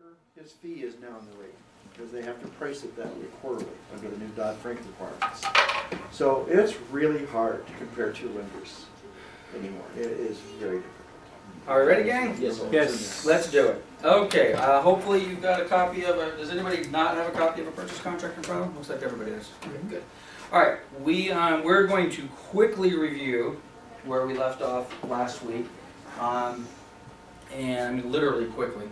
broker, his fee is now in the rate, because they have to price it that way quarterly under the new Dodd-Frank requirements. So it's really hard to compare two lenders anymore. It is very difficult. Are we ready, gang? Yes. Yes. Let's do it. Okay, hopefully you've got a copy of a, does anybody not have a copy of a purchase contract in front of them? Looks like everybody does. Okay, good. All right, we're going to quickly review where we left off last week. And I mean literally quickly.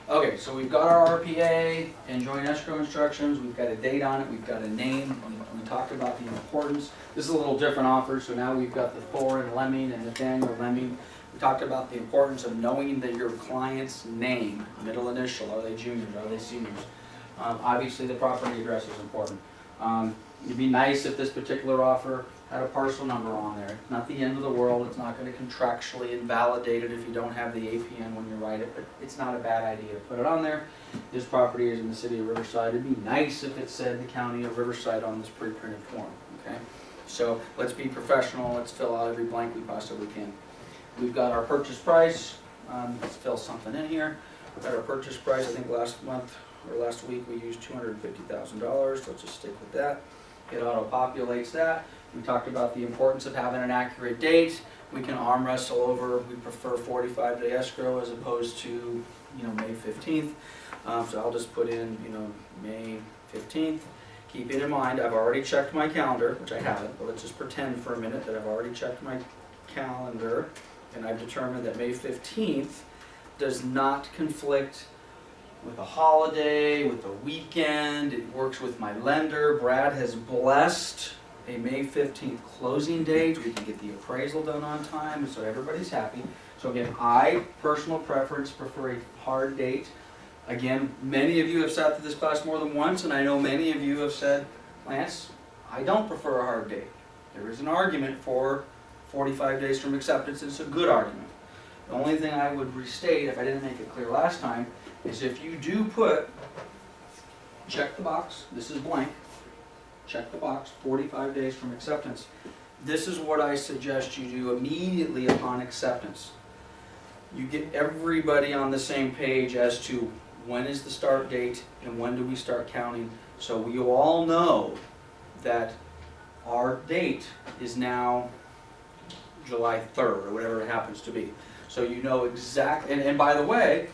Okay, so we've got our RPA and joint escrow instructions. We've got a date on it. We've got a name. We talked about the importance. This is a little different offer, so now we've got the Thor and Lemming and Nathaniel Lemming. We talked about the importance of knowing that your client's name, middle initial, are they juniors, are they seniors? Obviously the property address is important. It'd be nice if this particular offer had a parcel number on there. It's not the end of the world. It's not going to contractually invalidate it if you don't have the APN when you write it, but it's not a bad idea to put it on there. This property is in the city of Riverside. It'd be nice if it said the county of Riverside on this pre-printed form, okay? So let's be professional. Let's fill out every blank we possibly can. We've got our purchase price. Let's fill something in here. We've got our purchase price. I think last month or last week we used $250,000. Let's just stick with that. It auto-populates that. We talked about the importance of having an accurate date. We can arm wrestle over, we prefer 45-day escrow as opposed to, May 15th. So I'll just put in, May 15th. Keep it in mind, I've already checked my calendar, which I haven't, but let's just pretend for a minute that I've already checked my calendar, and I've determined that May 15th does not conflict with a holiday, with a weekend. It works with my lender. Brad has blessed a May 15th closing date. We can get the appraisal done on time, so everybody's happy. So again, personal preference, prefer a hard date. Again, many of you have sat through this class more than once, and I know many of you have said, Lance, I don't prefer a hard date. There is an argument for 45 days from acceptance, and it's a good argument. The only thing I would restate, if I didn't make it clear last time, is if you do put, check the box, this is blank, check the box, 45 days from acceptance. This is what I suggest you do immediately upon acceptance. You get everybody on the same page as to when is the start date and when do we start counting, so we all know that our date is now July 3rd or whatever it happens to be. So you know exactly, and by the way,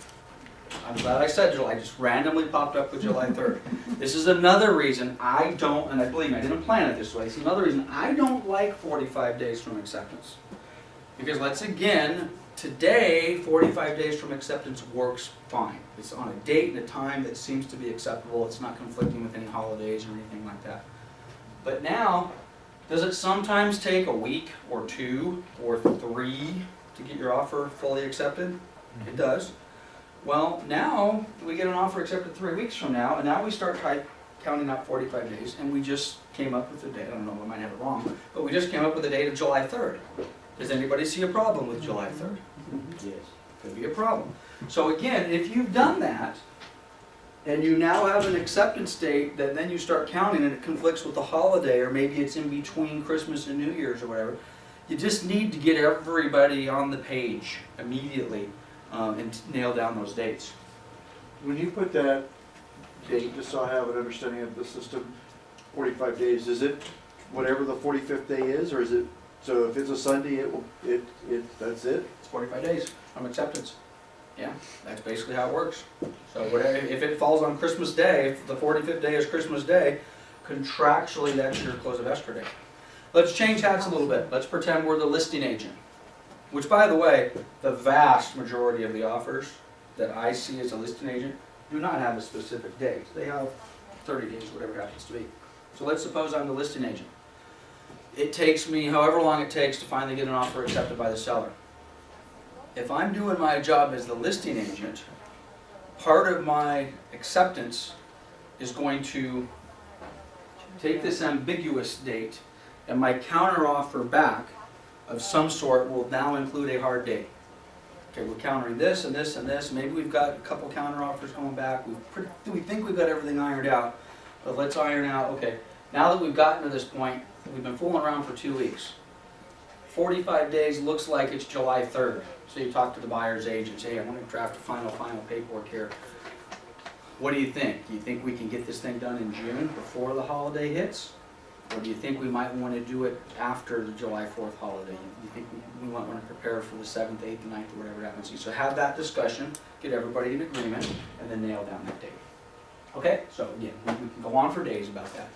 I'm glad I said July, I just randomly popped up with July 3rd. This is another reason I don't, and believe me, I didn't plan it this way, it's another reason I don't like 45 days from acceptance. Because let's again, today, 45 days from acceptance works fine. It's on a date and a time that seems to be acceptable. It's not conflicting with any holidays or anything like that. But now, does it sometimes take a week or 2 or 3 to get your offer fully accepted? It does. Well, now we get an offer accepted 3 weeks from now, and now we start counting out 45 days, and we just came up with a date. I don't know, we might have it wrong, but we just came up with a date of July 3rd. Does anybody see a problem with July 3rd? Yes. Could be a problem. So again, if you've done that, and you now have an acceptance date that then you start counting and it conflicts with the holiday, or maybe it's in between Christmas and New Year's or whatever, you just need to get everybody on the page immediately and nail down those dates. When you put that date, just so I have an understanding of the system, 45 days, is it whatever the 45th day is, or is it, so if it's a Sunday, that's it? It's 45 days from acceptance. Yeah, that's basically how it works. So whatever, if it falls on Christmas Day, if the 45th day is Christmas Day, contractually that's your close of escrow date. Let's change hats a little bit. Let's pretend we're the listing agent. Which, by the way, the vast majority of the offers that I see as a listing agent do not have a specific date. They have 30 days, whatever it happens to be. So let's suppose I'm the listing agent. It takes me however long it takes to finally get an offer accepted by the seller. If I'm doing my job as the listing agent, part of my acceptance is going to take this ambiguous date, and my counteroffer back of some sort will now include a hard date. Okay, we're countering this and this and this. Maybe we've got a couple counteroffers coming back. We think we've got everything ironed out, but let's iron out. Okay, now that we've gotten to this point, we've been fooling around for 2 weeks. 45 days looks like it's July 3rd. So you talk to the buyer's agent, say, hey, I want to draft a final paperwork here. What do you think? Do you think we can get this thing done in June before the holiday hits? Or do you think we might want to do it after the July 4th holiday? You think we might want to prepare for the 7th, 8th, 9th, or whatever happens? So have that discussion, get everybody in agreement, and then nail down that date. Okay? So again, we can go on for days about that.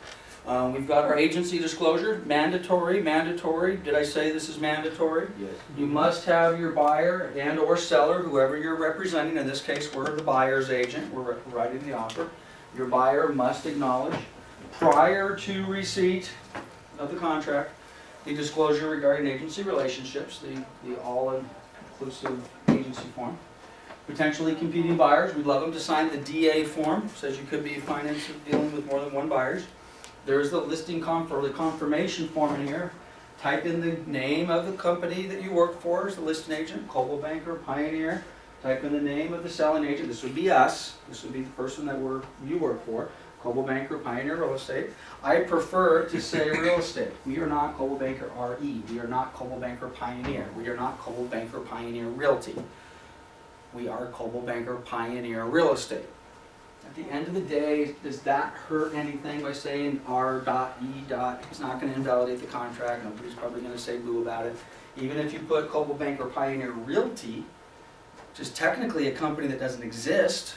We've got our agency disclosure, mandatory. Did I say this is mandatory? Yes. You must have your buyer and or seller, whoever you're representing. In this case, we're the buyer's agent. We're writing the offer. Your buyer must acknowledge prior to receipt of the contract the disclosure regarding agency relationships, the all-inclusive agency form. Potentially competing buyers, we'd love them to sign the DA form. Says you could be financing dealing with more than one buyers. There is the listing or the confirmation form in here. Type in the name of the company that you work for as the listing agent, Coldwell Banker, Pioneer. Type in the name of the selling agent. This would be us. This would be the person that you work for. Coldwell Banker, Pioneer Real Estate. I prefer to say real estate. We are not Coldwell Banker RE. We are not Coldwell Banker Pioneer. We are not Coldwell Banker Pioneer Realty. We are Coldwell Banker Pioneer Real Estate. At the end of the day, does that hurt anything by saying R.E. It's not going to invalidate the contract. Nobody's probably going to say boo about it. Even if you put Coldwell Banker Pioneer Realty, which is technically a company that doesn't exist,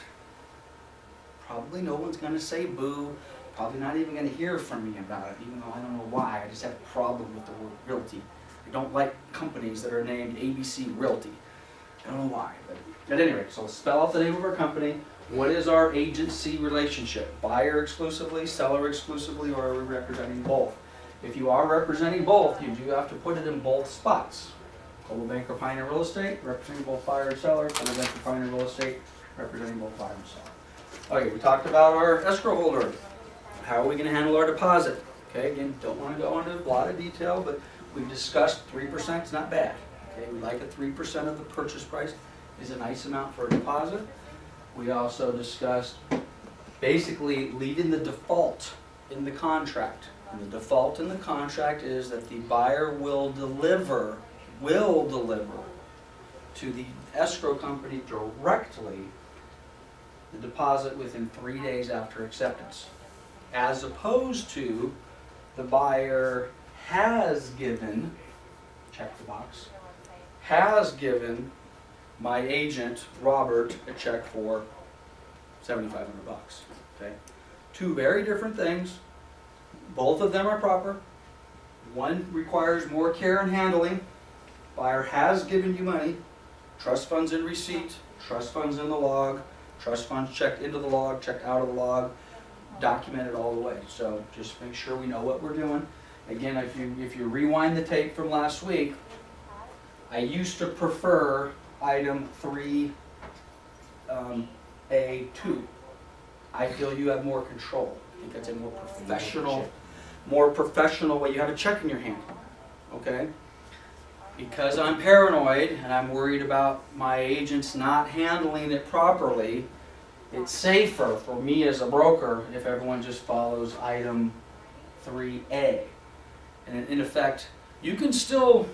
probably no one's going to say boo. Probably not even going to hear from me about it, even though I don't know why. I just have a problem with the word realty. I don't like companies that are named ABC Realty. I don't know why. But at any rate, so let's spell out the name of our company. What is our agency relationship? Buyer exclusively, seller exclusively, or are we representing both? If you are representing both, you do have to put it in both spots. Coldwell Banker Pioneer Real Estate, representing both buyer and seller. Coldwell Banker Pioneer Real Estate, representing both buyer and seller. Okay, we talked about our escrow holder. How are we going to handle our deposit? Okay, again, don't want to go into a lot of detail, but we've discussed 3% is not bad. Okay, we like a 3% of the purchase price is a nice amount for a deposit. We also discussed basically leaving the default in the contract. And the default in the contract is that the buyer will deliver to the escrow company directly the deposit within 3 days after acceptance. As opposed to the buyer has given, check the box, has given my agent, Robert, a check for $7,500, okay? Two very different things. Both of them are proper. One requires more care and handling. Buyer has given you money. Trust funds in receipt, trust funds in the log, trust funds checked into the log, checked out of the log, documented all the way. So just make sure we know what we're doing. Again, if you rewind the tape from last week, I used to prefer item 3A2. I feel you have more control. I think that's a more professional way. You have a check in your hand, okay? Because I'm paranoid and I'm worried about my agents not handling it properly, it's safer for me as a broker if everyone just follows item 3A. And in effect, you can still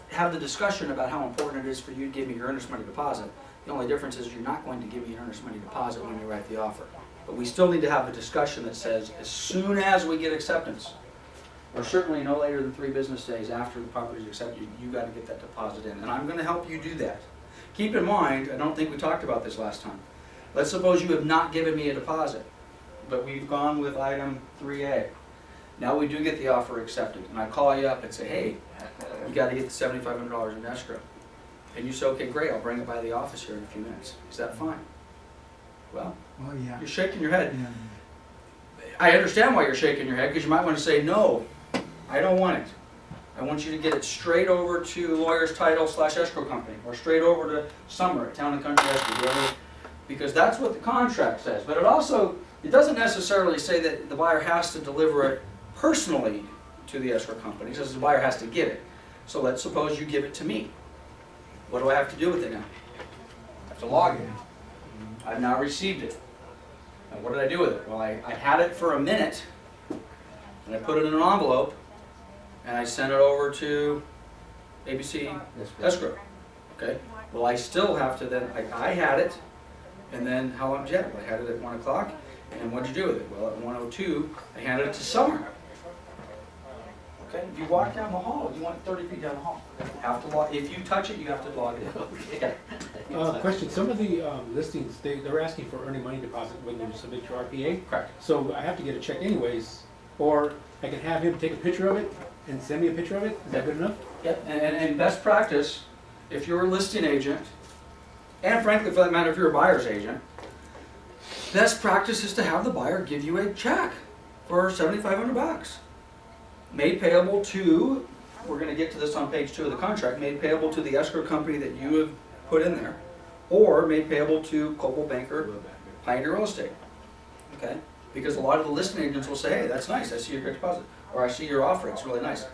have the discussion about how important it is for you to give me your earnest money deposit. The only difference is you're not going to give me an earnest money deposit when you write the offer. But we still need to have a discussion that says as soon as we get acceptance, or certainly no later than 3 business days after the property is accepted, you got to get that deposit in. And I'm going to help you do that. Keep in mind, I don't think we talked about this last time. Let's suppose you have not given me a deposit, but we've gone with item 3A. Now we do get the offer accepted, and I call you up and say, hey, you got to get the $7,500 in escrow. And you say, okay, great, I'll bring it by the office here in a few minutes. Is that fine? Well, yeah. You're shaking your head. Yeah. I understand why you're shaking your head, because you might want to say, no, I don't want it. I want you to get it straight over to Lawyers Title / escrow company, or straight over to Summer at Town and Country Escrow, because that's what the contract says. But it doesn't necessarily say that the buyer has to deliver it personally to the escrow company. It says the buyer has to give it. So let's suppose you give it to me. What do I have to do with it now? I have to log it. I've now received it. Now what did I do with it? Well, I had it for a minute, and I put it in an envelope, and I sent it over to ABC Escrow. Okay? Well, I still have to then, I had it, And then how long did you have it? I had it at 1 o'clock, and what'd you do with it? Well, at 1:02, I handed it to Summer. Okay, if you walk down the hall, you want it 30 feet down the hall. Have to log, if you touch it, you have to log in. Okay. Question, some of the listings, they're asking for earning money deposit when you submit your RPA. Correct. So I have to get a check anyways, or I can have him take a picture of it and send me a picture of it? Is that good enough? Yep, and best practice, if you're a listing agent, and frankly, for that matter, if you're a buyer's agent, best practice is to have the buyer give you a check for $7,500. Made payable to, we're going to get to this on page 2 of the contract, made payable to the escrow company that you have put in there, or made payable to Coldwell Banker, Pioneer Real Estate. Okay? Because a lot of the listing agents will say, hey, that's nice, I see your great deposit, or I see your offer, it's really nice.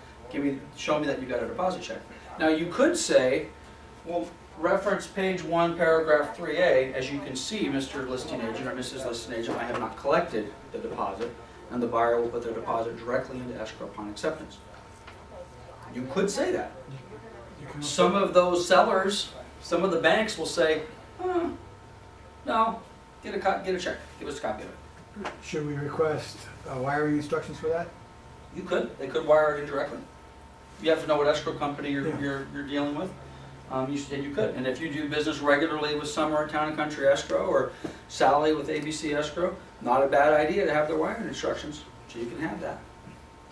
Show me that you got a deposit check. Now you could say, well, reference page 1, paragraph 3A, as you can see, Mr. Listing Agent or Mrs. Listing Agent, I have not collected the deposit, and the buyer will put their deposit directly into escrow upon acceptance. You could say that. Some of those sellers, some of the banks will say, no, get a check, give us a copy of it. Should we request wiring instructions for that? You could, they could wire it in directly. You have to know what escrow company you're dealing with. You said you could, and if you do business regularly with Summer Town and Country Escrow or Sally with ABC Escrow, not a bad idea to have their wiring instructions, so you can have that.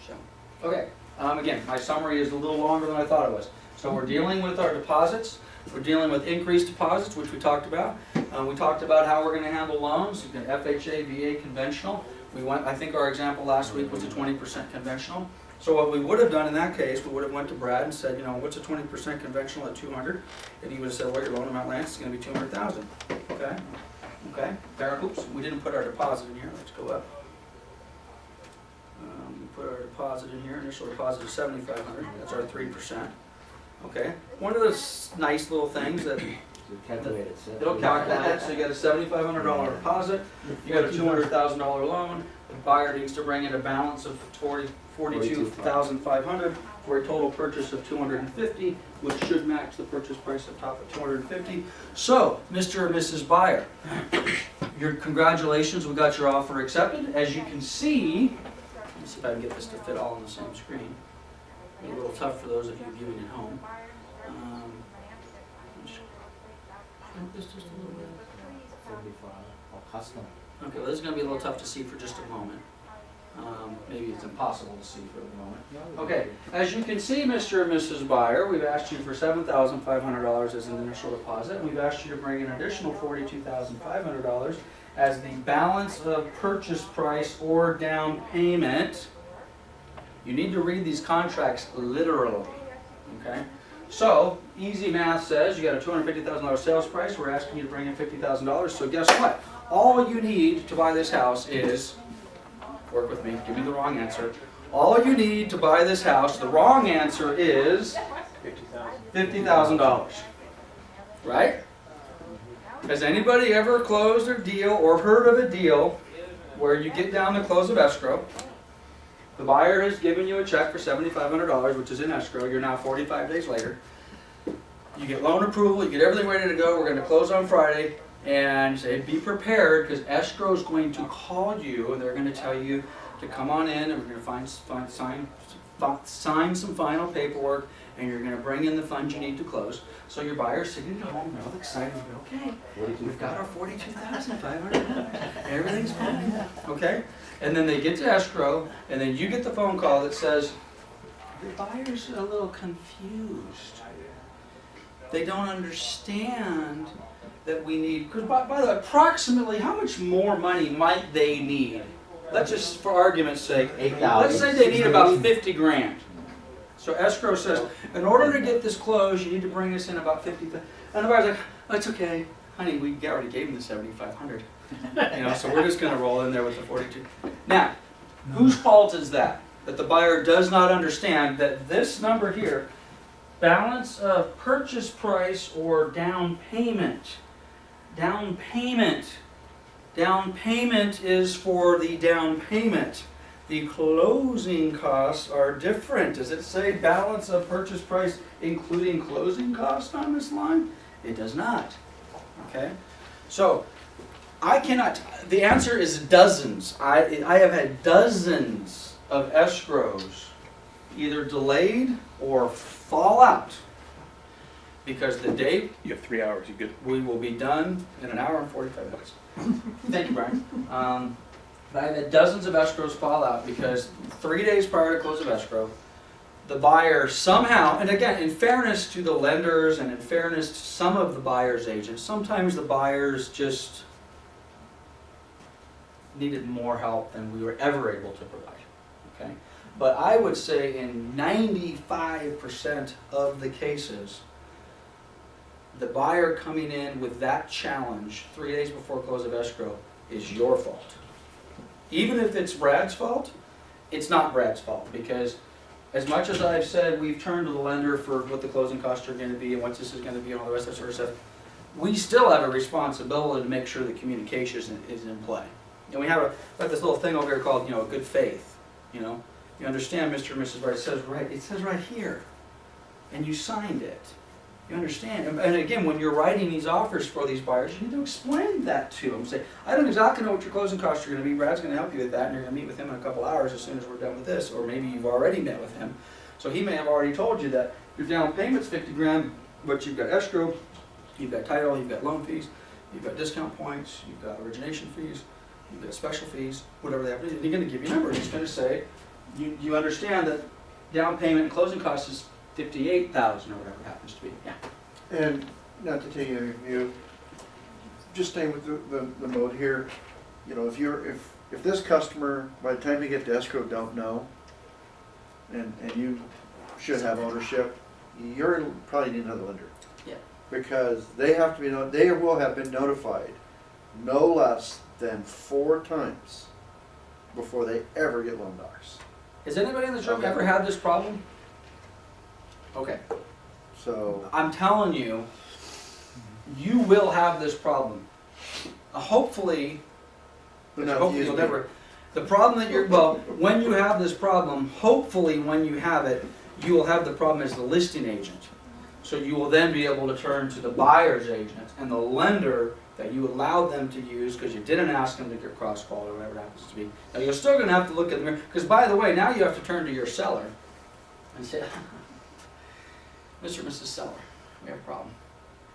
So, okay, again, my summary is a little longer than I thought it was. So we're dealing with our deposits, we're dealing with increased deposits, which we talked about. We talked about how we're going to handle loans. You can FHA, VA, conventional. I think our example last week was a 20% conventional. So what we would have done in that case, we would have went to Brad and said, you know, what's a 20% conventional at 200? And he would have said, well, your loan amount, Lance, is going to be 200,000. Okay? Okay? Fair. Oops, we didn't put our deposit in here. Let's go up. We put our deposit in here. Initial deposit is 7,500. That's our 3%. Okay? One of those nice little things that it'll calculate. So you got a $7,500 deposit. You got a $200,000 loan. The buyer needs to bring in a balance of $42,500 for a total purchase of $250,000, which should match the purchase price up top at $250,000. So, Mr. or Mrs. Buyer, congratulations, we got your offer accepted. As you can see, let me see if I can get this to fit all on the same screen. It's a little tough for those of you viewing at home. Shrink this just a little bit. 75 or custom. Okay, well, this is going to be a little tough to see for just a moment. Maybe it's impossible to see for the moment. Okay, as you can see, Mr. and Mrs. Buyer, we've asked you for $7,500 as an initial deposit. We've asked you to bring an additional $42,500 as the balance of purchase price or down payment. You need to read these contracts literally, okay? So, easy math says you got a $250,000 sales price. We're asking you to bring in $50,000. So guess what? All you need to buy this house is, work with me, give me the wrong answer. All you need to buy this house, the wrong answer is $50,000. Right? Has anybody ever closed a deal or heard of a deal where you get down to close of escrow, the buyer has given you a check for $7,500, which is in escrow, you're now 45 days later, you get loan approval, you get everything ready to go, we're going to close on Friday, and you say, be prepared, because escrow is going to call you, and they're going to tell you to come on in, and we're going to sign some final paperwork, and you're going to bring in the funds you need to close. So your buyer's sitting at home, they're all excited, okay, we've got our $42,500, everything's fine, okay? And then they get to escrow, and then you get the phone call that says, the buyer's a little confused. They don't understand that we need, because by the way, approximately how much more money might they need? Let's just, for argument's sake, let's say they need about 50 grand. So escrow says, in order to get this closed, you need to bring us in about 50,000. And the buyer's like, oh, it's okay, honey, we already gave them the 7,500. You know, so we're just going to roll in there with the 42. Now, whose fault is that? That the buyer does not understand that this number here, balance of purchase price or down payment. Down payment is for the down payment. The closing costs are different. Does it say balance of purchase price including closing costs on this line? It does not. Okay? So, I cannot, the answer is dozens. I have had dozens of escrows either delayed or fall out because the date You have 3 hours, you get. we will be done in an hour and 45 minutes. Thank you, Brian. But I've had dozens of escrows fall out because 3 days prior to close of escrow, the buyer somehow, and again, in fairness to the lenders and in fairness to some of the buyer's agents, sometimes the buyers just needed more help than we were ever able to provide, okay? But I would say in 95% of the cases, the buyer coming in with that challenge 3 days before close of escrow is your fault. Even if it's Brad's fault, it's not Brad's fault, because as much as I've said we've turned to the lender for what the closing costs are going to be and what this is going to be and all the rest of that sort of stuff, we still have a responsibility to make sure the communication is in play. And we have this little thing over here called, good faith. You understand, Mr. and Mrs. Bright, it says right here, and you signed it. You understand? And again, when you're writing these offers for these buyers, you need to explain that to them. Say, I don't exactly know what your closing costs are going to be. Brad's going to help you with that, and you're going to meet with him in a couple hours as soon as we're done with this. Or maybe you've already met with him. So he may have already told you that your down payment's $50,000, but you've got escrow, you've got title, you've got loan fees, you've got discount points, you've got origination fees, you've got special fees, whatever they have to do. They're going to give you a number. He's going to say, you understand that down payment and closing costs is $58,000 or whatever it happens to be. Yeah. And not to take any of you, just staying with the mode here, if this customer, by the time they get to escrow, don't know, and you should have ownership, you're probably need another lender. Yeah. Because they have to be, they will have been notified no less than 4 times before they ever get loan docs. Has anybody in this room ever had this problem? Okay. So I'm telling you, you will have this problem. Hopefully, you'll never. The problem that when you have this problem, hopefully when you have it, you will have the problem as the listing agent. So you will then be able to turn to the buyer's agent and the lender that you allowed them to use because you didn't ask them to get cross-qualified or whatever it happens to be. Now you're still going to have to look at them, because by the way, now you have to turn to your seller and say, Mr. and Mrs. Seller, we have a problem.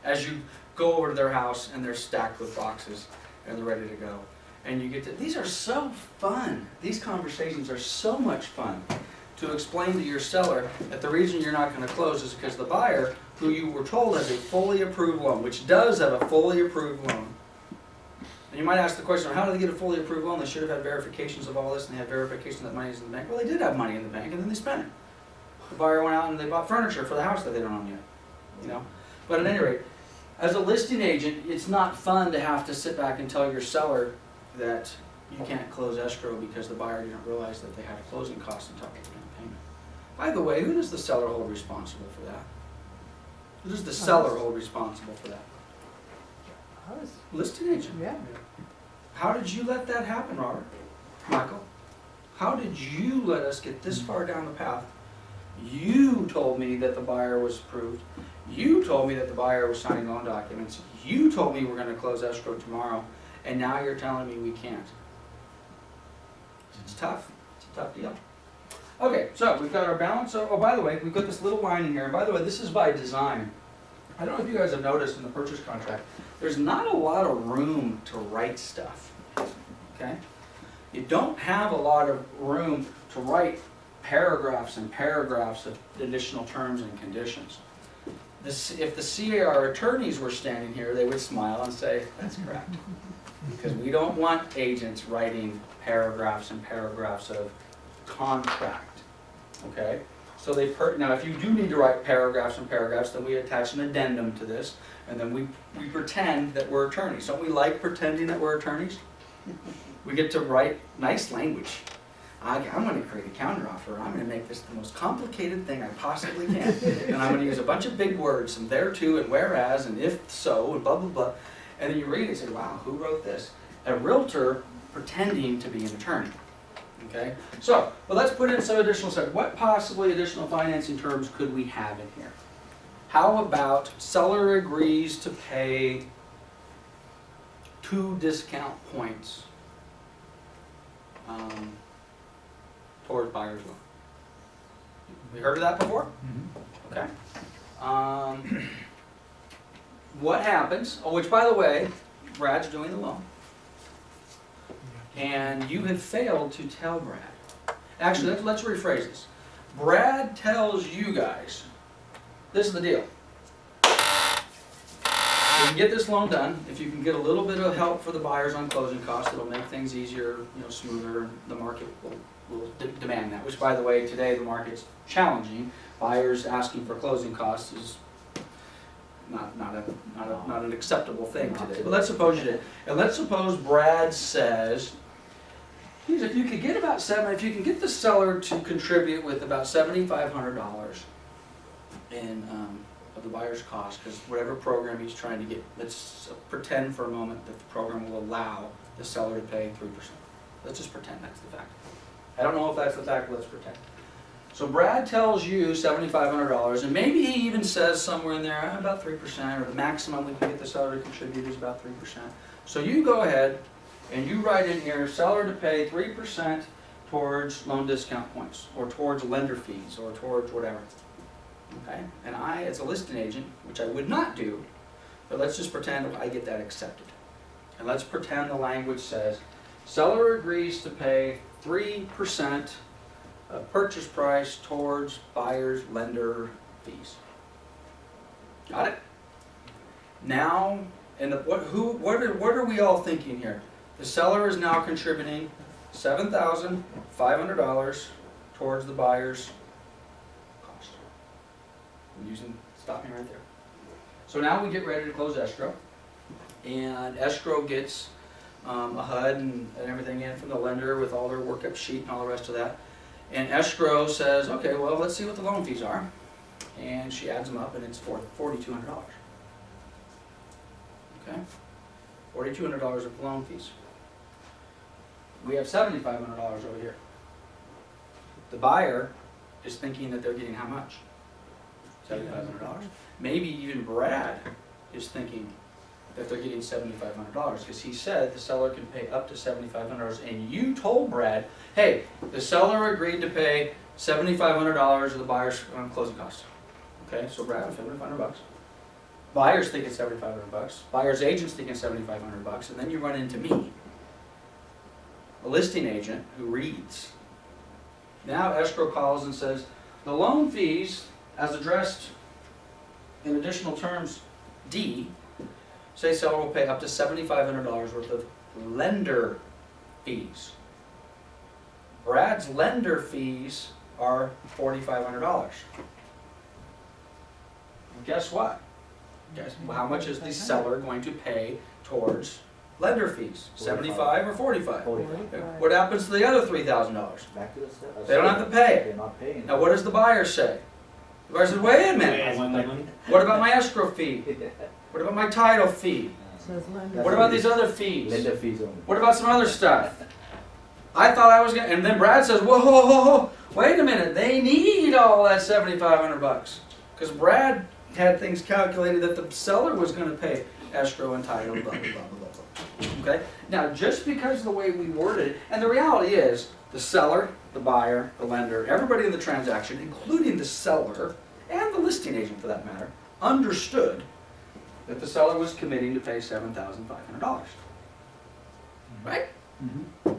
As you go over to their house and they're stacked with boxes and they're ready to go. And you get to, these are so fun. These conversations are so much fun to explain to your seller that the reason you're not going to close is because the buyer, who you were told has a fully approved loan, which does have a fully approved loan. And you might ask the question, how did they get a fully approved loan? They should have had verifications of all this, and they had verification that money is in the bank. Well, they did have money in the bank, and then they spent it. The buyer went out and they bought furniture for the house that they don't own yet. But at any rate, as a listing agent, it's not fun to have to sit back and tell your seller that you can't close escrow because the buyer didn't realize that they had a closing cost on top of the down payment. By the way, who does the seller hold responsible for that? Who does the seller hold responsible for that? Listing agent. Yeah. How did you let that happen, Robert? Michael? How did you let us get this far down the path? You told me that the buyer was approved. You told me that the buyer was signing loan documents. You told me we're going to close escrow tomorrow, and now you're telling me we can't. It's tough. It's a tough deal. Okay, so we've got our balance. Oh, by the way, we've got this little line in here. And by the way, this is by design. I don't know if you guys have noticed in the purchase contract, there's not a lot of room to write stuff. Okay? You don't have a lot of room to write paragraphs and paragraphs of additional terms and conditions. If the CAR attorneys were standing here, they would smile and say, that's correct. Because we don't want agents writing paragraphs and paragraphs of contract. Okay? So now if you do need to write paragraphs and paragraphs, then we attach an addendum to this, and then we pretend that we're attorneys. Don't we like pretending that we're attorneys? We get to write nice language. I'm going to create a counteroffer. I'm going to make this the most complicated thing I possibly can. And I'm going to use a bunch of big words, some there too, and whereas, and if so, and blah, blah, blah. And then you read it and say, wow, who wrote this? A realtor pretending to be an attorney. Okay? So, well, let's put in some additional stuff. What possibly additional financing terms could we have in here? How about seller agrees to pay 2 discount points towards buyer's loan. We heard of that before? Okay. What happens, oh, which by the way, Brad's doing the loan. And you have failed to tell Brad. Actually, let's rephrase this. Brad tells you guys, this is the deal. You can get this loan done if you can get a little bit of help for the buyers on closing costs. It'll make things easier, smoother. The market will demand that. Which, by the way, today the market's challenging. Buyers asking for closing costs is not an acceptable thing today. But let's suppose you did, and let's suppose Brad says, "Geez, if you could get if you can get the seller to contribute with about $7,500 in of the buyer's cost, because whatever program he's trying to get, let's pretend for a moment that the program will allow the seller to pay 3%. Let's just pretend that's the fact. I don't know if that's the fact, but let's pretend. So Brad tells you $7,500, and maybe he even says somewhere in there about 3%, or the maximum we can get the seller to contribute is about 3%. So you go ahead and you write in here, seller to pay 3% towards loan discount points, or towards lender fees, or towards whatever. Okay? And I, as a listing agent, which I would not do, but let's just pretend I get that accepted. And let's pretend the language says, seller agrees to pay 3% of purchase price towards buyer's lender fees. Got it? Now, and what are we all thinking here? The seller is now contributing $7,500 towards the buyer's cost. Stop me right there. So now we get ready to close escrow, and escrow gets a HUD and everything in from the lender with all their workup sheet and all the rest of that. And escrow says, okay, well, let's see what the loan fees are. And she adds them up, and it's $4,200. Okay? $4,200 of loan fees. We have $7,500 over here. The buyer is thinking that they're getting how much? $7,500. Maybe even Brad is thinking that they're getting $7,500, because he said the seller can pay up to $7,500, and you told Brad, hey, the seller agreed to pay $7,500 of the buyer's closing costs. Okay, so Brad, $7,500. Buyers think it's $7,500. Buyer's agent's thinking $7,500, and then you run into me, a listing agent who reads. Now escrow calls and says, the loan fees, as addressed in additional terms D, say seller will pay up to $7,500 worth of lender fees. Brad's lender fees are $4,500. Guess what? Guess how much is the seller going to pay towards lender fees? 75 or 45? 45. What happens to the other $3,000? Back to the seller. They don't have to pay it. They're not paying. Now what does the buyer say? The buyer says, wait a minute. What about my escrow fee? What about my title fee? What about these other fees? Lender fees only. What about some other stuff? I thought I was going to, and then Brad says, whoa, whoa, whoa, whoa, wait a minute, they need all that $7,500. Because Brad had things calculated that the seller was going to pay escrow and title, blah, blah, blah, blah, blah. Okay? Now, just because of the way we worded it, and the reality is, the seller, the buyer, the lender, everybody in the transaction, including the seller, and the listing agent for that matter, understood that the seller was committing to pay $7,500. Right? Mm-hmm.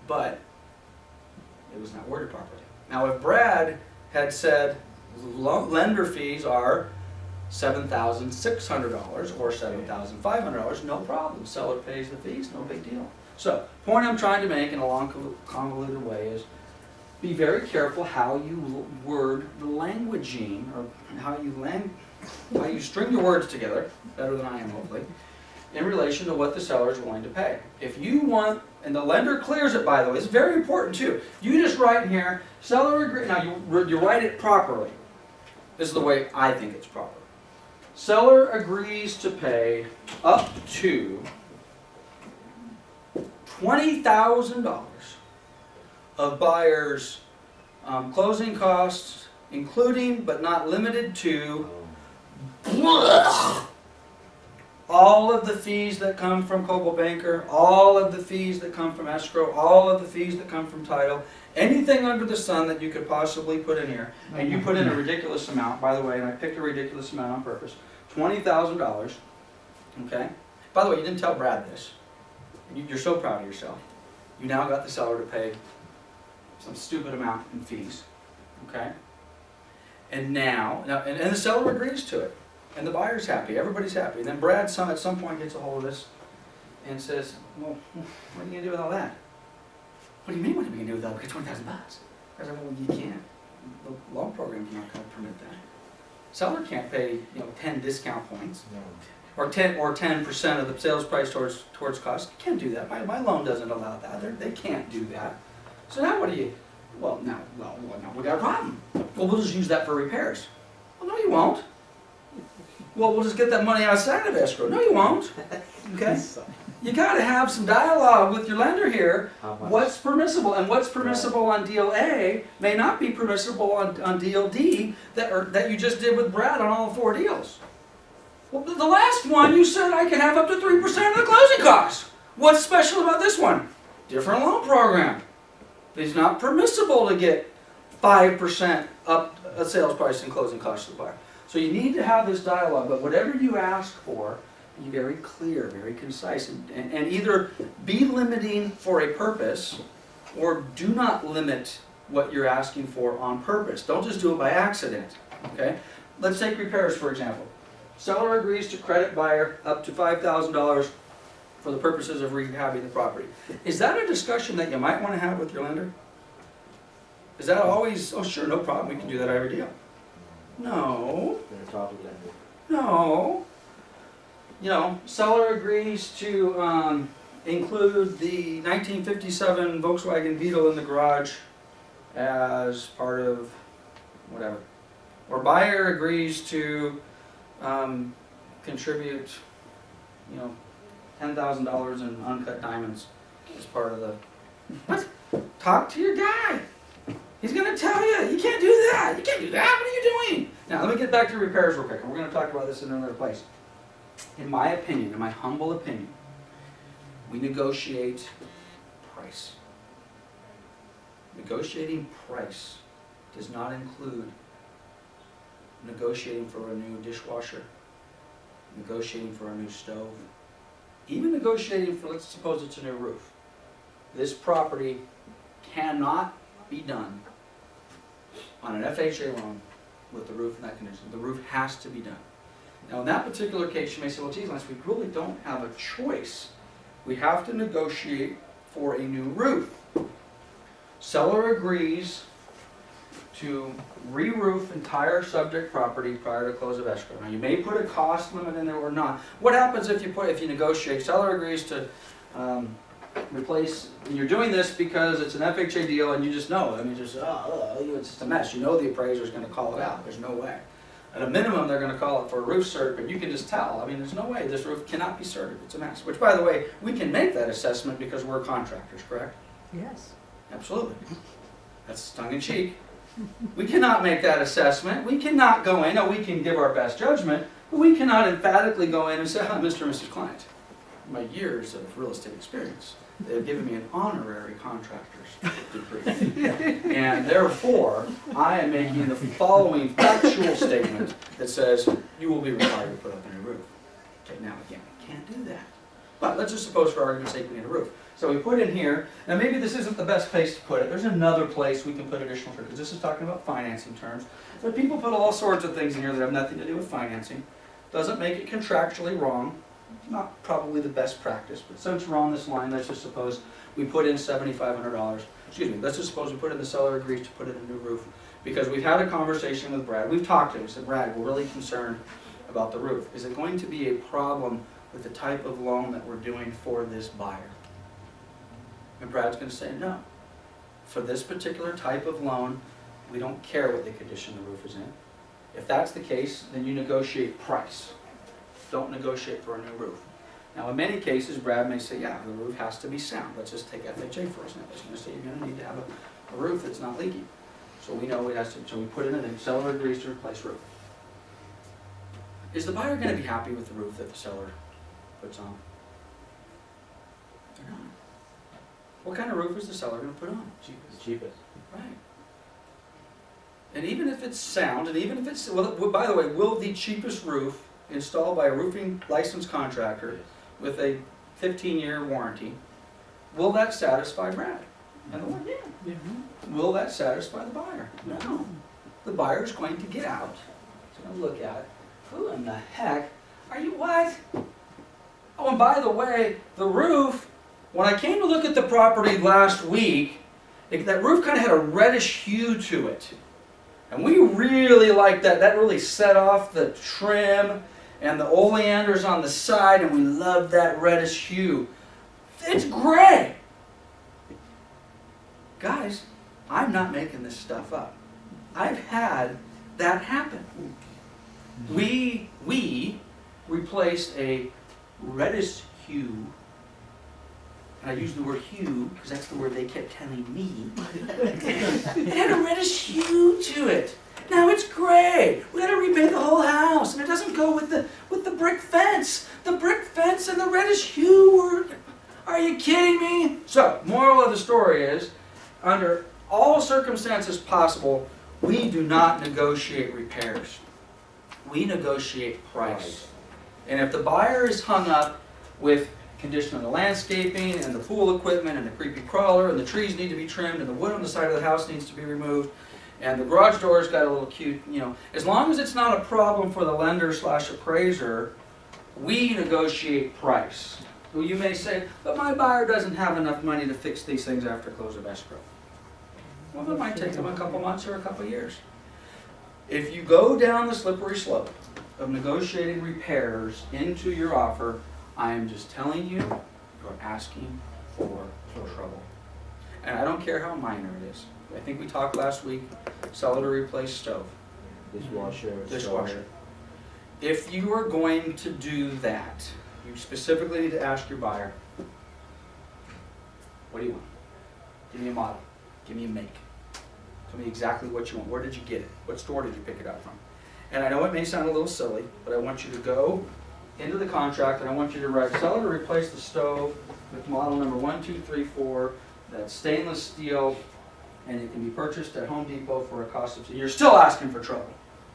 But it was not worded properly. Now, if Brad had said lender fees are $7,600 or $7,500, no problem. Seller pays the fees, no big deal. So, point I'm trying to make in a long, convoluted way is be very careful how you word the languaging, or how you string your words together, better than I am hopefully, in relation to what the seller is willing to pay. If you want, and the lender clears it, by the way, it's very important too. You just write in here, seller agree. Now you write it properly. This is the way I think it's proper. Seller agrees to pay up to $20,000 of buyer's closing costs, including but not limited to all of the fees that come from Coldwell Banker, all of the fees that come from escrow, all of the fees that come from title, anything under the sun that you could possibly put in here, and you put in a ridiculous amount, by the way, and I picked a ridiculous amount on purpose, $20,000, okay? By the way, you didn't tell Brad this. You're so proud of yourself. You now got the seller to pay some stupid amount in fees, okay? And now and the seller agrees to it, and the buyer's happy, everybody's happy. And then Brad at some point gets a hold of this and says, well, what are you gonna do with all that? What do you mean what are you gonna do with that? Okay, $20,000. I said, well, you can't. The loan program's not gonna permit that. Seller can't pay, 10 discount points. Or 10% of the sales price towards cost. You can't do that. My loan doesn't allow that. They can't do that. So now what do you? Well, now we got a problem. Well, we'll just use that for repairs. Well, no, you won't. Well, we'll just get that money outside of escrow. No, you won't. Okay. You got to have some dialogue with your lender here. What's permissible and what's permissible on deal A may not be permissible on deal D that you just did with Brad on all 4 deals. Well, the last one you said I can have up to 3% of the closing costs. What's special about this one? Different loan program. It's not permissible to get 5% up a sales price and closing costs to the buyer. So you need to have this dialogue, but whatever you ask for, be very clear, very concise, and either be limiting for a purpose or do not limit what you're asking for on purpose. Don't just do it by accident, okay? Let's take repairs, for example. Seller agrees to credit buyer up to $5,000 for the purposes of rehabbing the property. Is that a discussion that you might want to have with your lender? Is that always, oh sure, no problem, we can do that every deal? No. No. Seller agrees to include the 1957 Volkswagen Beetle in the garage as part of whatever. Or buyer agrees to contribute, $10,000 in uncut diamonds as part of the. What? Talk to your guy. He's going to tell you. You can't do that. You can't do that. What are you doing? Now let me get back to repairs real quick. We're going to talk about this in another place. In my opinion, in my humble opinion, we negotiate price. Negotiating price does not include negotiating for a new dishwasher, negotiating for a new stove, even negotiating for, let's suppose it's a new roof. This property cannot be done on an FHA loan with the roof in that condition. The roof has to be done. Now in that particular case you may say, well geez, Lance, we really don't have a choice. We have to negotiate for a new roof. Seller agrees to re-roof entire subject property prior to close of escrow. Now you may put a cost limit in there or not. What happens if you negotiate? Seller agrees to replace, and you're doing this because it's an FHA deal and you just know, it's just a mess. You know the appraiser's going to call it out. There's no way. At a minimum, they're going to call it for a roof cert, but you can just tell. There's no way this roof cannot be certed. It's a mess. Which, by the way, we can make that assessment because we're contractors, correct? Yes. Absolutely. That's tongue-in-cheek. We cannot make that assessment. We cannot go in. We can give our best judgment, but we cannot emphatically go in and say, Mr. and Mrs. Client, my years of real estate experience, they've given me an honorary contractor's degree. And therefore, I am making the following factual statement that says, you will be required to put up a new roof. Okay, now again, we can't do that. But let's just suppose for argument's sake we need a roof. So we put in here, now maybe this isn't the best place to put it. There's another place we can put additional terms, because this is talking about financing terms. But people put all sorts of things in here that have nothing to do with financing. Doesn't make it contractually wrong. Not probably the best practice, but since we're on this line, let's just suppose we put in $7,500. Excuse me, let's just suppose we put in the seller agrees to put in a new roof. Because we've had a conversation with Brad. We've talked to him. We said, Brad, we're really concerned about the roof. Is it going to be a problem with the type of loan that we're doing for this buyer? And Brad's going to say, no. For this particular type of loan, we don't care what the condition the roof is in. If that's the case, then you negotiate price. Don't negotiate for a new roof. Now, in many cases, Brad may say, yeah, the roof has to be sound. Let's just take FHA for example. It's going to say you're going to need to have a roof that's not leaky. So we know it has to, so we put in it and the seller agrees to replace roof. Is the buyer going to be happy with the roof that the seller puts on. They're not. What kind of roof is the seller gonna put on? The cheapest. Right. And even if it's sound, and even if it's, well, by the way, will the cheapest roof installed by a roofing licensed contractor with a 15-year warranty, will that satisfy Brad? And the one, yeah. Will that satisfy the buyer? No. The buyer's going to get out. He's going to look at it. Who in the heck are you, what? Oh, and by the way, the roof, when I came to look at the property last week, that roof kind of had a reddish hue to it. And we really liked that. That really set off the trim and the oleanders on the side, and we loved that reddish hue. It's gray. Guys, I'm not making this stuff up. I've had that happen. We replaced a reddish hue, and I use the word hue because that's the word they kept telling me. It had a reddish hue to it. Now it's gray. We got to repaint the whole house, and it doesn't go with the brick fence. The brick fence and the reddish hue were. Are you kidding me? So, moral of the story is, under all circumstances possible, we do not negotiate repairs. We negotiate price. And if the buyer is hung up with condition of the landscaping and the pool equipment and the creepy crawler and the trees need to be trimmed and the wood on the side of the house needs to be removed and the garage door's got a little cute, you know, as long as it's not a problem for the lender / appraiser, we negotiate price. Well, you may say, but my buyer doesn't have enough money to fix these things after close of escrow. Well, it might take them a couple months or a couple years. If you go down the slippery slope of negotiating repairs into your offer, I am just telling you, you're asking for trouble. And I don't care how minor it is. I think we talked last week, seller to replace stove. Dishwasher. If you are going to do that, you specifically need to ask your buyer, what do you want? Give me a model. Give me a make. Tell me exactly what you want. Where did you get it? What store did you pick it up from? And I know it may sound a little silly, but I want you to go into the contract and I want you to write, seller to replace the stove with model number 1234, that's stainless steel, and it can be purchased at Home Depot for a cost of, you're still asking for trouble,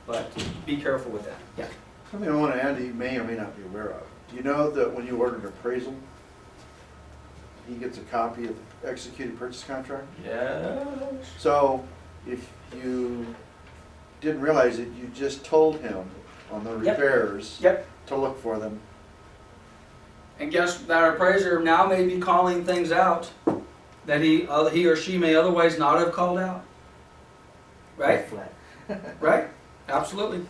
but be careful with that. Yeah. Something I want to add that you may or may not be aware of. Do you know that when you order an appraisal, he gets a copy of the executed purchase contract? Yes. So if you didn't realize it, you just told him on the repairs to look for them. And guess that appraiser now may be calling things out that he or she may otherwise not have called out. Right? Right? Absolutely.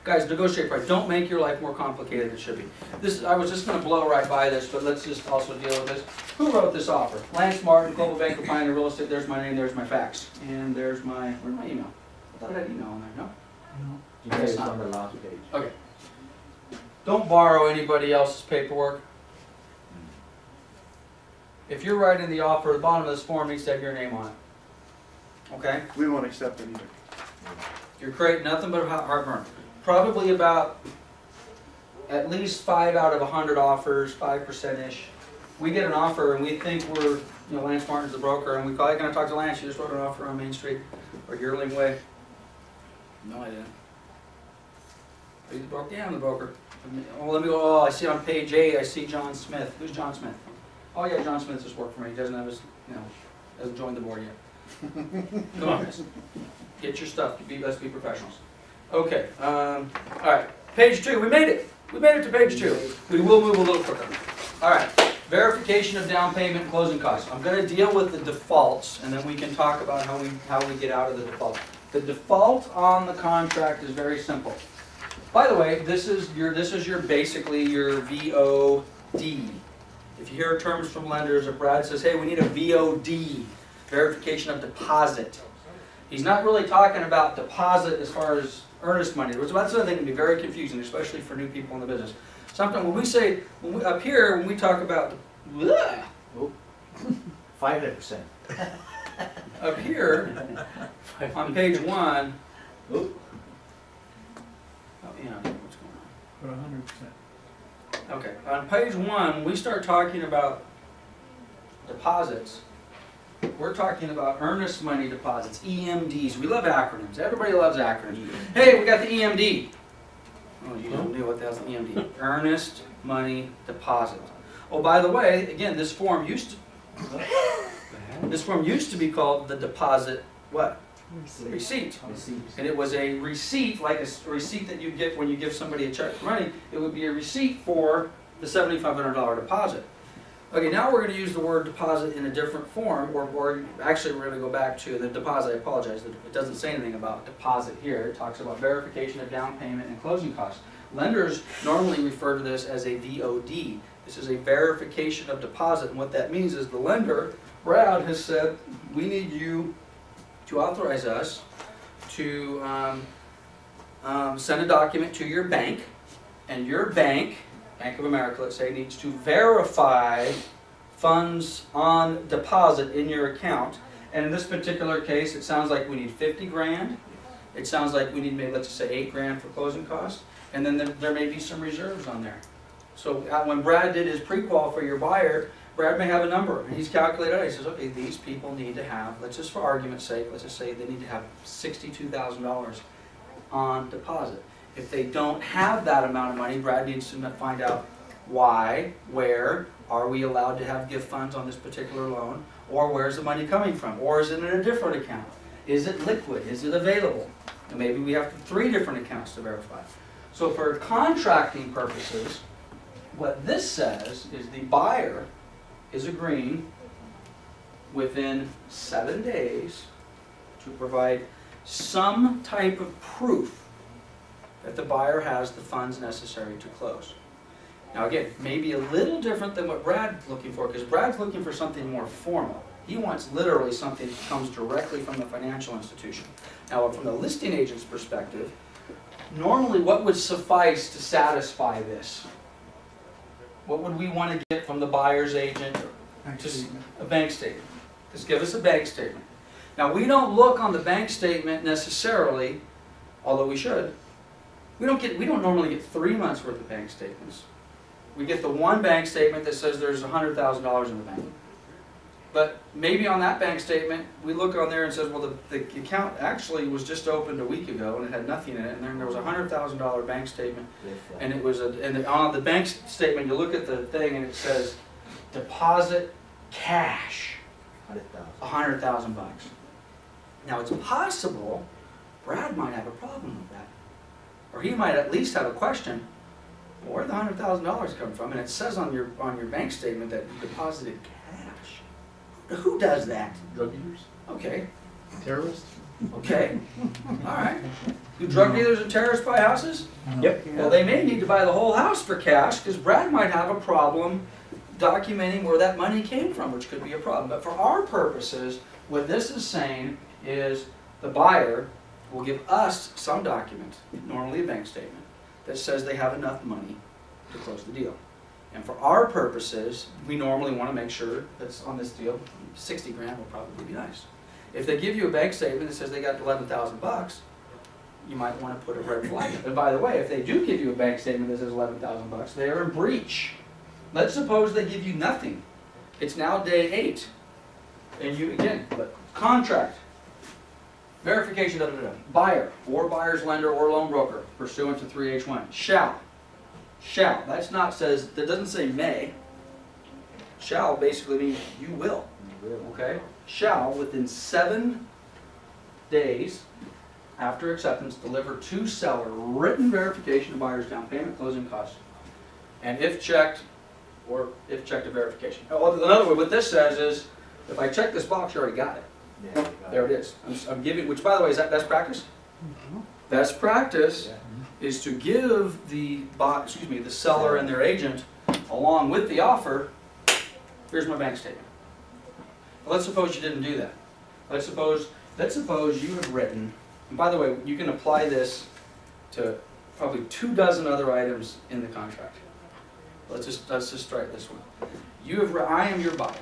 Guys, negotiate price. Don't make your life more complicated than it should be. This, I was just going to blow right by this, but let's just also deal with this. Who wrote this offer? Lance Martin, Global Bank of Pioneer Real Estate. There's my name, there's my fax. And there's my, where's my email? I thought I had email on there, no? You guys it's on the last page. Okay. Don't borrow anybody else's paperwork. If you're writing the offer, the bottom of this form needs to have your name on it. Okay? We won't accept it either. You're creating nothing but heartburn. Probably about at least 5 out of 100 offers, 5%-ish. We get an offer and we think we're, Lance Martin's the broker, and we call, hey, can I talk to Lance? You just wrote an offer on Main Street or Yearling Way. No, I didn't. Are you the broker? Yeah, I'm the broker. Well, let me go. Oh, I see on page 8, I see John Smith. Who's John Smith? Oh yeah, John Smith just worked for me. He doesn't have his, hasn't joined the board yet. Come on, guys. Get your stuff. Let's be professionals. Okay. All right. Page 2. We made it. We made it to page 2. We will move a little quicker. All right. Verification of down payment and closing costs. I'm going to deal with the defaults, and then we can talk about how we get out of the default. The default on the contract is very simple. By the way, this is basically your VOD. If you hear terms from lenders, if Brad says, hey, we need a VOD, verification of deposit. He's not really talking about deposit as far as earnest money. That's another thing that can be very confusing, especially for new people in the business. Sometimes when we say, up here, when we talk about, 500%. Up here, on page 1, oh yeah, what's going on? For 100%. Okay, on page 1, we start talking about deposits. We're talking about earnest money deposits, EMDs. We love acronyms. Everybody loves acronyms. Hey, we got the EMD. Oh, you don't know what the hell's an EMD. Earnest money deposit. Oh, by the way, again, this form used to be called the deposit what? Receipt. And it was a receipt, like a receipt that you get when you give somebody a check for money. It would be a receipt for the $7,500 deposit. Okay, now we're going to use the word deposit in a different form, or actually we're going to go back to the deposit. I apologize, it doesn't say anything about deposit here. It talks about verification of down payment and closing costs. Lenders normally refer to this as a VOD. This is a verification of deposit, and what that means is the lender, Brad, has said, we need you to authorize us to send a document to your bank, and your bank, Bank of America, let's say, needs to verify funds on deposit in your account. And in this particular case, it sounds like we need 50 grand. It sounds like we need maybe, let's just say, 8 grand for closing costs. And then there may be some reserves on there. So when Brad did his pre-qual for your buyer, Brad may have a number, and he's calculated it. He says, okay, these people need to have, let's just for argument's sake, let's just say they need to have $62,000 on deposit. If they don't have that amount of money, Brad needs to find out why, where, are we allowed to have gift funds on this particular loan, or where's the money coming from, or is it in a different account? Is it liquid? Is it available? And maybe we have 3 different accounts to verify. So for contracting purposes, what this says is the buyer is agreeing within 7 days to provide some type of proof that the buyer has the funds necessary to close. Now again, maybe a little different than what Brad's looking for, because Brad's looking for something more formal. He wants literally something that comes directly from the financial institution. Now from the listing agent's perspective, normally what would suffice to satisfy this? What would we want to get from the buyer's agent? Just a bank statement. Just give us a bank statement. Now we don't look on the bank statement necessarily, although we should. We don't normally get 3 months worth of bank statements. We get the one bank statement that says there's $100,000 in the bank. But maybe on that bank statement, we look on there and says, well, the account actually was just opened a week ago and it had nothing in it, and then there was a $100,000 bank statement, and it was on the bank statement you look at the thing and it says deposit cash, $100,000 bucks. Now it's possible Brad might have a problem with that, or he might at least have a question. Well, where did the $100,000 come from? And it says on your bank statement that you deposited cash. Who does that? Drug dealers? Okay. Terrorists? Okay. All right. Do drug dealers and terrorists buy houses? Yep. Well, they may need to buy the whole house for cash, because Brad might have a problem documenting where that money came from, which could be a problem. But for our purposes, what this is saying is the buyer will give us some document, normally a bank statement, that says they have enough money to close the deal. And for our purposes, we normally want to make sure that's on this deal, 60 grand will probably be nice. If they give you a bank statement that says they got 11,000 bucks, you might want to put a red flag up. And by the way, if they do give you a bank statement that says 11,000 bucks, they are in breach. Let's suppose they give you nothing. It's now day 8. And you, again, contract, verification, buyer, or buyer's lender or loan broker, pursuant to 3H1, shall. That's not says, that doesn't say may. Shall basically means you will. Okay? Shall, within 7 days after acceptance, deliver to seller written verification of buyer's down payment, closing costs, and if checked, or if checked, a verification. Another way, what this says is, if I check this box, you already got it. Yeah, There it is. I'm giving, which by the way, is that best practice? Best practice is to give the seller and their agent, along with the offer, here's my bank statement. Well, let's suppose you didn't do that. Let's suppose you have written, and by the way, you can apply this to probably 24 other items in the contract. Let's just try this one. I am your buyer.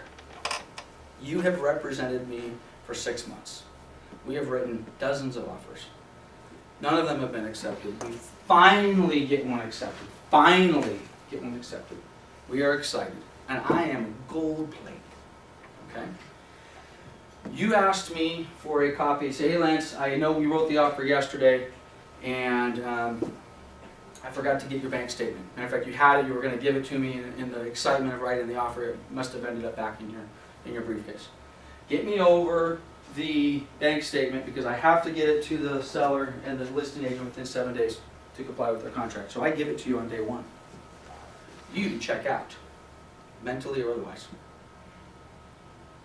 You have represented me for 6 months. We have written dozens of offers. None of them have been accepted. We finally get one accepted. Finally get one accepted. We are excited, and I am gold plate, okay? You asked me for a copy. Say, hey Lance, I know we wrote the offer yesterday, and I forgot to get your bank statement. Matter of fact, you had it. You were going to give it to me in the excitement of writing the offer. It must have ended up back in your briefcase. Get me over the bank statement because I have to get it to the seller and the listing agent within 7 days to comply with their contract. So I give it to you on day one. You check out, mentally or otherwise,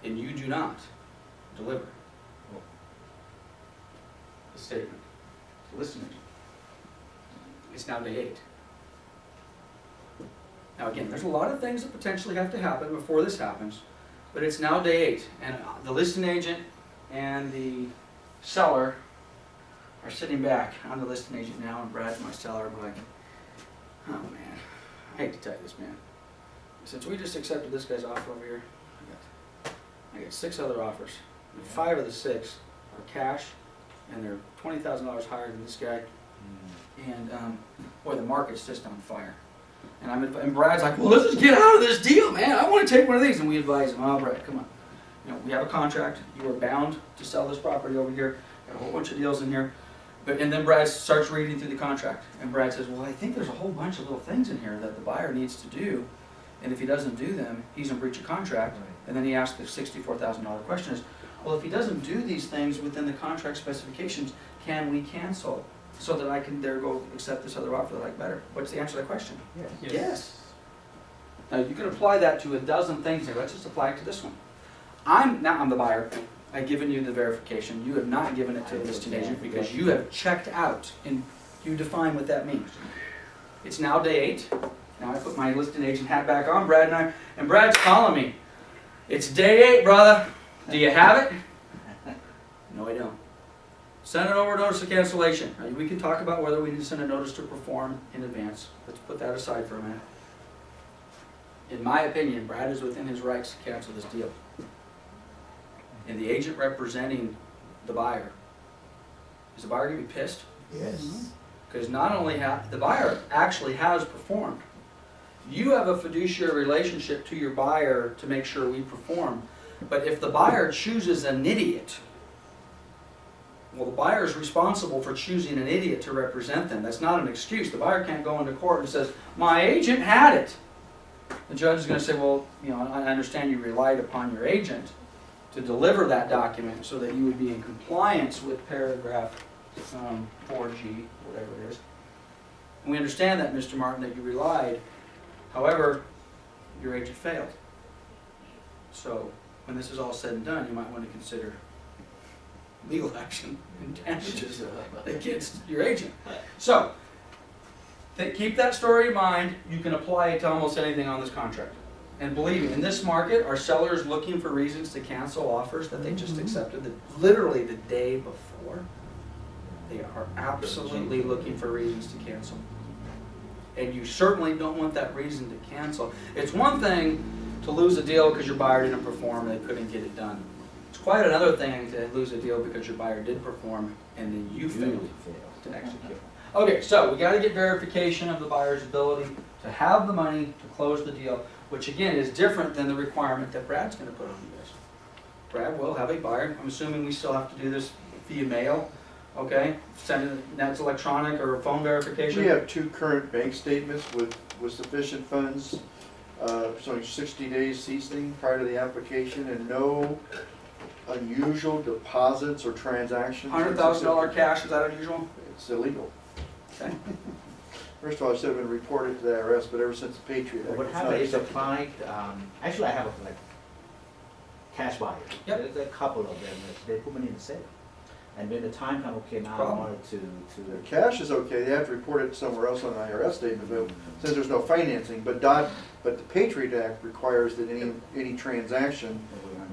and you do not deliver the statement to the listing agent. It's now day 8. Now again, there's a lot of things that potentially have to happen before this happens, but it's now day 8, and the listing agent and the seller are sitting back. I'm the listing agent now, and Brad's my seller. I'm like, oh man, I hate to tell you this, man. Since we just accepted this guy's offer over here, I got 6 other offers. And 5 of the 6 are cash, and they're $20,000 higher than this guy. And boy, the market's just on fire. And Brad's like, well, let's just get out of this deal, man. I want to take one of these. And we advise him, oh, Brad, come on. You know, we have a contract. You are bound to sell this property over here. Got a whole bunch of deals in here. And then Brad starts reading through the contract. And Brad says, well, I think there's a whole bunch of little things in here that the buyer needs to do. And if he doesn't do them, he's in breach of contract. Right. And then he asks the $64,000 question is, well, if he doesn't do these things within the contract specifications, can we cancel so that I can there go accept this other offer that I like better? What's the answer to that question? Yes. Yes. Now you can apply that to a dozen things here. Let's just apply it to this one. I'm the buyer. I've given you the verification. You have not given it to the listing agent because you have checked out, and you define what that means. It's now day 8. Now I put my listing agent hat back on, Brad and Brad's calling me. It's day 8, brother. Do you have it? No, I don't. Send it over notice of cancellation. Now, we can talk about whether we need to send a notice to perform in advance. Let's put that aside for a minute. In my opinion, Brad is within his rights to cancel this deal. And the agent representing the buyer, is the buyer going to be pissed? Yes. Because not only the buyer actually has performed. You have a fiduciary relationship to your buyer to make sure we perform. But if the buyer chooses an idiot, well, the buyer is responsible for choosing an idiot to represent them. That's not an excuse. The buyer can't go into court and says, my agent had it. The judge is going to say, well, you know, I understand you relied upon your agent to deliver that document so that you would be in compliance with paragraph 4G, whatever it is. And we understand that, Mr. Martin, that you relied. However, your agent failed. So when this is all said and done, you might want to consider legal action and damages against your agent. So keep that story in mind. You can apply it to almost anything on this contract. And believe me, in this market, are sellers looking for reasons to cancel offers that they just accepted literally the day before? They are absolutely looking for reasons to cancel. And you certainly don't want that reason to cancel. It's one thing to lose a deal because your buyer didn't perform and they couldn't get it done. It's quite another thing to lose a deal because your buyer did perform and then you failed to execute. Okay, so we got to get verification of the buyer's ability to have the money to close the deal, which again is different than the requirement that Brad's going to put on you guys. Brad will have a buyer. I'm assuming we still have to do this via mail. Okay, send it, that's electronic or phone verification? We have 2 current bank statements with sufficient funds, showing 60 days seasoning prior to the application and no unusual deposits or transactions. $100,000 cash, is that unusual? It's illegal. Okay. First of all, it should have been reported to the IRS, but ever since the Patriot Act. What it's happened not is the acceptable. client, actually I have like cash buyers. Yep. There's a couple of them, they put money in the safe. And when the time comes, okay, now I Problem. wanted The to cash is okay, they have to report it somewhere else on the IRS statement, but since there's no financing, but the Patriot Act requires that any transaction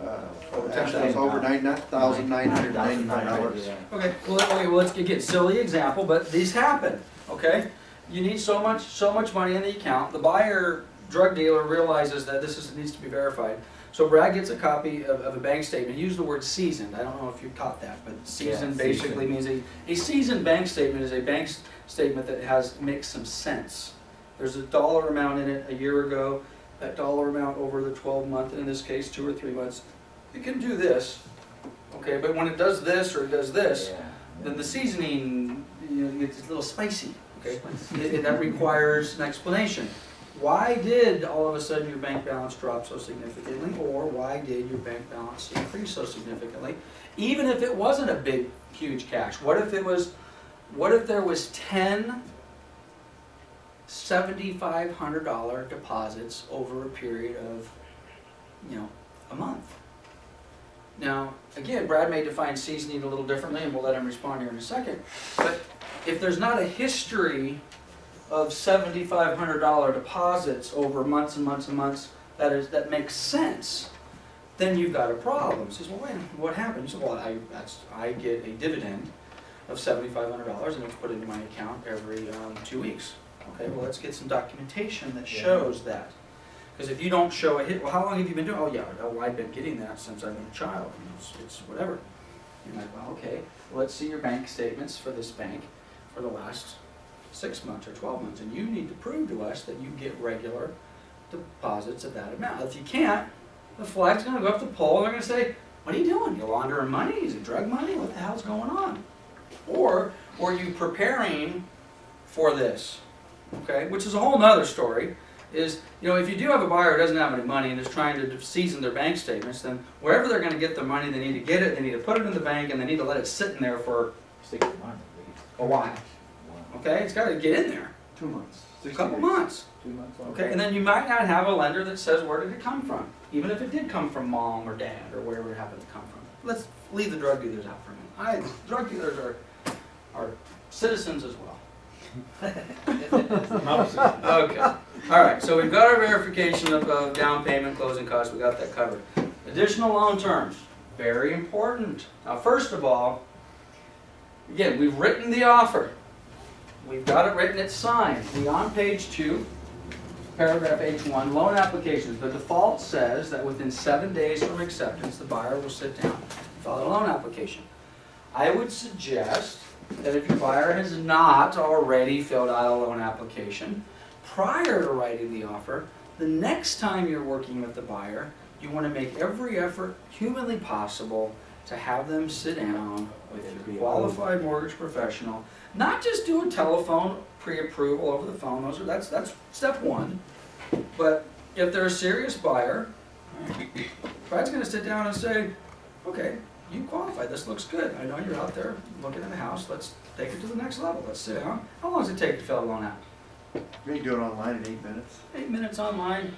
is over $9,995. Yeah. Okay, well let's get silly example, but these happen, okay? You need so much money in the account. The buyer, drug dealer, realizes that needs to be verified. So Brad gets a copy of a bank statement. Use the word seasoned. I don't know if you caught that, but seasoned basically means a seasoned bank statement is a bank statement that makes some sense. There's a dollar amount in it a year ago, that dollar amount over the 12-month, in this case 2 or 3 months, it can do this, okay, but when it does this or it does this, then the seasoning, you know, gets a little spicy, okay? That requires an explanation. Why did all of a sudden your bank balance drop so significantly, or why did your bank balance increase so significantly? Even if it wasn't a big, huge cash, what if there was 10 $7,500 deposits over a period of, you know, a month? Now, again, Brad may define seasoning a little differently, and we'll let him respond here in a second, but if there's not a history of $7,500 deposits over months and months and months that makes sense, then you've got a problem. He says, well, wait, what happened? He said, well, I get a dividend of $7,500 and it's put into my account every 2 weeks. Okay, well, let's get some documentation that shows that. Because if you don't show a hit, well, how long have you been doing? Oh, yeah, well, I've been getting that since I've been a child. You know, it's whatever. You're like, well, okay, well, let's see your bank statements for this bank for the last 6 months or 12 months, and you need to prove to us that you get regular deposits of that amount. If you can't, the flag's going to go up the pole, and they're going to say, what are you doing? You're laundering money? Is it drug money? What the hell's going on? Or were you preparing for this? Okay, which is a whole nother story. Is, you know, if you do have a buyer who doesn't have any money and is trying to season their bank statements, then wherever they're going to get their money, they need to get it, they need to put it in the bank, and they need to let it sit in there for 6 months. a while. Okay, it's got to get in there. 2 months. A couple months. 2 months. Okay, and then you might not have a lender that says where did it come from, even if it did come from mom or dad or wherever it happened to come from. Let's leave the drug dealers out for a minute. Drug dealers are citizens as well. Okay. All right. So we've got our verification of down payment, closing costs. We got that covered. Additional loan terms, very important. Now, first of all, again, we've written the offer. We've got it written. It's signed. We on page 2, paragraph H1, loan applications. The default says that within 7 days from acceptance, the buyer will sit down and file a loan application. I would suggest that if your buyer has not already filled out a loan application prior to writing the offer, the next time you're working with the buyer, you want to make every effort humanly possible to have them sit down with your qualified mortgage professional. Not just do a telephone pre-approval over the phone. That's step one. But if they're a serious buyer, Brad's going to sit down and say, okay, you qualify, this looks good. I know you're out there looking at a house, let's take it to the next level. Let's sit down. How long does it take to fill a loan out? You can do it online in 8 minutes. 8 minutes online.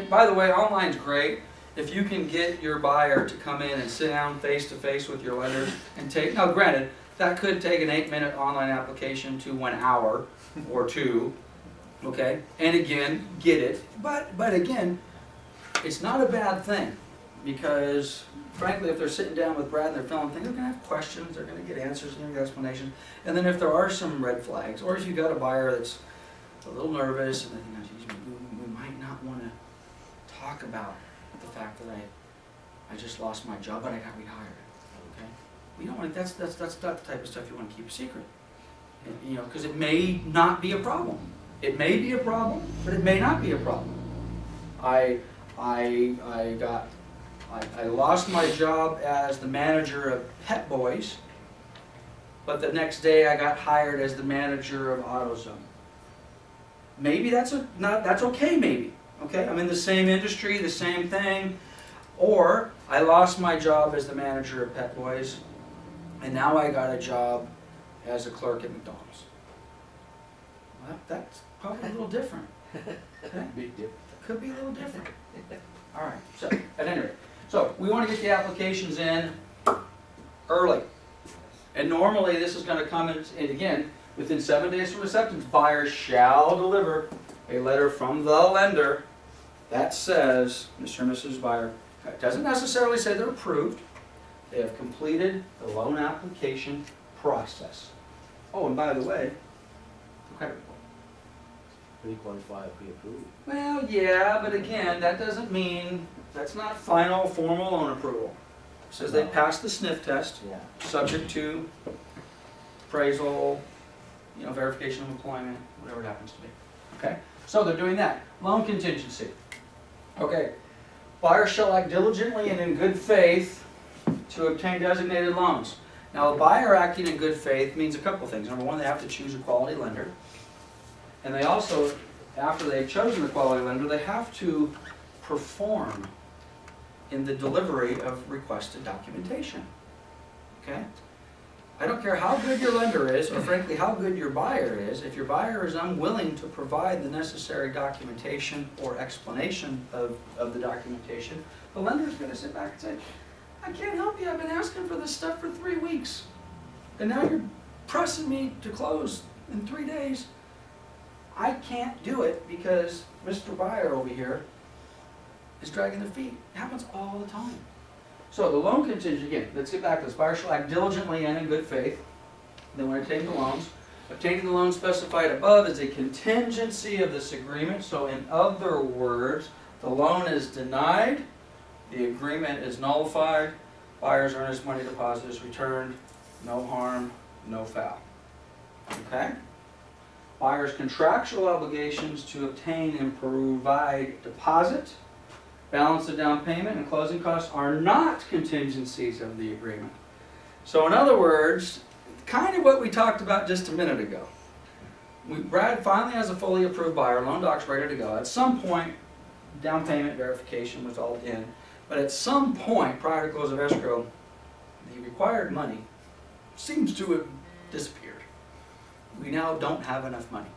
By the way, online's great. If you can get your buyer to come in and sit down face to face with your lender and take, now granted, that could take an 8-minute online application to 1 hour or 2, okay? And again, get it. But again, it's not a bad thing, because frankly, if they're sitting down with Brad and they're filling things, they're going to have questions, they're going to get answers, they're going to get explanations. And then if there are some red flags, or if you've got a buyer that's a little nervous and you know, geez, we might not want to talk about the fact that I just lost my job, but I got rehired. Okay, we don't want that's not the type of stuff you want to keep a secret. And, you know, because it may not be a problem. It may be a problem, but it may not be a problem. I lost my job as the manager of Pet Boys, but the next day I got hired as the manager of AutoZone. Maybe that's okay, maybe. Okay, I'm in the same industry, the same thing. Or I lost my job as the manager of Pet Boys, and now I got a job as a clerk at McDonald's. Well, that's probably a little different. Okay? Big dip. Could be a little different. All right, so at any rate. So we want to get the applications in early. And normally this is going to come in, and again, within 7 days from acceptance, buyers shall deliver a letter from the lender that says, Mr. and Mrs. Buyer, it doesn't necessarily say they're approved. They have completed the loan application process. Oh, and by the way, credit report. Pre-qualified, pre-approved. Well, yeah, but again, that doesn't mean, that's not final formal loan approval. It says they passed the sniff test, Yeah. subject to appraisal, you know, verification of employment, whatever it happens to be. Okay, so they're doing that. Loan contingency. Okay, buyers shall act diligently and in good faith to obtain designated loans. Now, a buyer acting in good faith means a couple things. Number one, they have to choose a quality lender. And they also, after they've chosen the quality lender, they have to perform in the delivery of requested documentation. Okay? I don't care how good your lender is, or frankly how good your buyer is, if your buyer is unwilling to provide the necessary documentation or explanation of the documentation, the lender is going to sit back and say, I can't help you, I've been asking for this stuff for 3 weeks. And now you're pressing me to close in 3 days. I can't do it because Mr. Buyer over here is dragging their feet. It happens all the time. So the loan contingency, again, let's get back to this. Buyer shall act diligently and in good faith. Then when obtaining the loans, obtaining the loan specified above is a contingency of this agreement. So in other words, the loan is denied, the agreement is nullified, buyer's earnest money deposit is returned, no harm, no foul. Okay? Buyer's contractual obligations to obtain and provide deposit, balance of down payment, and closing costs are not contingencies of the agreement. So in other words, kind of what we talked about just a minute ago. Brad finally has a fully approved buyer, loan doc's ready to go. At some point, down payment verification was all in, but at some point prior to close of escrow, the required money seems to have disappeared. We now don't have enough money.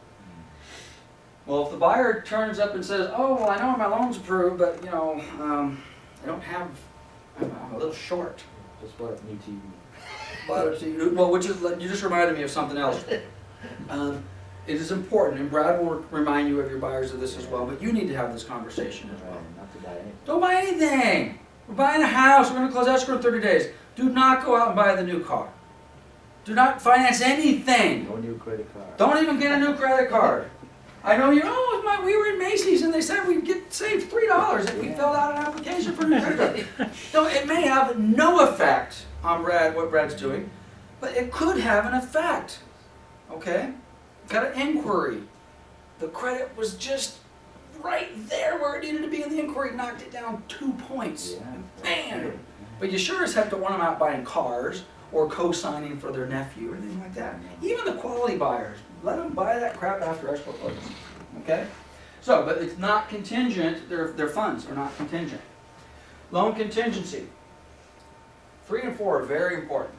Well, if the buyer turns up and says, oh, well, I know my loan's approved, but, you know, I don't have, I'm a little short. Just bought a new TV. Well, which is, you just reminded me of something else. It is important, and Brad will remind you of your buyers of this as well, but you need to have this conversation as well. Not to buy anything. Don't buy anything. We're buying a house. We're going to close escrow in 30 days. Do not go out and buy the new car. Do not finance anything. No new credit card. Don't even get a new credit card. I know you're, oh, we were in Macy's and they said we'd get saved $3 if we filled out an application for a new credit card. No, it may have no effect on what Brad's doing, but it could have an effect. Okay? Got an inquiry. The credit was just right there where it needed to be, and the inquiry knocked it down 2 points. Yeah. Bam! But you sure as heck don't want them out buying cars or co-signing for their nephew or anything like that. Even the quality buyers, let them buy that crap after escrow closes. Okay? So, but it's not contingent, their funds are not contingent. Loan contingency. 3 and 4 are very important.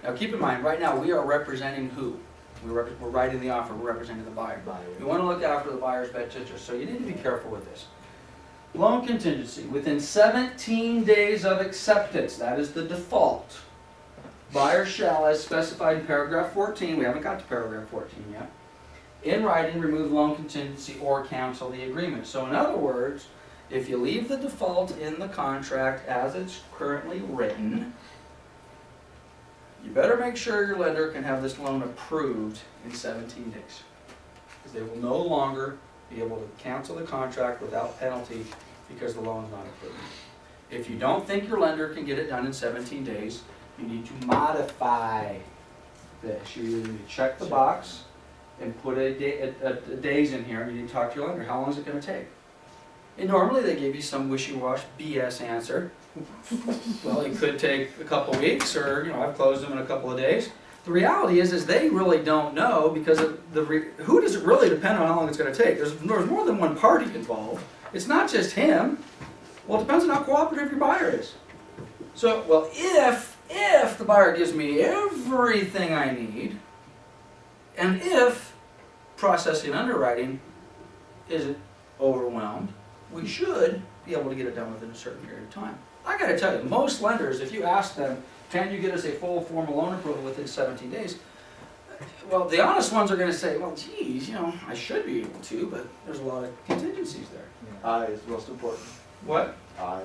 Now keep in mind, right now we are representing who? We're writing the offer, we're representing the buyer. We want to look after the buyer's best interest, so you need to be careful with this. Loan contingency, within 17 days of acceptance, that is the default. Buyer shall, as specified in paragraph 14, we haven't got to paragraph 14 yet, in writing remove the loan contingency or cancel the agreement. So in other words, if you leave the default in the contract as it's currently written, you better make sure your lender can have this loan approved in 17 days. Because they will no longer be able to cancel the contract without penalty because the loan is not approved. If you don't think your lender can get it done in 17 days, you need to modify this. You need to check the box and put a days in here, and you need to talk to your lender. How long is it going to take? And normally they give you some wishy-washy BS answer. Well, it could take a couple weeks, or I've closed them in a couple of days. The reality is they really don't know, because who does it really depend on how long it's going to take? There's more than one party involved. It's not just him. Well, it depends on how cooperative your buyer is. So, well, if the buyer gives me everything I need, and if processing underwriting isn't overwhelmed, we should be able to get it done within a certain period of time. I got to tell you, most lenders, if you ask them, can you get us a full formal loan approval within 17 days? Well, the honest ones are going to say, well, geez, I should be able to, but there's a lot of contingencies there. I is most important. What? I.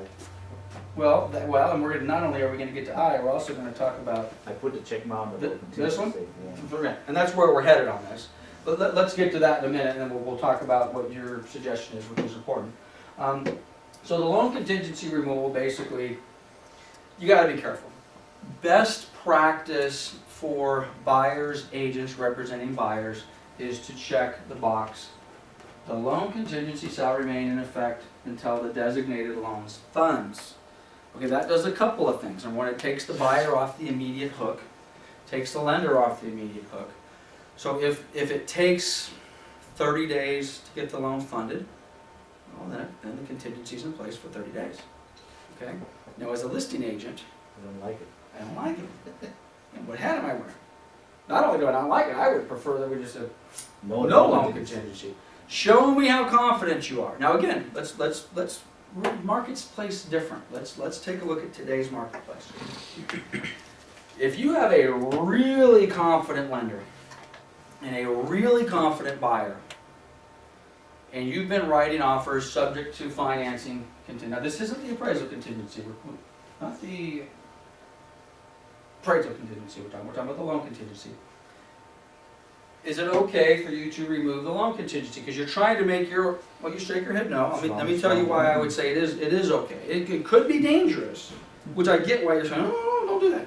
Well, and we're not only are we going to get to I, we're also going to talk about I put the check mark on the loan this one? contingency, yeah. and that's where we're headed on this. But let's get to that in a minute, and then we'll talk about what your suggestion is, which is important. So the loan contingency removal, basically, you got to be careful. Best practice for buyers, agents representing buyers, is to check the box. The loan contingency shall remain in effect until the designated loan's funds. Okay, that does a couple of things. Number one, it takes the buyer off the immediate hook, takes the lender off the immediate hook. So if it takes 30 days to get the loan funded, well, then the contingency's in place for 30 days. Okay? Now, as a listing agent, I don't like it. I don't like it. And what hat am I wearing? Not only do I not like it, I would prefer that we just have no loan contingency. Show me how confident you are. Now again, let's marketplace different. Let's take a look at today's marketplace. If you have a really confident lender and a really confident buyer, and you've been writing offers subject to financing contingency. Now this isn't the appraisal contingency, not the appraisal contingency we're talking about the loan contingency. Is it okay for you to remove the loan contingency? Because you're trying to make your, well, you shake your head no. Let me tell you why I would say it is okay. It could be dangerous, which I get why you're saying, oh, don't do that.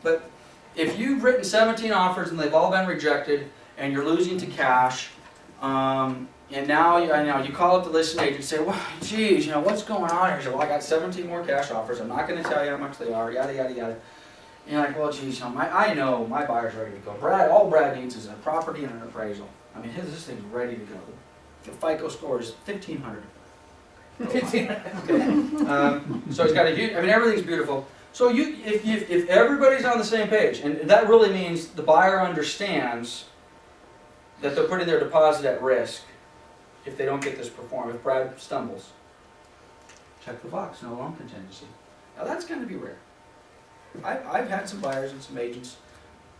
But if you've written 17 offers and they've all been rejected and you're losing to cash, and now you call up the listing agent and say, well, geez, what's going on here? He said, well, I got 17 more cash offers. I'm not going to tell you how much they are, yada, yada, yada. And you're like, well, geez, I know my buyer's ready to go. All Brad needs is a property and an appraisal. I mean, this thing's ready to go. The FICO score is 1,500. 1,500. So he's got a huge, everything's beautiful. So if everybody's on the same page, and that really means the buyer understands that they're putting their deposit at risk if they don't get this performed, if Brad stumbles. Check the box, no loan contingency. Now that's going to be rare. I've had some buyers and some agents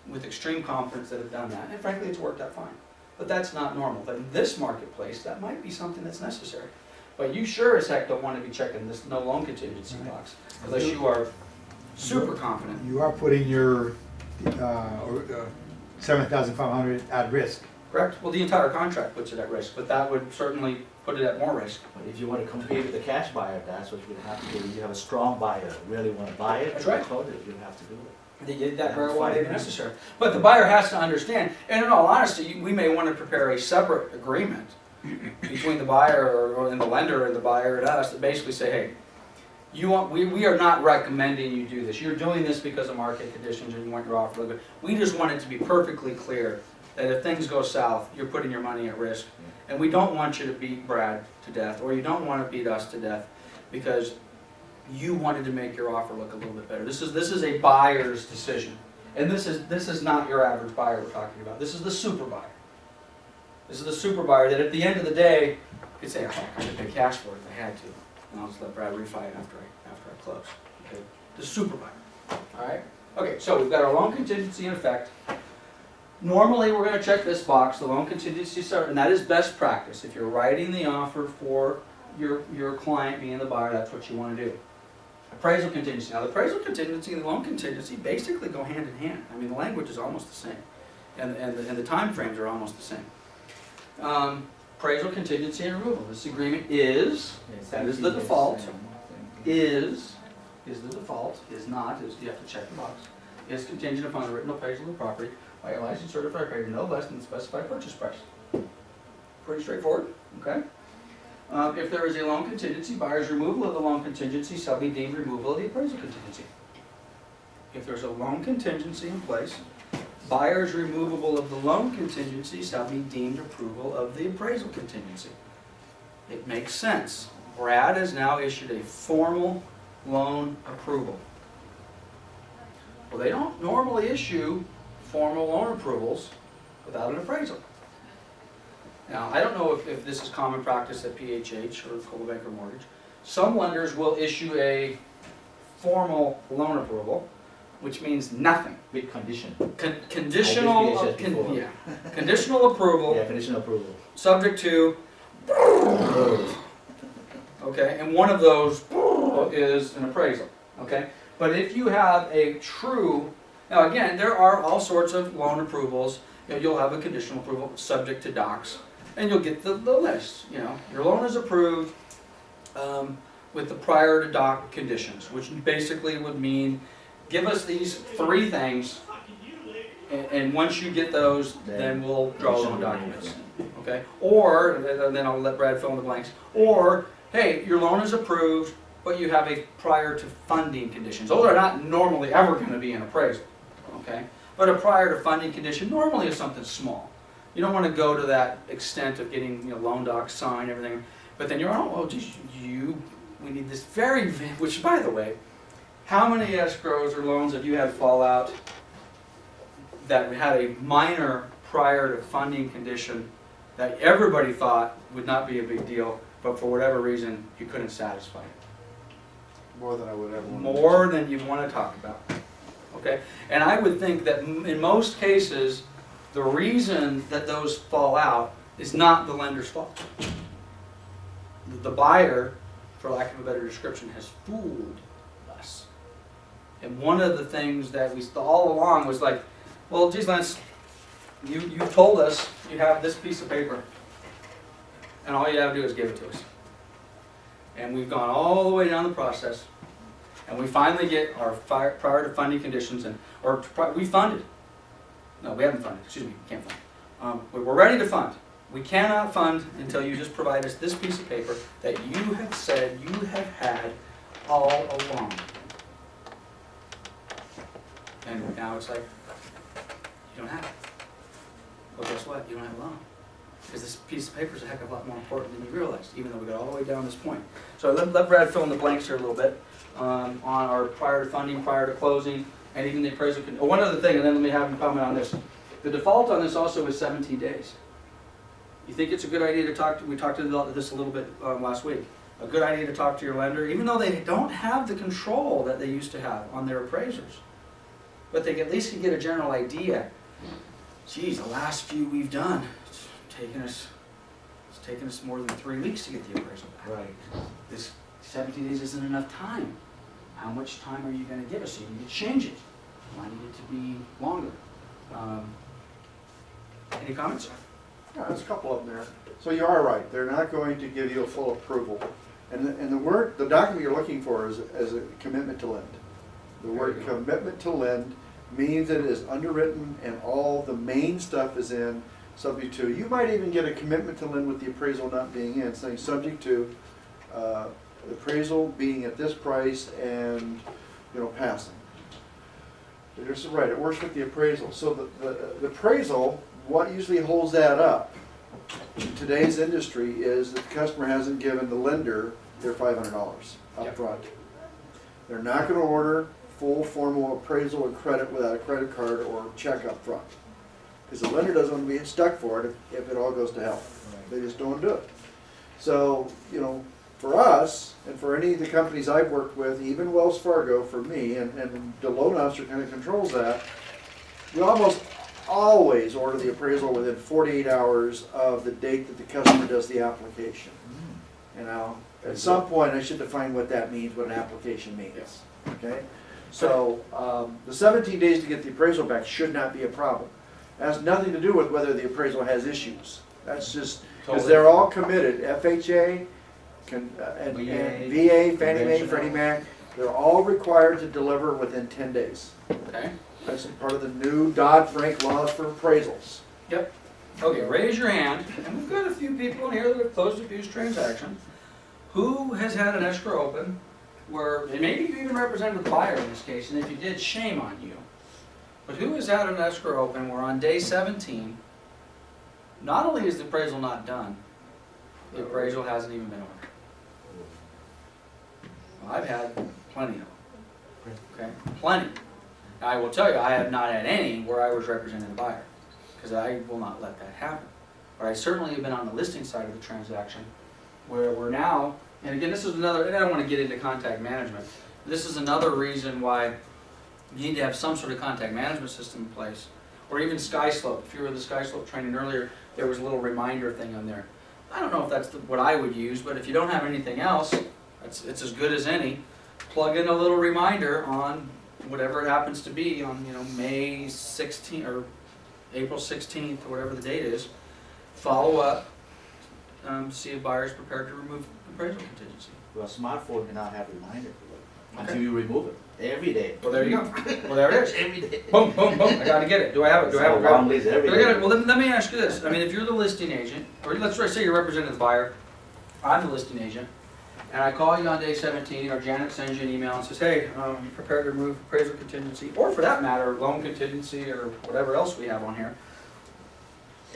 with extreme confidence that have done that, and frankly it's worked out fine. But that's not normal. But in this marketplace, that might be something that's necessary. But you sure as heck don't want to be checking this no loan contingency box, unless you are super confident. You are putting your 7,500 at risk. Correct? Well, the entire contract puts it at risk, but that would certainly put it at more risk. But if you want to compete with the cash buyer, that's what you would have to do. You have a strong buyer, really want to buy it, That's right. close it, you have to do it. That very well may be necessary. But the buyer has to understand, and in all honesty, we may want to prepare a separate agreement between the buyer and the lender and the buyer and us that basically say, hey, we are not recommending you do this. You're doing this because of market conditions and you want your offer to look good. We just want it to be perfectly clear that if things go south, you're putting your money at risk. And we don't want you to beat Brad to death, or you don't want to beat us to death because you wanted to make your offer look a little bit better. This is a buyer's decision. And this is not your average buyer we're talking about. This is the super buyer. This is the super buyer that at the end of the day could say, oh, I could pay cash for it if I had to. And I'll just let Brad refi it after I close. Okay? The super buyer. Alright? Okay, so we've got our loan contingency in effect. Normally we're going to check this box, the loan contingency start, and that is best practice. If you're writing the offer for your client being the buyer, that's what you want to do. Appraisal contingency. Now the appraisal contingency and the loan contingency basically go hand in hand. I mean the language is almost the same. And the time frames are almost the same. Appraisal contingency and removal. This agreement is, that is the default, is the default, is not, you have to check the box, is contingent upon a written appraisal of the property by a licensed certified appraiser no less than the specified purchase price. Pretty straightforward, okay? If there is a loan contingency, buyer's removal of the loan contingency shall be deemed removal of the appraisal contingency. If there's a loan contingency in place, buyer's removable of the loan contingency shall be deemed approval of the appraisal contingency. It makes sense. Brad has now issued a formal loan approval. Well, they don't normally issue formal loan approvals without an appraisal. Now, I don't know if this is common practice at PHH or Coldwell Banker Mortgage. Some lenders will issue a formal loan approval, which means nothing. With condition. Conditional approval. Yeah, conditional approval, subject to, okay, and one of those is an appraisal, okay? But if you have a true, now again, there are all sorts of loan approvals. You'll have a conditional approval subject to docs, and you'll get the list. Your loan is approved with the prior to doc conditions, which basically would mean give us these 3 things, And once you get those, then we'll draw loan documents, okay? Or, and then I'll let Brad fill in the blanks, or, hey, your loan is approved, but you have a prior to funding conditions. Those are not normally ever gonna be an appraisal, okay? But a prior to funding condition normally is something small. You don't wanna go to that extent of getting, you know, loan docs signed, everything, but then you're, oh, well, geez, we need this which by the way, how many escrows or loans have you had fall out that had a minor prior to funding condition that everybody thought would not be a big deal, but for whatever reason, you couldn't satisfy it? More than I would ever want. More than you want to talk about, okay? And I would think that in most cases, the reason that those fall out is not the lender's fault. The buyer, for lack of a better description, has fooled us. And one of the things that we all along was like, well, geez, Lance, you told us you have this piece of paper, and all you have to do is give it to us. And we've gone all the way down the process, and we finally get our prior to funding conditions, we funded. No, we haven't funded, excuse me, we can't fund. We're ready to fund. We cannot fund until you just provide us this piece of paper that you have said you have had all along. And now it's like, you don't have it. Well, guess what? You don't have a loan. Because this piece of paper is a heck of a lot more important than you realized, even though we got all the way down this point. So let Brad fill in the blanks here a little bit on our prior to funding, prior to closing, and even the appraisal. Oh, one other thing, and then let me have him comment on this. The default on this also is 17 days. You think it's a good idea to talk to, we talked about this a little bit last week, a good idea to talk to your lender, even though they don't have the control that they used to have on their appraisers. But they at least can get a general idea. Geez, the last few we've done, it's taken us more than 3 weeks to get the appraisal back. Right. This 17 days isn't enough time. How much time are you going to give us so you need to change it? I need it to be longer. Any comments? Yeah, there's a couple of them there. So you are right, they're not going to give you a full approval. And the document you're looking for is a commitment to lend. The word commitment to lend means that it is underwritten and all the main stuff is in, subject to. You might even get a commitment to lend with the appraisal not being in, saying subject to the appraisal being at this price and, you know, passing. You're so right, it works with the appraisal. So the appraisal, what usually holds that up in today's industry is that the customer hasn't given the lender their $500 up front. They're not going to order full formal appraisal and credit without a credit card or check up front. Because the lender doesn't want to be stuck for it if it all goes to hell. They just don't do it. So, you know, for us, and for any of the companies I've worked with, even Wells Fargo for me, and the loan officer kind of controls that, we almost always order the appraisal within 48 hours of the date that the customer does the application. You know, at some point I should define what that means, what an application means. Okay? So the 17 days to get the appraisal back should not be a problem. It has nothing to do with whether the appraisal has issues. That's just because they're all committed. FHA, and VA, Fannie Mae, Freddie Mac, they're all required to deliver within 10 days. Okay. That's part of the new Dodd-Frank laws for appraisals. Yep. Okay, raise your hand, and we've got a few people in here that have closed a few transactions. Who has had an escrow open where, and maybe you even represented the buyer in this case, and if you did, shame on you. But who has had an escrow open where on day 17, not only is the appraisal not done, the appraisal hasn't even been ordered? Well, I've had plenty of them. Okay, plenty. Now, I will tell you, I have not had any where I was representing the buyer, because I will not let that happen. But I certainly have been on the listing side of the transaction, where we're now, and again, this is another, and I don't want to get into contact management, this is another reason why you need to have some sort of contact management system in place, or even SkySlope. If you were in the SkySlope training earlier, there was a little reminder thing on there. I don't know if that's what I would use, but if you don't have anything else, it's as good as any. Plug in a little reminder on whatever it happens to be on, you know, May 16th or April 16th or whatever the date is. Follow up, see if buyer's prepared to remove appraisal contingency. Well, a smartphone can now have reminders. Until you remove it, every day. Well, there you go. Well, there it is. Every day. Boom, boom, boom. I gotta get it. Do I have it? Do I have it? So long list every Do I get it? day. Well, let me ask you this. I mean, if you're the listing agent, or let's say you're representing the buyer, I'm the listing agent, and I call you on day 17, or Janet sends you an email and says, hey, prepare to remove appraisal contingency, or for that matter, loan contingency, or whatever else we have on here,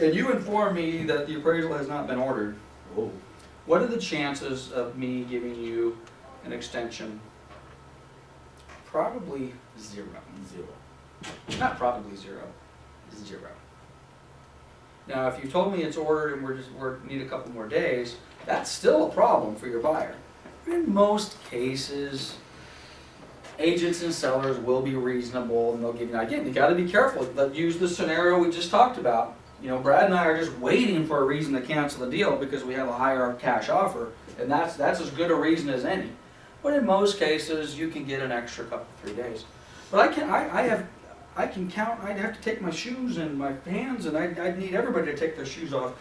and you inform me that the appraisal has not been ordered, Oh, what are the chances of me giving you an extension? Probably zero. zero. Not probably zero, zero. Now, if you told me it's ordered and we're need a couple more days, that's still a problem for your buyer. In most cases, agents and sellers will be reasonable and they'll give you, again, you gotta be careful. Use the scenario we just talked about. You know, Brad and I are just waiting for a reason to cancel the deal because we have a higher cash offer, and that's as good a reason as any. But in most cases, you can get an extra couple, 3 days. But I can count, I'd have to take my shoes and my hands, and I'd need everybody to take their shoes off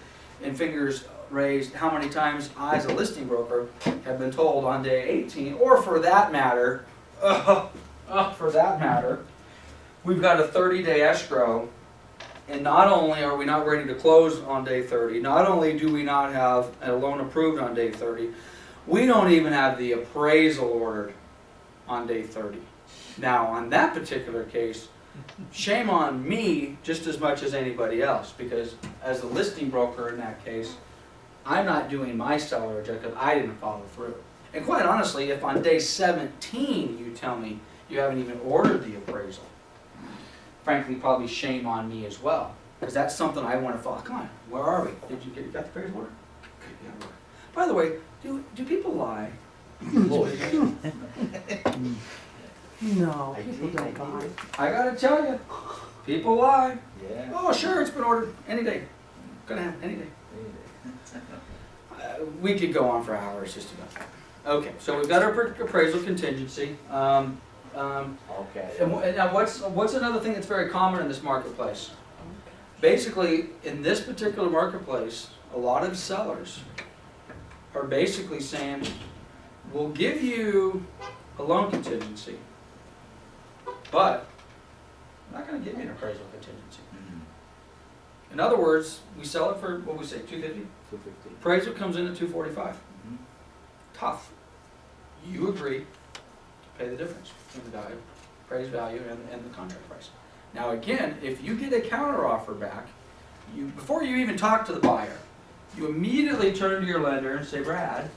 and fingers raised how many times I, as a listing broker, have been told on day 18, or for that matter, we've got a 30-day escrow, and not only are we not ready to close on day 30, not only do we not have a loan approved on day 30, we don't even have the appraisal ordered on day 30. Now, on that particular case, shame on me just as much as anybody else, because as a listing broker in that case, I'm not doing my seller because I didn't follow through. And quite honestly, if on day 17 you tell me you haven't even ordered the appraisal, frankly, probably shame on me as well, because that's something I want to follow. Come on, where are we? Did you got the appraisal order? Okay, yeah, order. By the way, do people lie? No, I people did, don't I buy. did. I gotta tell you, people lie. Yeah. Oh, sure, it's been ordered any day. Gonna happen any day. We could go on for hours just about that. Okay, so we've got our appraisal contingency. Okay. And now what's another thing that's very common in this marketplace? Basically, in this particular marketplace, a lot of sellers are basically saying, we'll give you a loan contingency, but I'm not going to give you an appraisal contingency. Mhm. In other words, we sell it for, what we say, $250? 250. Appraisal comes in at $245. Mhm. Tough. You agree to pay the difference between the value, appraised value, and the contract price. Now again, if you get a counter offer back, before you even talk to the buyer, you immediately turn to your lender and say, Brad,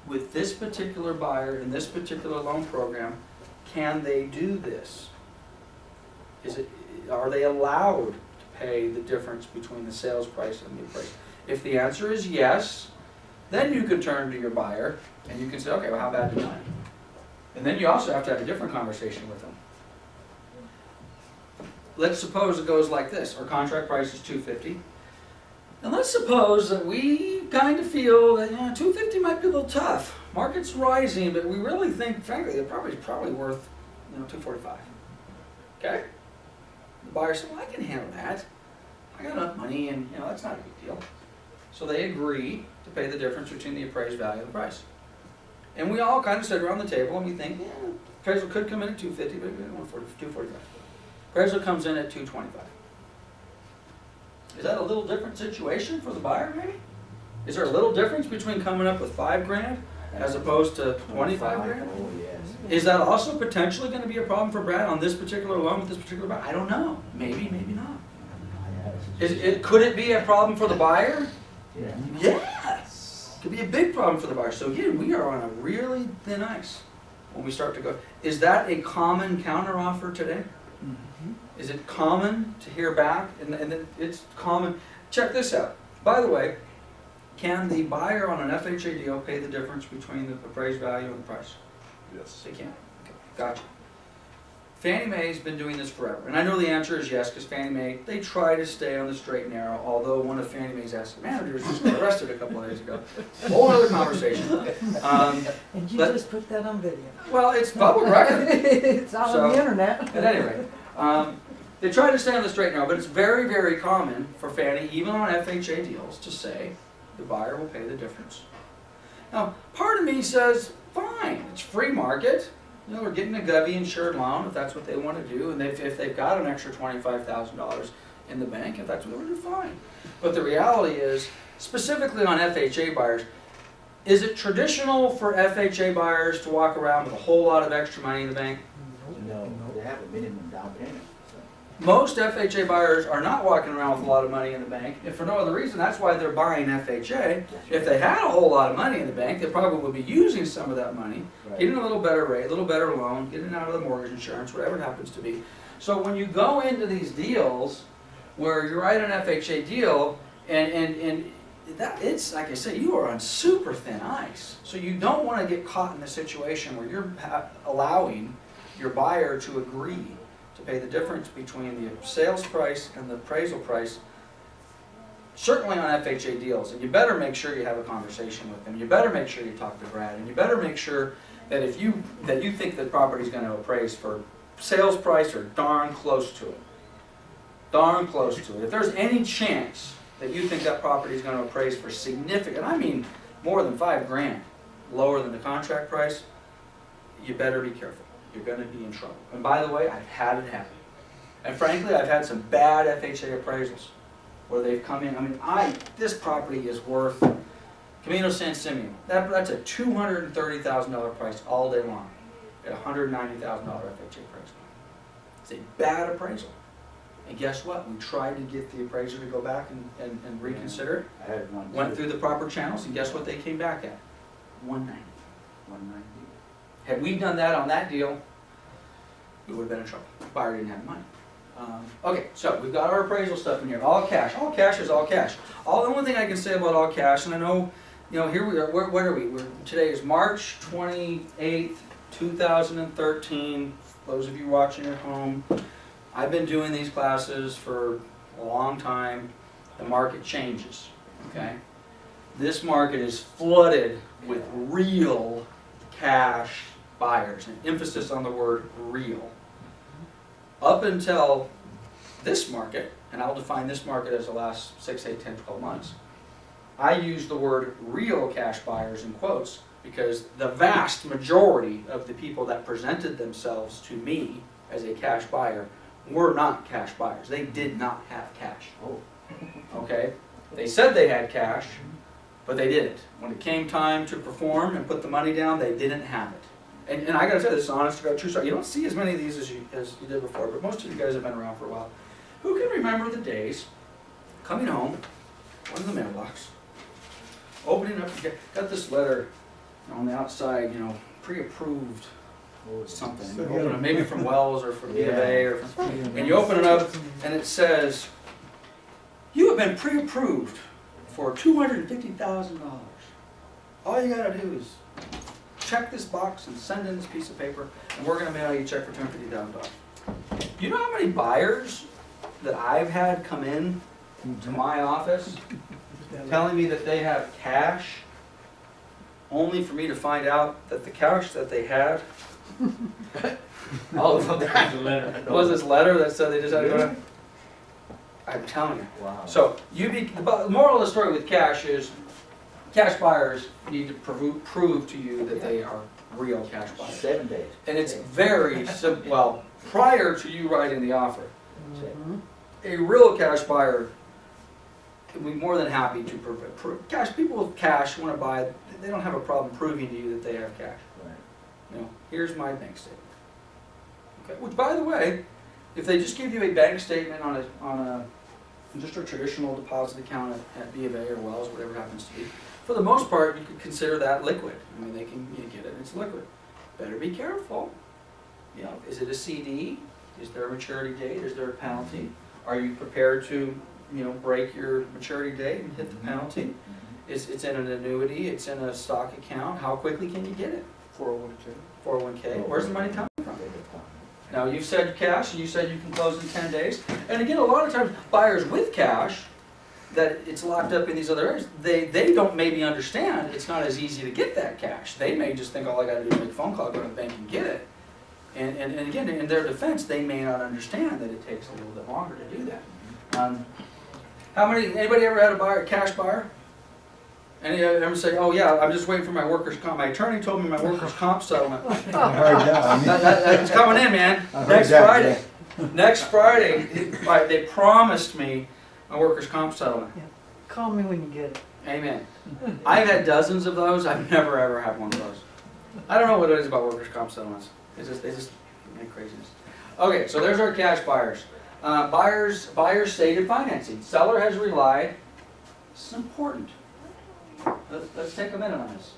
with this particular buyer in this particular loan program, can they do this? Are they allowed to pay the difference between the sales price and the appraisal? If the answer is yes, then you can turn to your buyer and you can say, okay, well, how bad design? And then you also have to have a different conversation with them. Let's suppose it goes like this. Our contract price is $250. And let's suppose that we kind of feel that $250 might be a little tough. Market's rising, but we really think, frankly, it's probably worth $245. Okay? The buyer said, well, I can handle that. I got enough money, and that's not a big deal. So they agree to pay the difference between the appraised value and the price. And we all kind of sit around the table and we think, appraisal could come in at $250, but we don't want $245. Appraisal comes in at $225. Is that a little different situation for the buyer, maybe? Is there a little difference between coming up with $5,000 as opposed to $25,000? Oh, yes. Is that also potentially going to be a problem for Brad on this particular loan with this particular buyer? I don't know. Maybe, maybe not. Could it be a problem for the buyer? Yeah. Yes. Could be a big problem for the buyer. So again, we are on a really thin ice when we start to go. Is that a common counteroffer today? Is it common to hear back? And it's common. Check this out. By the way, can the buyer on an FHA deal pay the difference between the appraised value and the price? Yes. They can. Okay. Gotcha. Fannie Mae's been doing this forever. And I know the answer is yes, because Fannie Mae, they try to stay on the straight and narrow, although one of Fannie Mae's asset managers was arrested a couple of days ago. Whole other conversation. And you But- just put that on video. Well, it's public record. It's out on the internet. At any rate, they try to stay on the straight and narrow, but it's very, very common for Fannie, even on FHA deals, to say the buyer will pay the difference. Now, part of me says, fine, it's free market. You know, they're getting a Govy insured loan if that's what they want to do, and if they've got an extra $25,000 in the bank, if that's what they want to do, fine. But the reality is, specifically on FHA buyers, is it traditional for FHA buyers to walk around with a whole lot of extra money in the bank? No, they have a minimum down payment, so. Most FHA buyers are not walking around with a lot of money in the bank, and for no other reason, that's why they're buying FHA. If they had a whole lot of money in the bank, they probably would be using some of that money, Right. getting a little better rate, a little better loan, getting out of the mortgage insurance, whatever it happens to be. So when you go into these deals where you write an FHA deal, and that, it's like I say, you are on super thin ice. So you don't want to get caught in the situation where you're allowing your buyer to agree to pay the difference between the sales price and the appraisal price, certainly on FHA deals. And you better make sure you have a conversation with them. You better make sure you talk to Brad, and you better make sure that if you think the property's going to appraise for sales price or darn close to it. Darn close to it. If there's any chance that you think that property is going to appraise for significant, I mean more than $5,000 lower than the contract price, you better be careful. You're going to be in trouble. And by the way, I've had it happen. And frankly, I've had some bad FHA appraisals where they've come in. I mean, this property is worth, Camino San Simeon, that's a $230,000 price all day long at $190,000 FHA appraisal. It's a bad appraisal. And guess what? We tried to get the appraiser to go back and reconsider it. I had one. Went through the proper channels, and guess what they came back at? 190. 190. Had we done that on that deal, we would have been in trouble. The buyer didn't have money. Okay, so we've got our appraisal stuff in here. All cash. All cash is all cash. The only thing I can say about all cash, and I know, you know, here we are. What are we? Today is March 28th, 2013. Those of you watching at home, I've been doing these classes for a long time. The market changes, okay? This market is flooded with real cash buyers, and emphasis on the word real. Up until this market, and I'll define this market as the last 6, 8, 10, 12 months, I use the word real cash buyers in quotes because the vast majority of the people that presented themselves to me as a cash buyer were not cash buyers. They did not have cash. Oh. Okay? They said they had cash, but they didn't. When it came time to perform and put the money down, they didn't have it. And I gotta say, this is honest to God, true story. You don't see as many of these as you did before, but most of you guys have been around for a while. Who can remember the days coming home, going to the mailbox, opening up, got this letter on the outside, you know, pre-approved something. You open it, maybe from Wells or from B of A, or from, and you open it up and it says, you have been pre-approved for $250,000. All you gotta do is check this box and send in this piece of paper, and we're going to mail you a check for $250,000. You know how many buyers that I've had come in to my office telling me that they have cash, only for me to find out that the cash that they had, all of them, was this letter that said they just had to go to? I'm telling you. Wow. So the moral of the story with cash is, cash buyers need to prove to you that they are real cash buyers. 7 days. And it's very simple. Well, prior to you writing the offer, a real cash buyer can be more than happy to prove. Cash, people with cash want to buy, they don't have a problem proving to you that they have cash. Right. You know, here's my bank statement. Okay. Which, by the way, if they just give you a bank statement on a just a traditional deposit account at B of A or Wells, whatever it happens to be, for the most part, you could consider that liquid. I mean, they can get it, it's liquid. Better be careful. You know, is it a CD? Is there a maturity date? Is there a penalty? Are you prepared to, you know, break your maturity date and hit the penalty? It's in an annuity, it's in a stock account. How quickly can you get it? 401k. Where's the money coming from? Now, you've said cash, and you said you can close in 10 days. And again, a lot of times, buyers with cash, that it's locked up in these other areas, they don't maybe understand it's not as easy to get that cash. They may just think all I got to do is make a phone call, go to the bank and get it. And again, in their defense, they may not understand that it takes a little bit longer to do that. Anybody ever had a cash buyer? Any of them say, oh yeah, I'm just waiting for my workers' comp, my attorney told me my workers' comp settlement. I heard that. I mean, It's coming in, man. I heard Next that, Friday. Next Friday, they promised me a workers' comp settlement. Call me when you get it. Amen. I've had dozens of those. I've never ever had one of those. I don't know what it is about workers' comp settlements. They just make craziness. Okay, so there's our cash buyers. Buyers stated financing. Seller has relied. This is important. Let's take a minute on this.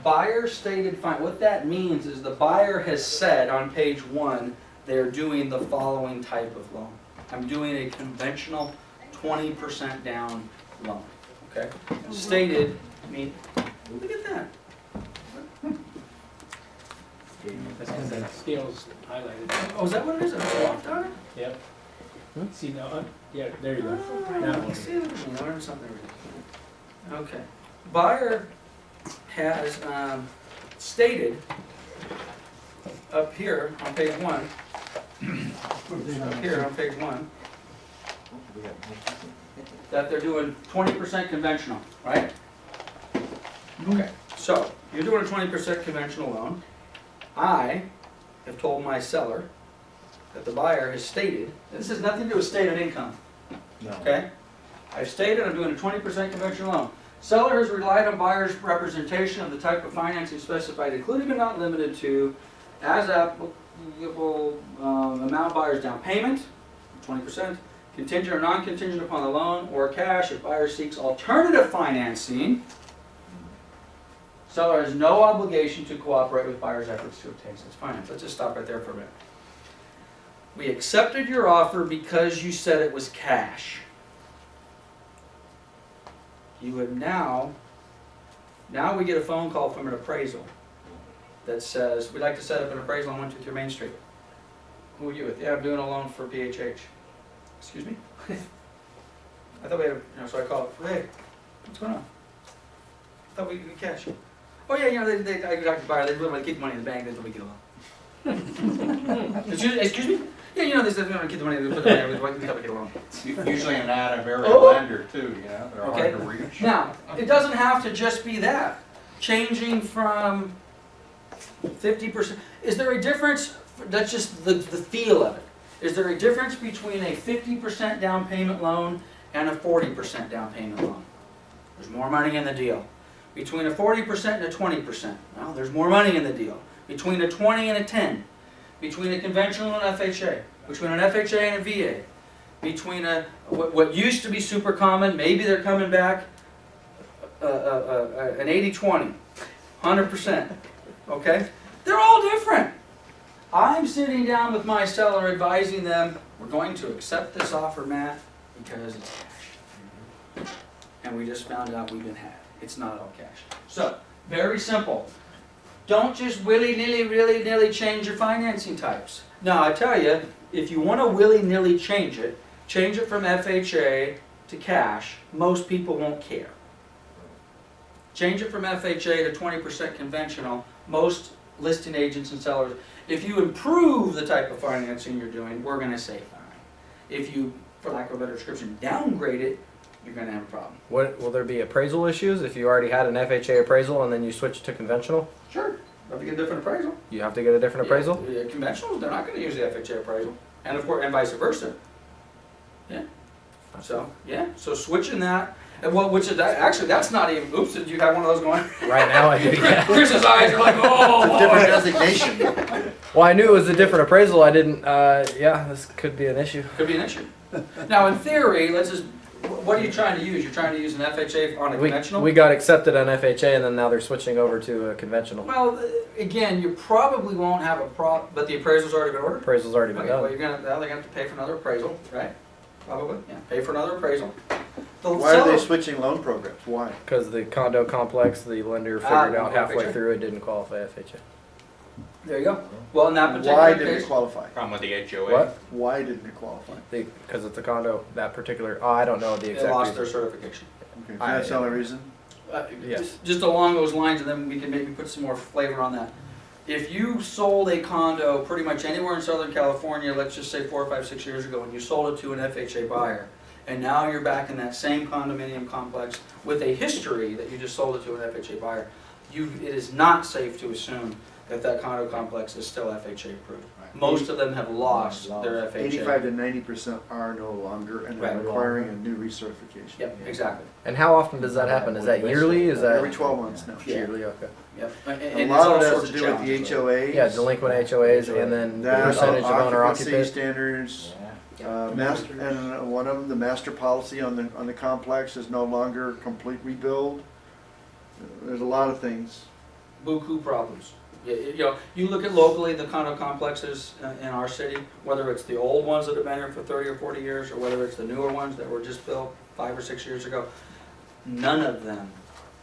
Buyer stated what that means is the buyer has said on page 1 they're doing the following type of loan. I'm doing a conventional 20% down loan. Okay? Stated, I mean, look at that. That's because the scale's highlighted. Oh, is that what it is? I walked on it? Yep. See now, yeah, there you go. Oh, Now, I see what you mean. I learned something. Okay. Buyer has stated up here on page 1, up here on page 1, that they're doing 20% conventional, right? Okay, so you're doing a 20% conventional loan. I have told my seller that the buyer has stated, and this has nothing to do with stated income, No. okay? I've stated I'm doing a 20% conventional loan. Seller has relied on buyer's representation of the type of financing specified, including but not limited to, as applicable amount buyer's down payment, 20%, contingent or non-contingent upon the loan, or cash if buyer seeks alternative financing. Seller has no obligation to cooperate with buyer's efforts to obtain such finance. Let's just stop right there for a minute. We accepted your offer because you said it was cash. You would now we get a phone call from an appraisal that says, we'd like to set up an appraisal on 123 Main Street. Who are you with? Yeah, I'm doing a loan for PHH. Excuse me? I thought we had so I called, hey, what's going on? I thought we could cash. Oh yeah, I talked to buyer, they really want to keep the money in the bank, they thought we get a loan. Excuse me? Yeah, they said we want to keep the money, they put the money, we thought we get a loan. Usually an out of area Oh. lender too, they're Okay. hard to reach. Now, it doesn't have to just be that. Changing from 50%, is there a difference, that's just the feel of it. Is there a difference between a 50% down payment loan and a 40% down payment loan? There's more money in the deal. Between a 40% and a 20%, well, there's more money in the deal. Between a 20 and a 10. Between a conventional and an FHA. Between an FHA and a VA. Between what used to be super common, maybe they're coming back, an 80-20, 100%, okay? They're all different. I'm sitting down with my seller advising them, we're going to accept this offer, Matt, because it's cash. And we just found out we've been had. It's not all cash. So, very simple. Don't just willy-nilly change your financing types. Now, I tell you, if you want to willy-nilly change it from FHA to cash, most people won't care. Change it from FHA to 20% conventional, most listing agents and sellers, if you improve the type of financing you're doing, we're going to say fine. If you, for lack of a better description, downgrade it, you're going to have a problem. What, will there be appraisal issues if you already had an FHA appraisal and then you switch to conventional? Sure. You have to get a different appraisal. You have to get a different appraisal? Yeah, conventionals, they're not going to use the FHA appraisal. And of course, and vice versa. Yeah. So, yeah. So switching that, and which is that, actually, that's not even, oops, did you have one of those going? Right now I do, yeah. Chris's eyes are like, oh. It's a different designation. Well, I knew it was a different appraisal. I didn't, yeah, this could be an issue. Could be an issue. Now, in theory, let's just, what are you trying to use? You're trying to use an FHA on a conventional? We got accepted on FHA and then now they're switching over to a conventional. Well, again, you probably won't have a problem, but the appraisal's already been ordered? Appraisal's already been Okay, well, done. you're gonna, they're gonna have to pay for another appraisal, right? Probably, yeah, pay for another appraisal. The Why are they seller- switching loan programs? Why? Because the condo complex, the lender figured out halfway through it didn't qualify FHA. There you go. Well, in that particular Why didn't case, it qualify? Problem with the HOA. What? Why didn't it qualify? Because it's a condo, that particular, oh, I don't know the they exact lost their reason. certification. Okay, that's the only reason? Yes. Just along those lines, and then we can maybe put some more flavor on that. If you sold a condo pretty much anywhere in Southern California, let's just say 4, 5, 6 years ago, and you sold it to an FHA buyer, and now you're back in that same condominium complex with a history that you just sold it to an FHA buyer, it is not safe to assume that that condo complex is still FHA approved. Most of them have lost their FHA. 85 to 90% are no longer, and they're Right. requiring a new recertification. Yep, exactly. And how often does that happen? Is that yearly? Is that Every 12 months now. Yeah. yearly? Okay. Yep. And A there's lot all of it has sorts to of do with the challenges. HOAs. Yeah, delinquent HOAs and then the That, percentage of owner occupancy occupant. standards, Yeah. master, and one of them, the master policy on the complex is no longer complete rebuild. There's a lot of things. Buku problems. You know, you look at locally the condo complexes in our city, whether it's the old ones that have been here for 30 or 40 years, or whether it's the newer ones that were just built 5 or 6 years ago, none of them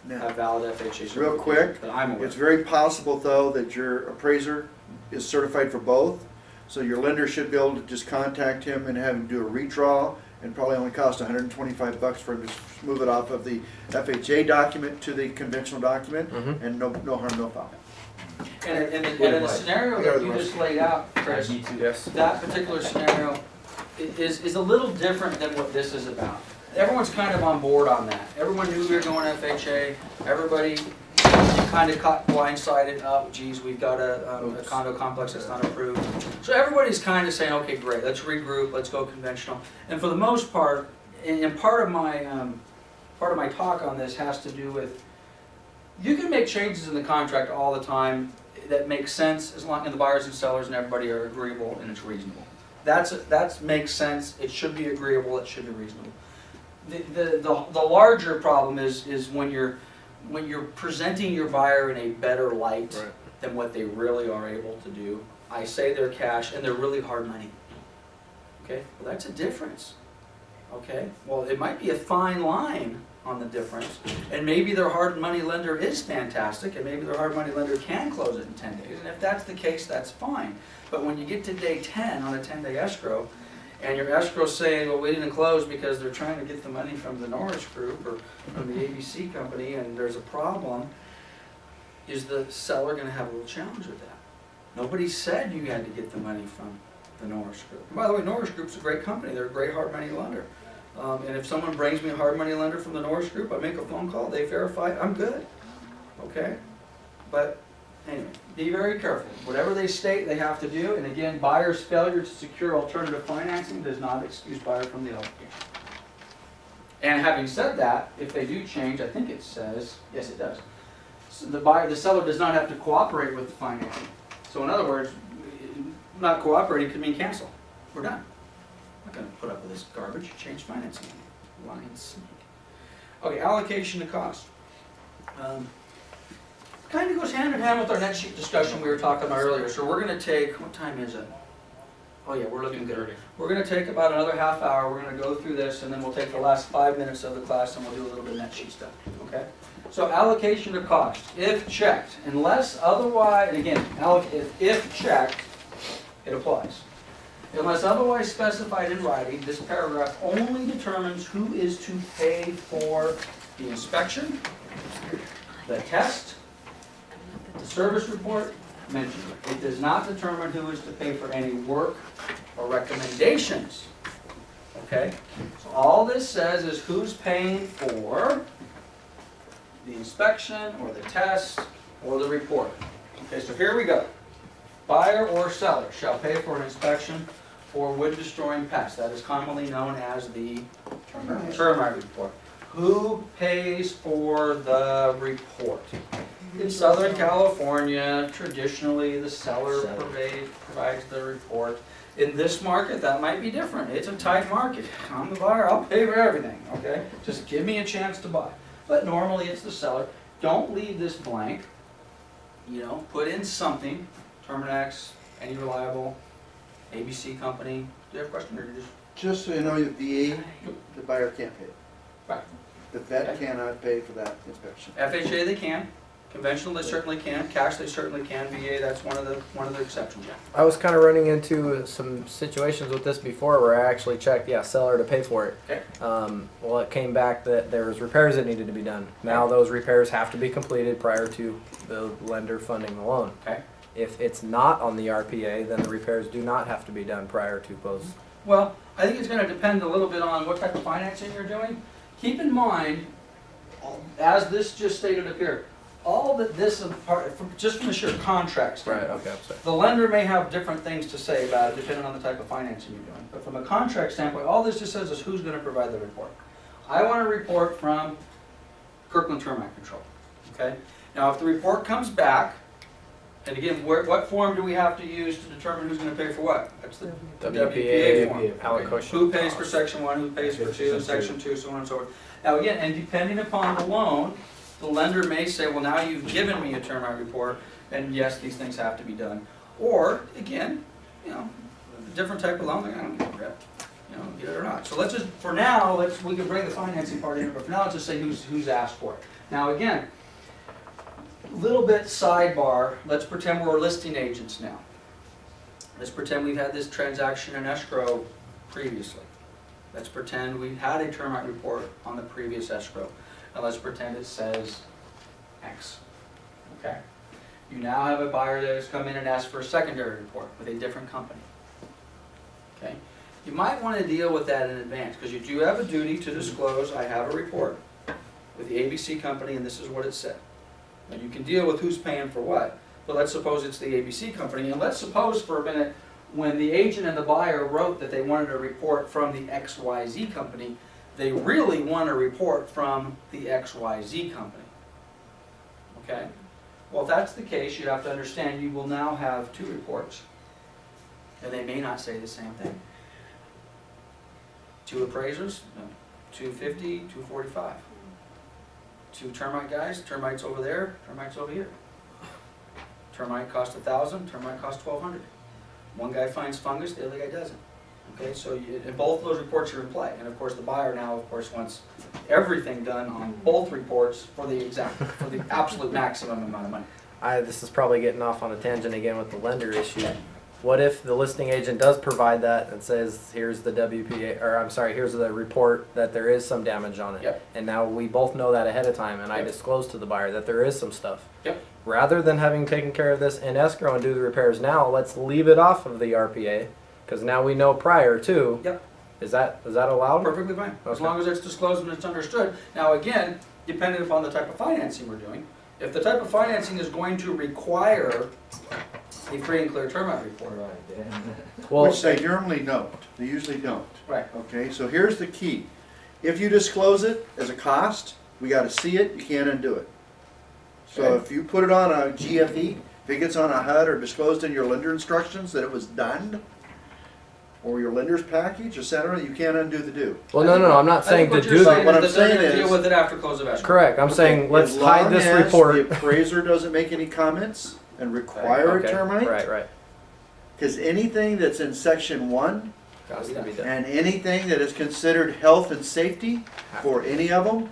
Now, have valid FHA certification. real quick, that I'm aware it's of. very possible though that your appraiser is certified for both. So your lender should be able to just contact him and have him do a redraw, and probably only cost $125 for him to move it off of the FHA document to the conventional document, Mhm. and no harm, no foul. And in the scenario that you just laid out, Chris, Yes. that particular scenario is a little different than what this is about. Everyone's kind of on board on that. Everyone knew we were going FHA. Everybody kind of caught blindsided. Oh, geez, we've got a condo complex that's not approved. So everybody's kind of saying, okay, great, let's regroup, let's go conventional. And for the most part, and part of my talk on this has to do with, you can make changes in the contract all the time that make sense as long as the buyers and sellers and everybody are agreeable and it's reasonable. That makes sense. It should be agreeable. It should be reasonable. The larger problem is when you're presenting your buyer in a better light Right. than what they really are able to do. I say they're cash and they're really hard money. Okay, well that's a difference. Okay, well it might be a fine line on the difference, and maybe their hard money lender is fantastic, and maybe their hard money lender can close it in 10 days, and if that's the case, that's fine. But when you get to day 10 on a 10-day escrow, and your escrow's saying, well, we didn't close because they're trying to get the money from the Norris Group or from the ABC company, and there's a problem, is the seller gonna have a little challenge with that? Nobody said you had to get the money from the Norris Group. And by the way, Norris Group's a great company, they're a great hard money lender. And if someone brings me a hard money lender from the Norris Group, I make a phone call, they verify it, I'm good, okay? But anyway, be very careful. Whatever they state they have to do, and again, buyer's failure to secure alternative financing does not excuse buyer from the obligation. And having said that, if they do change, I think it says, yes it does, so the seller does not have to cooperate with the financing. So in other words, not cooperating could mean cancel. We're done. I'm not going to put up with this garbage. Change financing. Lying snake. Okay, allocation to cost. Kind of goes hand in hand with our net sheet discussion we were talking about earlier. So we're going to take, what time is it? Oh yeah, we're looking good. We're going to take about another half hour. We're going to go through this, and then we'll take the last 5 minutes of the class, and we'll do a little bit of net sheet stuff. Okay? So allocation to cost, if checked, unless otherwise, and again, if checked, it applies. Unless otherwise specified in writing, this paragraph only determines who is to pay for the inspection, the test, the service report mentioned. It does not determine who is to pay for any work or recommendations. Okay? So all this says is who's paying for the inspection or the test or the report. Okay, so here we go. Buyer or seller shall pay for an inspection for wood destroying pests. That is commonly known as the termite report. Who pays for the report? In Southern California, traditionally the seller provides the report. In this market, that might be different. It's a tight market. I'm the buyer, I'll pay for everything, okay? Just give me a chance to buy. But normally it's the seller. Don't leave this blank. You know, put in something. Terminex, Any Reliable, ABC Company. Do you have a question, or you just? Just so you know, the VA, the buyer can't pay. Right. The vet cannot pay for that inspection. FHA they can. Conventional they certainly can. Cash they certainly can. VA that's one of the exceptions. Yeah. I was kind of running into some situations with this before where I actually checked, seller to pay for it. Okay. Well, it came back that there was repairs that needed to be done. Now those repairs have to be completed prior to the lender funding the loan. Okay. If it's not on the RPA, then the repairs do not have to be done prior to Well, I think it's gonna depend a little bit on what type of financing you're doing. Keep in mind, as this just stated up here, all that this, just from the sheer contract standpoint. Right, okay, I'm sorry. The lender may have different things to say about it depending on the type of financing you're doing. But from a contract standpoint, all this just says is who's gonna provide the report. I want a report from Kirkland Termite Control, okay? Now, if the report comes back, and again, what form do we have to use to determine who's gonna pay for what? That's the WPA form. WPA allocation. Who pays for section 1, who pays for 2, section 2, so on and so forth. Now again, and depending upon the loan, the lender may say, well, now you've given me a termite report, and yes, these things have to be done. Or, again, you know, a different type of loan, like, I don't give a crap, you know, get it or not. So let's just, for now, we can bring the financing part in, but for now, let's just say who's asked for it. Now again, little bit sidebar, let's pretend we're listing agents now. Let's pretend we've had this transaction in escrow previously. Let's pretend we had a termite report on the previous escrow. And let's pretend it says X, okay? You now have a buyer that has come in and asked for a secondary report with a different company, okay? You might want to deal with that in advance, because you do have a duty to disclose, I have a report with the ABC company and this is what it said. And you can deal with who's paying for what, but let's suppose it's the ABC company, and let's suppose for a minute when the agent and the buyer wrote that they wanted a report from the XYZ company, they really want a report from the XYZ company. Okay? Well, if that's the case, you have to understand you will now have 2 reports, and they may not say the same thing. 2 appraisers, no. 250, 245. 2 termite guys, termites over there, termites over here. Termite cost 1,000, termite cost 1,200. One guy finds fungus, the other guy doesn't. Okay, so and both those reports are in play. And of course the buyer now, of course, wants everything done on both reports for the absolute maximum amount of money. This is probably getting off on a tangent again with the lender issue. What if the listing agent does provide that and says, here's the WPA, or I'm sorry, here's the report that there is some damage on it. Yep. And now we both know that ahead of time, and I Yep. disclose to the buyer that there is some stuff. Yep. Rather than having taken care of this in escrow and do the repairs now, let's leave it off of the RPA, because now we know prior to. Yep. Is that allowed? Perfectly fine, as Okay. long as it's disclosed and it's understood. Now again, depending upon the type of financing we're doing, if the type of financing is going to require a free and clear termite report. Right, then. Well, Which they normally don't, they usually don't. Right. Okay, so here's the key. If you disclose it as a cost, we gotta see it, you can't undo it. So Okay. if you put it on a GFE, if it gets on a HUD or disclosed in your lender instructions that it was done, or your lender's package, etc., you can't undo the do. well, no, I'm not saying to I think what do you're saying that. What I'm is that they're saying gonna deal is- with it after close of escrow. Correct. I'm saying let's As hide long this as report. the appraiser doesn't make any comments and require Okay, a termite, Right. because anything that's in section 1 Has to be done. and anything that is considered health and safety for any of them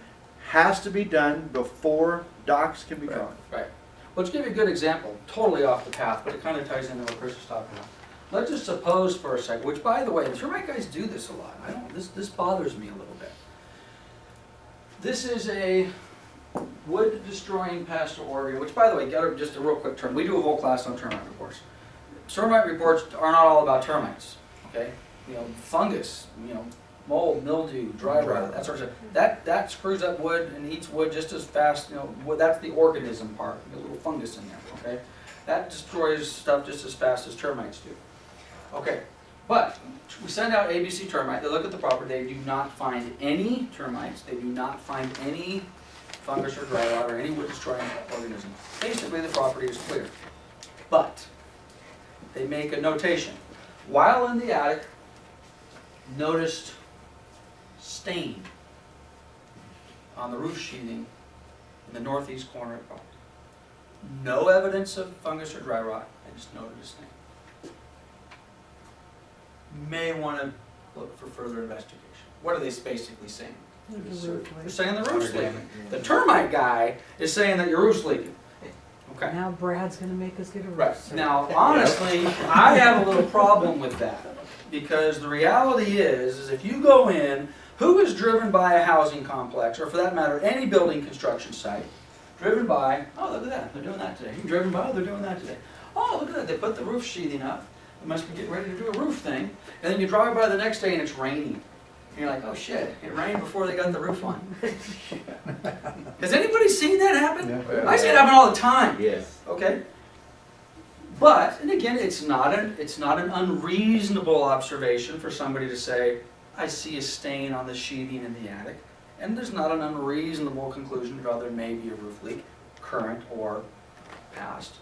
has to be done before docs can be Right. drawn. Right. Well, let's give you a good example, totally off the path, but it kind of ties into what Chris is talking about. Let's just suppose for a second, which by the way, the termite guys do this a lot. This bothers me a little bit. This is a wood destroying pest or Oregon, which by the way, just a real quick term. We do a whole class on termite reports. Termite reports are not all about termites, okay? You know, fungus, you know, mold, mildew, dry rot, that sort of stuff. That screws up wood and eats wood just as fast, you know, that's the organism part, the little fungus in there, okay? That destroys stuff just as fast as termites do. Okay, but we send out ABC termite, they look at the property, they do not find any termites, they do not find any fungus or dry rot or any wood destroying organism. Basically the property is clear. But they make a notation. While in the attic, noticed stain on the roof sheathing in the northeast corner of the property. No evidence of fungus or dry rot, I just noted a stain. May want to look for further investigation. What are they basically saying? They're saying the roof's leaking. The termite guy is saying that your roof's leaking. Okay. Now Brad's gonna make us get a roof. Right. Now, honestly, I have a little problem with that. Because the reality is if you go in, who is driven by a housing complex, or for that matter, any building construction site, driven by, oh, look at that, they're doing that today. You're driven by, oh, they're doing that today. Oh, look at that, they put the roof sheathing up. They must be getting ready to do a roof thing. And then you drive by the next day and it's raining. And you're like, oh shit, it rained before they got the roof on. Has anybody seen that happen? Yeah. I see it happen all the time. Yes. Okay? But, and again, it's not an unreasonable observation for somebody to say, I see a stain on the sheathing in the attic. And there's not an unreasonable conclusion to draw there may be a roof leak, current or past.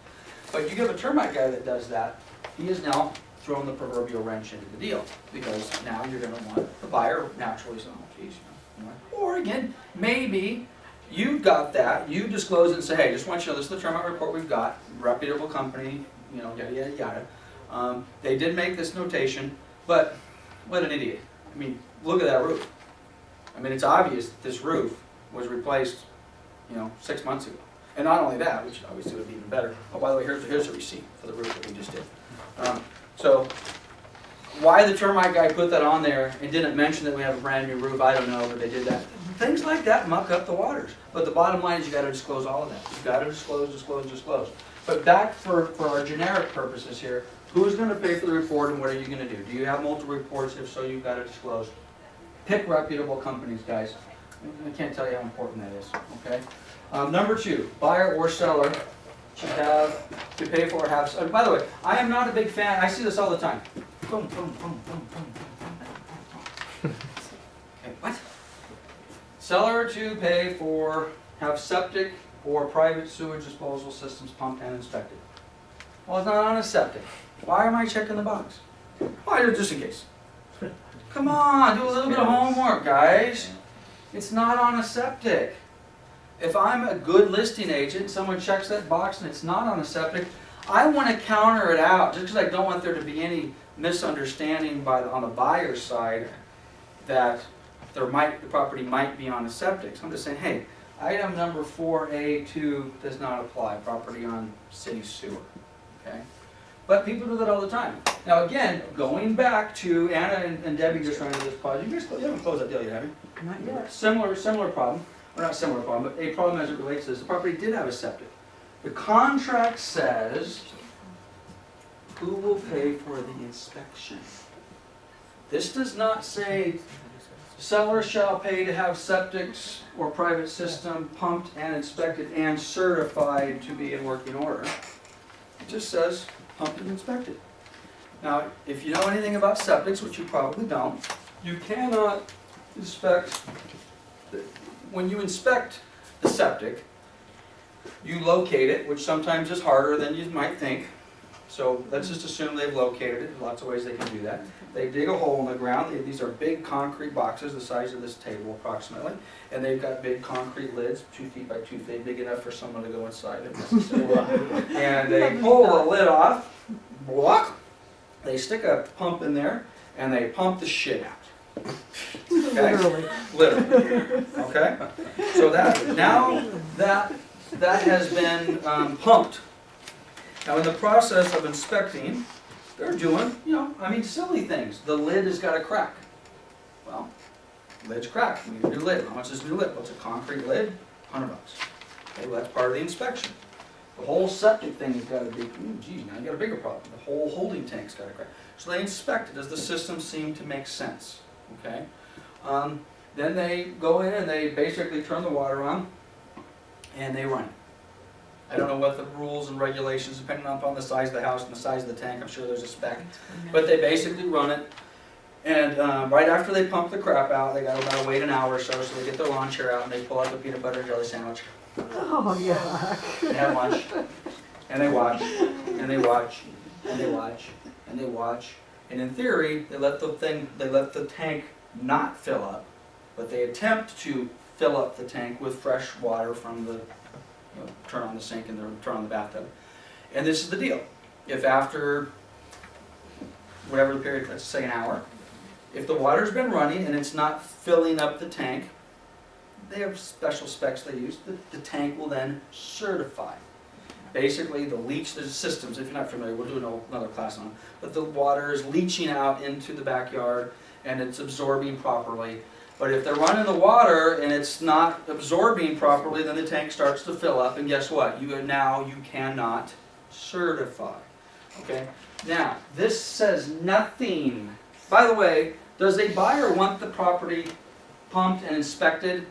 But you give a termite guy that does that, he is now throwing the proverbial wrench into the deal. Because now you're going to want the buyer naturally saying, oh geez, you know. Or again, maybe you've got that, you disclose it and say, hey, just want you to know this is the termite report we've got, reputable company, you know, yada yada yada. They did make this notation, but what an idiot. I mean, look at that roof. I mean, it's obvious that this roof was replaced, you know, 6 months ago. And not only that, which obviously would be even better. Oh, by the way, here's a receipt for the roof that we just did. So, why the termite guy put that on there and didn't mention that we have a brand new roof, I don't know, but they did that. Things like that muck up the waters. But the bottom line is you got to disclose all of that. You got to disclose, disclose, disclose. But back for our generic purposes here, who's going to pay for the report and what are you going to do? Do you have multiple reports? If so, you've got to disclose. Pick reputable companies, guys. I can't tell you how important that is, okay? Number 2, buyer or seller should have to pay for or have. By the way, I am not a big fan. I see this all the time. Boom, boom, boom, boom, boom, boom, boom. Okay, what? Seller to pay for, have septic or private sewage disposal systems pumped and inspected. Well, it's not on a septic. Why am I checking the box? Why, just in case. Come on, do a little bit of homework, guys. It's not on a septic. If I'm a good listing agent, someone checks that box and it's not on a septic, I want to counter it out just because I don't want there to be any misunderstanding on the buyer's side that the property might be on a septic. So I'm just saying, hey, item number 4A2 does not apply, property on city sewer. Okay? But people do that all the time. Now again, going back to Anna and Debbie just running this pause, you haven't closed that deal yet, have you? Not yet. Similar problem, or not similar problem, but a problem as it relates to this. The property did have a septic. The contract says, who will pay for the inspection? This does not say, seller shall pay to have septics or private system pumped and inspected and certified to be in working order. It just says, pumped and inspected. Now, if you know anything about septics, which you probably don't, you cannot inspect, when you inspect the septic, you locate it, which sometimes is harder than you might think. So let's just assume they've located it. Lots of ways they can do that. They dig a hole in the ground. These are big concrete boxes the size of this table approximately. And they've got big concrete lids, 2 feet by 2 feet, big enough for someone to go inside if necessary. And they pull the lid off, block. They stick a pump in there and they pump the shit out. Okay? Literally. Okay? So that has been pumped. Now in the process of inspecting, they're doing, silly things. The lid has got a crack. Well, lid's cracked. We need a new lid. How much is a new lid? Well, it's a concrete lid, $100. Okay, well, that's part of the inspection. The whole septic thing has got to be, geez, now you got a bigger problem. The whole holding tank's got a crack. So they inspect it. Does the system seem to make sense? Okay. Then they go in and they basically turn the water on and they run it. I don't know what the rules and regulations, depending upon the size of the house and the size of the tank, I'm sure there's a spec. But they basically run it, and right after they pump the crap out, they got about to wait an hour or so they get their lawn chair out and they pull out the peanut butter and jelly sandwich. Oh, yeah. They have lunch, and they watch, and they watch, and they watch, and they watch. And in theory, they let the tank not fill up, but they attempt to fill up the tank with fresh water from the turn on the sink and turn on the bathtub. And this is the deal. If after whatever the period, let's say an hour, if the water's been running and it's not filling up the tank, they have special specs they use. The tank will then certify. Basically, the systems, if you're not familiar, we'll do another class on them, but the water is leaching out into the backyard and it's absorbing properly. But if they're running the water and it's not absorbing properly, then the tank starts to fill up, and guess what? You cannot certify. Okay? Now, this says nothing. By the way, does a buyer want the property pumped and inspected?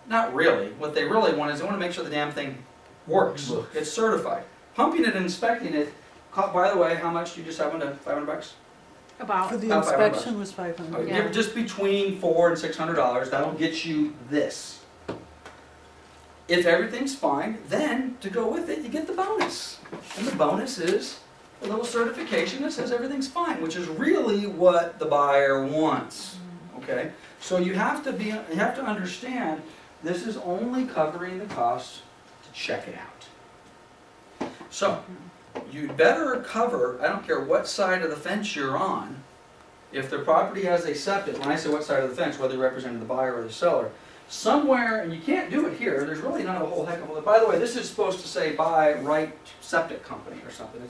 Not really. What they really want is they want to make sure the damn thing works. It's certified. Pumping it and inspecting it, by the way, how much do you just have under $500? For the About 500 inspection was 500. Give just between $400 and $600. That'll get you this. If everything's fine, then to go with it, you get the bonus. And the bonus is a little certification that says everything's fine, which is really what the buyer wants. Okay? So you have to understand this is only covering the cost to check it out. So you better cover, I don't care what side of the fence you're on, if the property has a septic, when I say what side of the fence, whether you're representing the buyer or the seller, somewhere, and you can't do it here, there's really not a whole heck of a lot. By the way, this is supposed to say by right septic company or something,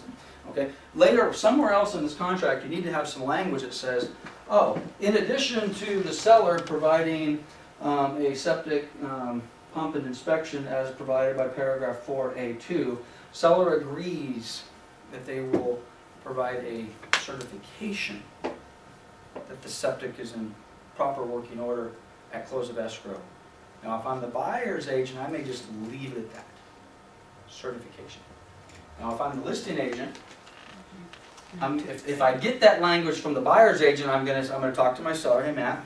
okay? Later, somewhere else in this contract, you need to have some language that says, oh, in addition to the seller providing a septic pump and inspection as provided by paragraph 4A2, seller agrees that they will provide a certification that the septic is in proper working order at close of escrow. Now, if I'm the buyer's agent, I may just leave it at that. Certification. Now, if I'm the listing agent, if I get that language from the buyer's agent, I'm gonna talk to my seller. Hey, Matt,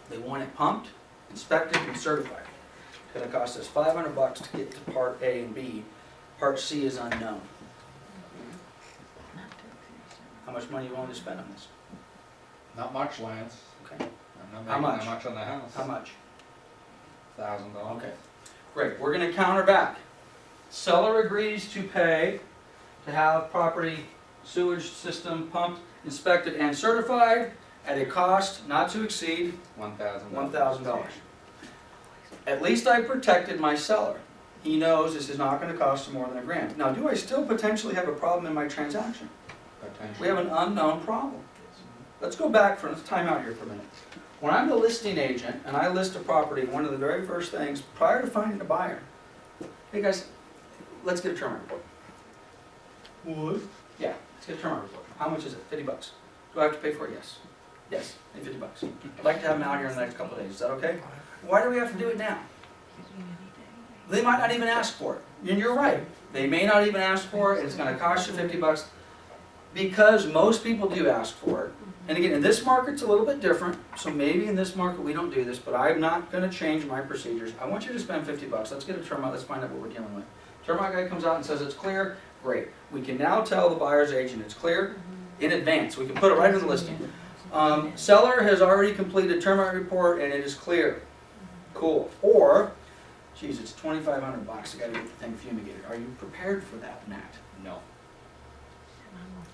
they want it pumped, inspected, and certified. It's gonna cost us $500 to get to part A and B. Part C is unknown. How much money are you willing to spend on this? Not much, Lance. Okay. I'm How not much? making that much on the house. How much? $1,000. Okay. Great. We're gonna counter back. Seller agrees to pay to have property sewage system pumped, inspected, and certified at a cost not to exceed $1,000. $1,000. At least I protected my seller. He knows this is not going to cost him more than $1,000. Now, do I still potentially have a problem in my transaction? Potentially. We have an unknown problem. Let's go back let's time out here for a minute. When I'm the listing agent and I list a property, one of the very first things, prior to finding a buyer, hey guys, let's get a termite report. What? Yeah, let's get a termite report. How much is it? $50. Do I have to pay for it? Yes. Yes, I need $50. I'd like to have them out here in the next couple of days. Is that okay? Why do we have to do it now? They might not even ask for it. And you're right. They may not even ask for it, and it's going to cost you $50 because most people do ask for it. And again, in this market, it's a little bit different. So maybe in this market we don't do this, but I'm not going to change my procedures. I want you to spend $50. Let's get a termite. Let's find out what we're dealing with. Termite guy comes out and says it's clear. Great. We can now tell the buyer's agent it's clear in advance. We can put it right in the listing. Seller has already completed termite report and it is clear. Cool. Or, geez, it's $2,500. I got to get the thing fumigated. Are you prepared for that, Matt? No.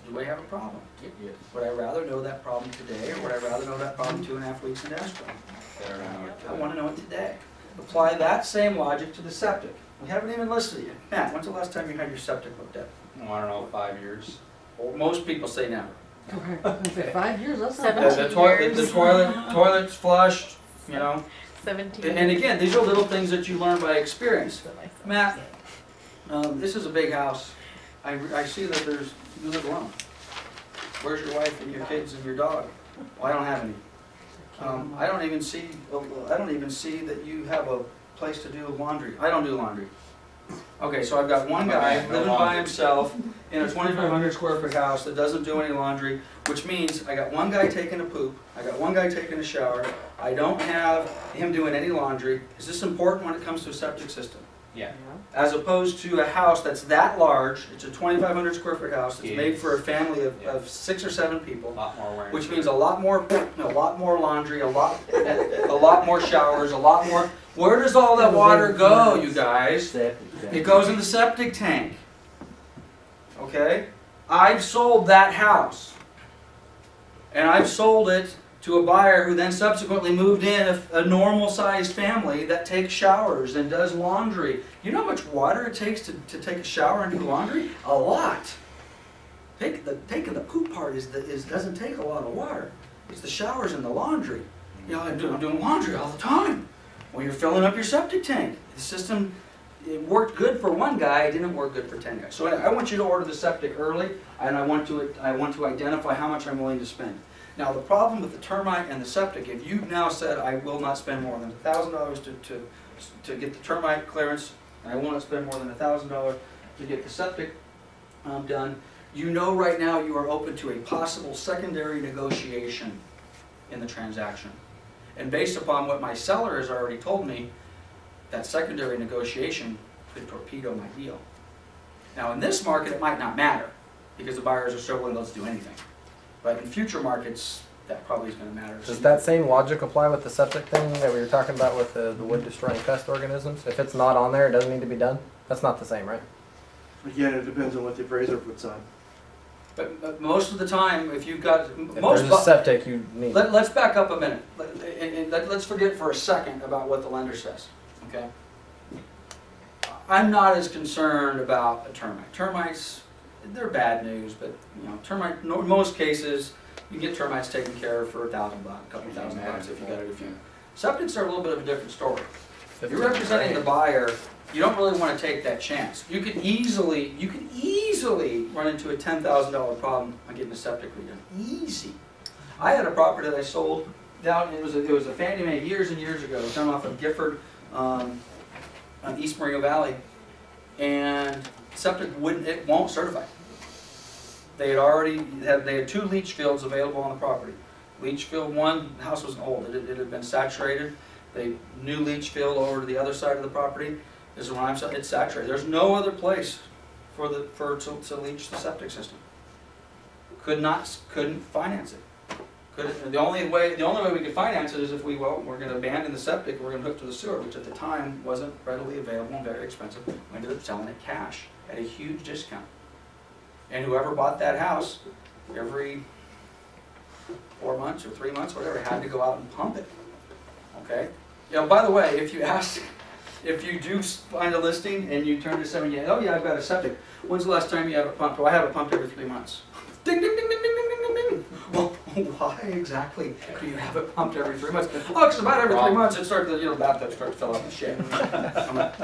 Do I have a problem? Yes. Would I rather know that problem today, or would I rather know that problem 2.5 weeks into escrow? Better to know it I today. want to know it today. Apply that same logic to the septic. We haven't even listed it yet. Matt, when's the last time you had your septic looked at? I don't know, 5 years. Well, most people say never. Correct. I was gonna say 5 years, that's not 17 bad. The toilet's flushed, you know. 17. And again, these are little things that you learn by experience. Matt, this is a big house. I see that you live alone. Where's your wife and your kids and your dog? Well, I don't have any. I don't even see that you have a place to do laundry. I don't do laundry. Okay, so I've got one guy Okay, no living by laundry. himself in a 2,500 square foot house that doesn't do any laundry, which means I got one guy taking a poop, I got one guy taking a shower, I don't have him doing any laundry. Is this important when it comes to a septic system? Yeah. As opposed to a house that's that large, it's a 2,500 square foot house, it's made Yes. for a family Yeah. of 6 or 7 people, A lot more wearing. which means a lot more laundry, a lot more showers, a lot more. Where does all that water go, you guys? Septic tank. It goes in the septic tank. Okay? I've sold that house. And I've sold it to a buyer who then subsequently moved in a normal sized family that takes showers and does laundry. You know how much water it takes to take a shower and do laundry? A lot. Taking the poop part doesn't take a lot of water. It's the showers and the laundry. You know, I'm doing laundry all the time. Well, you're filling up your septic tank. The system, it worked good for one guy, it didn't work good for 10 guys. So I want you to order the septic early, and I want to identify how much I'm willing to spend. Now, the problem with the termite and the septic, if you've now said, I will not spend more than $1,000 to get the termite clearance, and I will not spend more than $1,000 to get the septic done, you know right now you are open to a possible secondary negotiation in the transaction. And based upon what my seller has already told me, that secondary negotiation could torpedo my deal. Now in this market it might not matter, because the buyers are so willing to do anything. But in future markets, that probably is going to matter. Does that same logic apply with the septic thing that we were talking about with the wood destroying pest organisms? If it's not on there, it doesn't need to be done? That's not the same, right? Again, it depends on what the appraiser puts on. But most of the time, if you've got If there's a septic, you need. Let's back up a minute, and let's forget for a second about what the lender says, okay? I'm not as concerned about a termite. Termites, they're bad news, but you know, in most cases, you get termites taken care of for $1,000, a couple $1,000 if you got it a few. Septics are a little bit of a different story. If you're representing the buyer, you don't really want to take that chance. You could easily run into a $10,000 problem on getting a septic redone. Easy. I had a property that I sold down. It was a Fannie Mae years and years ago, down off of Gifford, on East Moreno Valley, and septic won't certify. They had 2 leach fields available on the property. Leach field 1, the house was old. It had been saturated. They new leach field over to the other side of the property. This is what I'm saying. It's saturated. There's no other place to leach the septic system. Couldn't finance it. The only way we could finance it is if we're going to abandon the septic, we're going to hook to the sewer, which at the time wasn't readily available and very expensive. We ended up selling it cash at a huge discount. And whoever bought that house, every 4 months or 3 months, whatever, had to go out and pump it. Okay? You know, by the way, if you do find a listing and you turn to somebody and oh yeah, I've got a septic. When's the last time you have it pumped? Well, I have it pumped every 3 months. Ding, ding, ding, ding, ding, ding, ding, ding. Well, why exactly do you have it pumped every 3 months? Oh, because about every 3 months it starts to, the bathtub starts to fill up with shit. I'm like,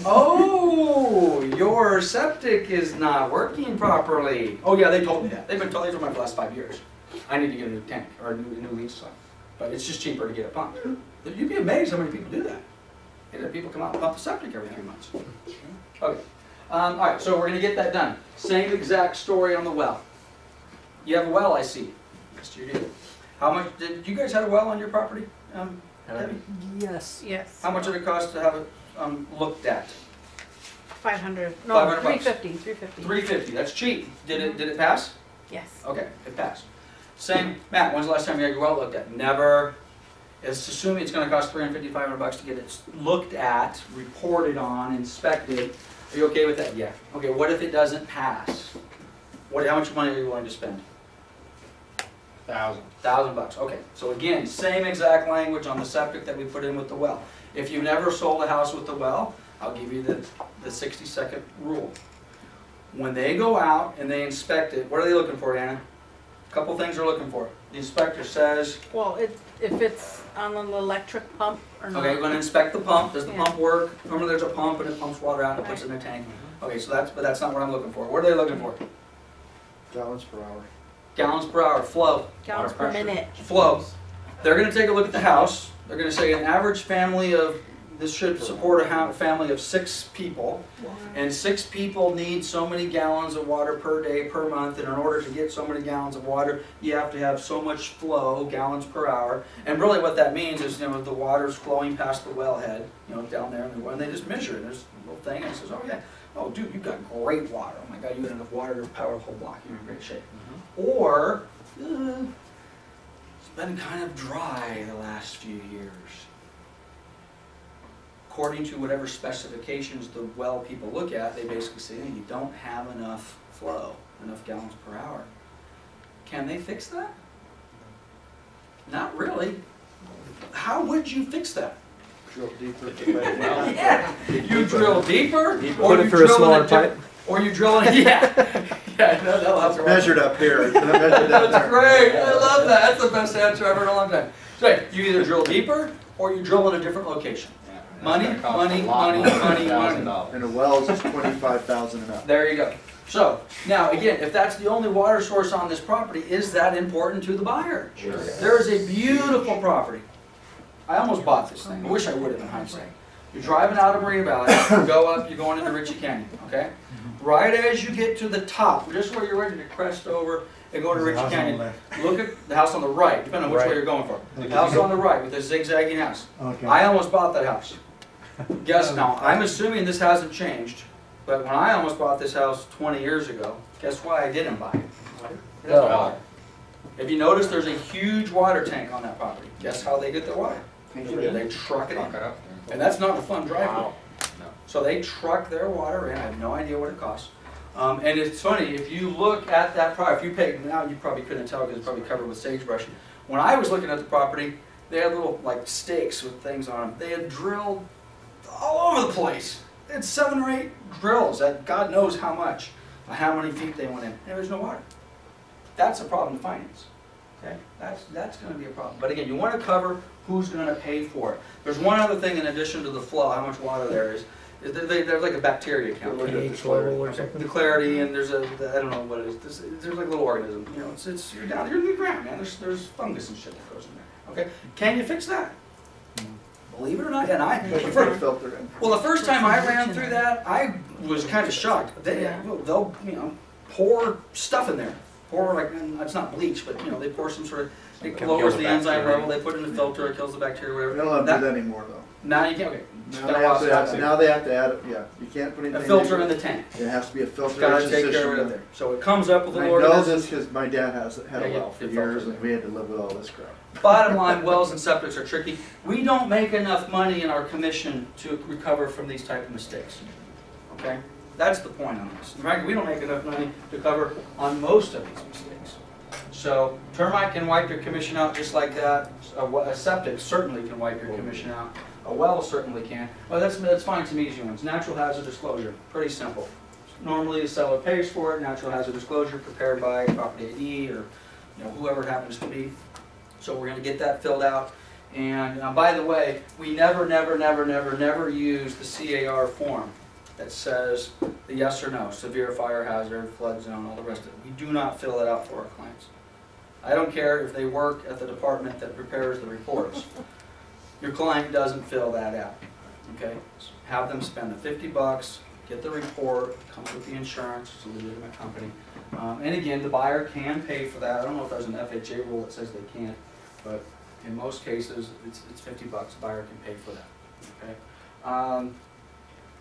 oh, your septic is not working properly. Oh yeah, they told me that. They've been told me for the last 5 years. I need to get a new tank or a new leach line. But it's just cheaper to get it pumped. You'd be amazed how many people do that. And people come out and pump the septic every 3 months. Okay. All right, so we're going to get that done. Same exact story on the well. You have a well, I see. Yes, you do. How much did you guys have a well on your property? Debbie? Yes. Yes. How much did it cost to have it looked at? 500. No, 500 bucks. 350. $350. That's cheap. Did it pass? Yes. Okay, it passed. Same, Matt. When's the last time you had your well looked at? Never. It's assuming it's going to cost $350, $500 to get it looked at, reported on, inspected. Are you okay with that? Yeah. Okay. What if it doesn't pass? How much money are you willing to spend? $1,000. Okay. So again, same exact language on the septic that we put in with the well. If you never sold a house with the well, I'll give you the 60-second rule. When they go out and they inspect it, what are they looking for, Anna? A couple things they're looking for. The inspector says, Well, if it's on an electric pump or not. okay, we're going to inspect the pump. Does the pump work? Remember there's a pump and it pumps water out and it puts it in a tank. Okay, so that's not what I'm looking for. What are they looking for? Gallons per hour. Gallons per hour, flow. Gallons per minute. Flow. They're going to take a look at the house. They're going to say an average family of, this should support a family of 6 people. And 6 people need so many gallons of water per day, per month. And in order to get so many gallons of water, you have to have so much flow, gallons per hour. And really what that means is, the water's flowing past the wellhead, down there. And they just measure it. There's a little thing and it says, oh yeah, oh dude, you've got great water. Oh my God, you got enough water to power the whole block. You're in great shape. Or, it's been kind of dry the last few years. According to whatever specifications the well people look at, they basically say, hey, you don't have enough flow, enough gallons per hour. Can they fix that? Not really. How would you fix that? Drill deeper. Yeah, you drill deeper, or Put it you through a drill smaller in a pipe. or you drill in, yeah, that'll have to Measured up here. It's not measured down That's there. great. I love that. That's the best answer I've heard in a long time. So you either drill deeper or you drill in a different location. Money, That's gonna cost money, a lot money, more than money, money. $1,000. And a wells is 25,000 and up. There you go. So, now again, if that's the only water source on this property, is that important to the buyer? Sure. There is a beautiful property. I almost bought this thing. I wish I would have in hindsight. You're driving out of Marina Valley, you go up, you're going into Ritchie Canyon, okay? Right as you get to the top, just where you're ready to crest over and go to There's a Ritchie house on the Canyon, left. look at the house on the right, depending on which way Right. you're going for. The Okay. house on the right with the zigzagging house. Okay. I almost bought that house. Guess now, I'm assuming this hasn't changed, but when I almost bought this house 20 years ago, guess why I didn't buy it? It has Oh. water. If you notice, there's a huge water tank on that property. Guess how they get their water? They truck it Truck in. it up And that's not a fun driveway. Wow. No. So they truck their water in, I have no idea what it costs. And it's funny, if you look at that property, if you pay, now you probably couldn't tell because it's probably covered with sagebrush. When I was looking at the property, they had little like stakes with things on them. They had drilled all over the place. They had 7 or 8 drills at God knows how much, how many feet they went in, and there was no water. That's a problem to finance. Okay, that's going to be a problem. But again, you want to cover who's going to pay for it. There's one other thing in addition to the flow, how much water there is there's like a bacteria count. pH level or something? The clarity, and there's a, I don't know what it is, there's like a little organism, you know, it's you're down, you're in the ground, man, there's fungus and shit that goes in there, okay? Can you fix that? Believe it or not, and Put a filter in. well, the first time I ran through that, I was kind of shocked. They'll, you know, pour stuff in there. Pour like, and it's not bleach, but you know, they pour some sort of, it Can lowers kill the the enzyme bacteria. level, they put it in the filter, it kills the bacteria, We whatever. don't have to do that anymore though. Now you can, okay. Now they have to add, yeah, you can't put anything. A filter in the tank. It has to be a filtration Gotta system. take care of it there. So it comes up with I little know organisms. this because my dad had a Yeah, well for yeah, years filter. and we had to live with all this crap. Bottom line, wells and septics are tricky. We don't make enough money in our commission to recover from these type of mistakes. Okay? That's the point on this. In fact, we don't make enough money to cover on most of these mistakes. So termite can wipe your commission out just like that. A septic certainly can wipe your commission out. A well certainly can. Well, that's fine to me, easy ones. Natural hazard disclosure, pretty simple. Normally the seller pays for it. Natural hazard disclosure prepared by property AD or whoever it happens to be. So we're going to get that filled out. And by the way, we never use the CAR form that says the yes or no, severe fire hazard, flood zone, all the rest of it. We do not fill that out for our clients. I don't care if they work at the department that prepares the reports. Your client doesn't fill that out. Okay? Have them spend the $50, get the report, comes with the insurance, it's a legitimate company. And again, the buyer can pay for that. I don't know if there's an FHA rule that says they can't, but in most cases, it's $50. The buyer can pay for that. Okay?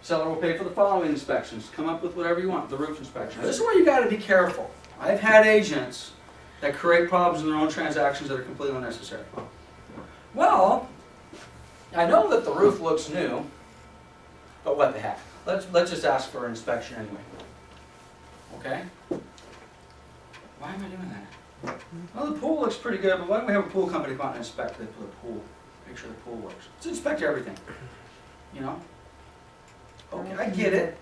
Seller will pay for the following inspections. Come up with whatever you want. The roof inspection. This is where you got to be careful. I've had agents that create problems in their own transactions that are completely unnecessary. Well, I know that the roof looks new, but what the heck? Let's just ask for an inspection anyway. Okay? Why am I doing that? Well, the pool looks pretty good, but why don't we have a pool company come out and inspect the pool? Make sure the pool works. Let's inspect everything. You know? Okay, I get it.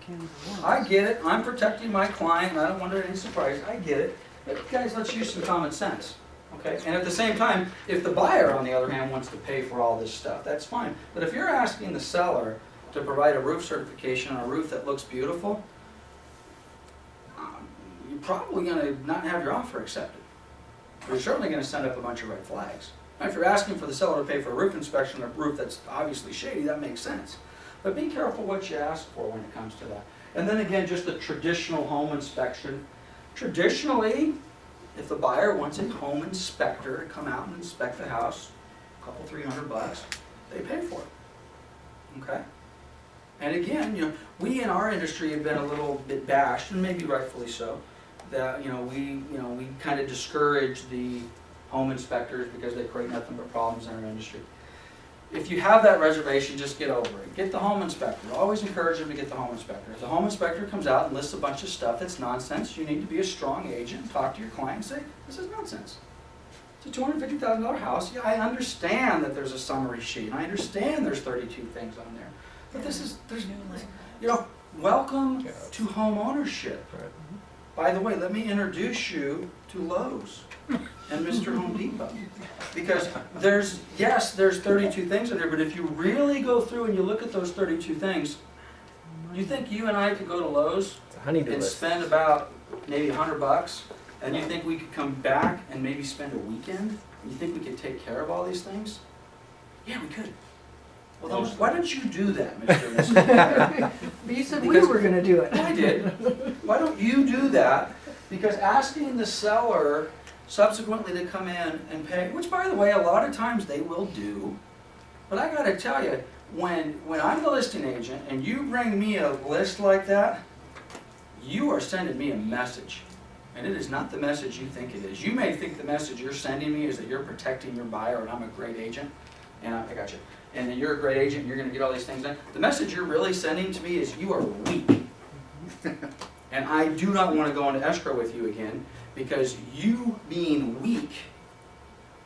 I get it. I'm protecting my client, and I don't want any surprise. I get it. But guys, let's use some common sense. Okay? And at the same time, if the buyer, on the other hand, wants to pay for all this stuff, that's fine. But if you're asking the seller to provide a roof certification on a roof that looks beautiful, you're probably going to not have your offer accepted. You're certainly going to send up a bunch of red flags. Now, if you're asking for the seller to pay for a roof inspection on a roof that's obviously shady, that makes sense. But be careful what you ask for when it comes to that. And then again, just a traditional home inspection. Traditionally, if the buyer wants a home inspector to come out and inspect the house, a couple $300, they pay for it. Okay? And again, we in our industry have been a little bit bashed, and maybe rightfully so, that we kind of discourage the home inspectors because they create nothing but problems in our industry. If you have that reservation, just get over it. Get the home inspector. Always encourage them to get the home inspector. If the home inspector comes out and lists a bunch of stuff that's nonsense, you need to be a strong agent, talk to your client and say, this is nonsense. It's a $250,000 house. Yeah, I understand that there's a summary sheet. I understand there's 32 things on there. But welcome to home ownership. By the way, let me introduce you to Lowe's. and Mr. Home Depot. Because there's 32 things in there, but if you really go through and you look at those 32 things, you think you and I could go to Lowe's It's a honeydew and list. spend about maybe $100, and you think we could come back and maybe spend a weekend? You think we could take care of all these things? Yeah, we could. Well, then, why don't you do that, Mr. and Mrs. But you said we Because- were gonna do it. I did. Why don't you do that? Because asking the seller subsequently to come in and pay, which by the way, a lot of times they will do. But I gotta tell you, when I'm the listing agent and you bring me a list like that, you are sending me a message. And it is not the message you think it is. You may think the message you're sending me is that you're protecting your buyer and I'm a great agent. And I got you. And that you're a great agent and you're gonna get all these things done. The message you're really sending to me is you are weak. And I do not want to go into escrow with you again because you being weak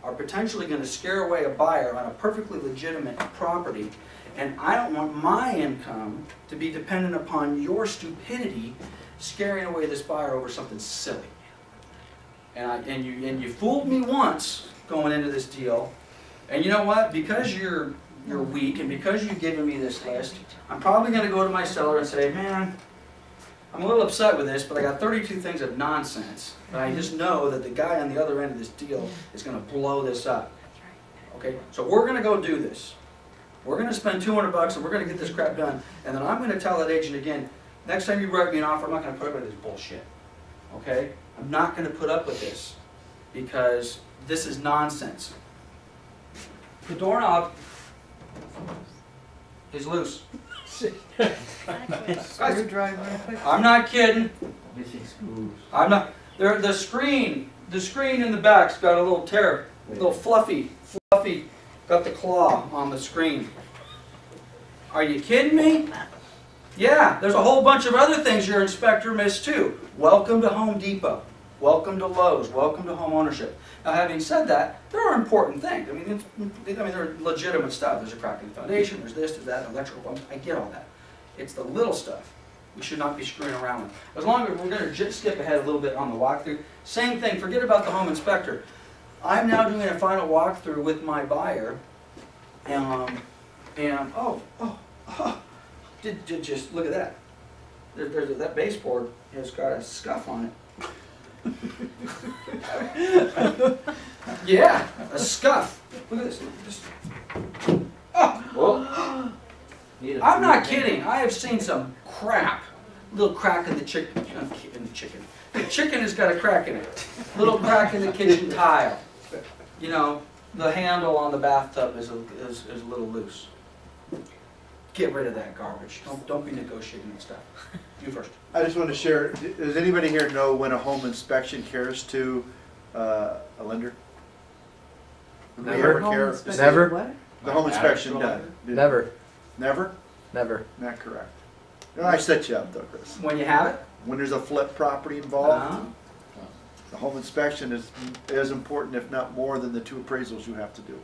are potentially going to scare away a buyer on a perfectly legitimate property. And I don't want my income to be dependent upon your stupidity scaring away this buyer over something silly. And you fooled me once going into this deal. And you know what? Because you're weak and because you've given me this list, I'm probably going to go to my seller and say, man, I'm a little upset with this, but I got 32 things of nonsense. And I just know that the guy on the other end of this deal is going to blow this up. Okay, so we're going to go do this. We're going to spend $200 and we're going to get this crap done. And then I'm going to tell that agent again, next time you write me an offer, I'm not going to put up with this bullshit. Okay? I'm not going to put up with this because this is nonsense. The doorknob is loose. Screwdriver. I'm not kidding. Missing screws. I'm not. The screen in the back's got a little tear, a little fluffy, got the claw on the screen. Are you kidding me? Yeah, there's a whole bunch of other things your inspector missed too. Welcome to Home Depot. Welcome to Lowe's. Welcome to home ownership. Now, having said that, there are important things. I mean, they're legitimate stuff. There's a crack in the foundation. There's this. There's that. Electrical bumps. I get all that. It's the little stuff we should not be screwing around with. As long as we're going to just skip ahead a little bit on the walkthrough. Same thing. Forget about the home inspector. I'm now doing a final walkthrough with my buyer, and just look at that. That baseboard has got a scuff on it. Yeah, a scuff. Look at this. Oh, Well, I'm not kidding. I have seen some crap. Little crack in the chicken. The chicken has got a crack in it. Little crack in the kitchen tile. You know, the handle on the bathtub is a little loose. Get rid of that garbage. Don't be negotiating that stuff. You first. I just want to share, does anybody here know when a home inspection cares to a lender? Do they Never. ever care? Never. What? The home inspection done? Never. Never? Never. Not correct. No, I set you up though, Chris. When you have it. When there's a flip property involved, Uh-huh. the home inspection is as important, if not more, than the 2 appraisals you have to do.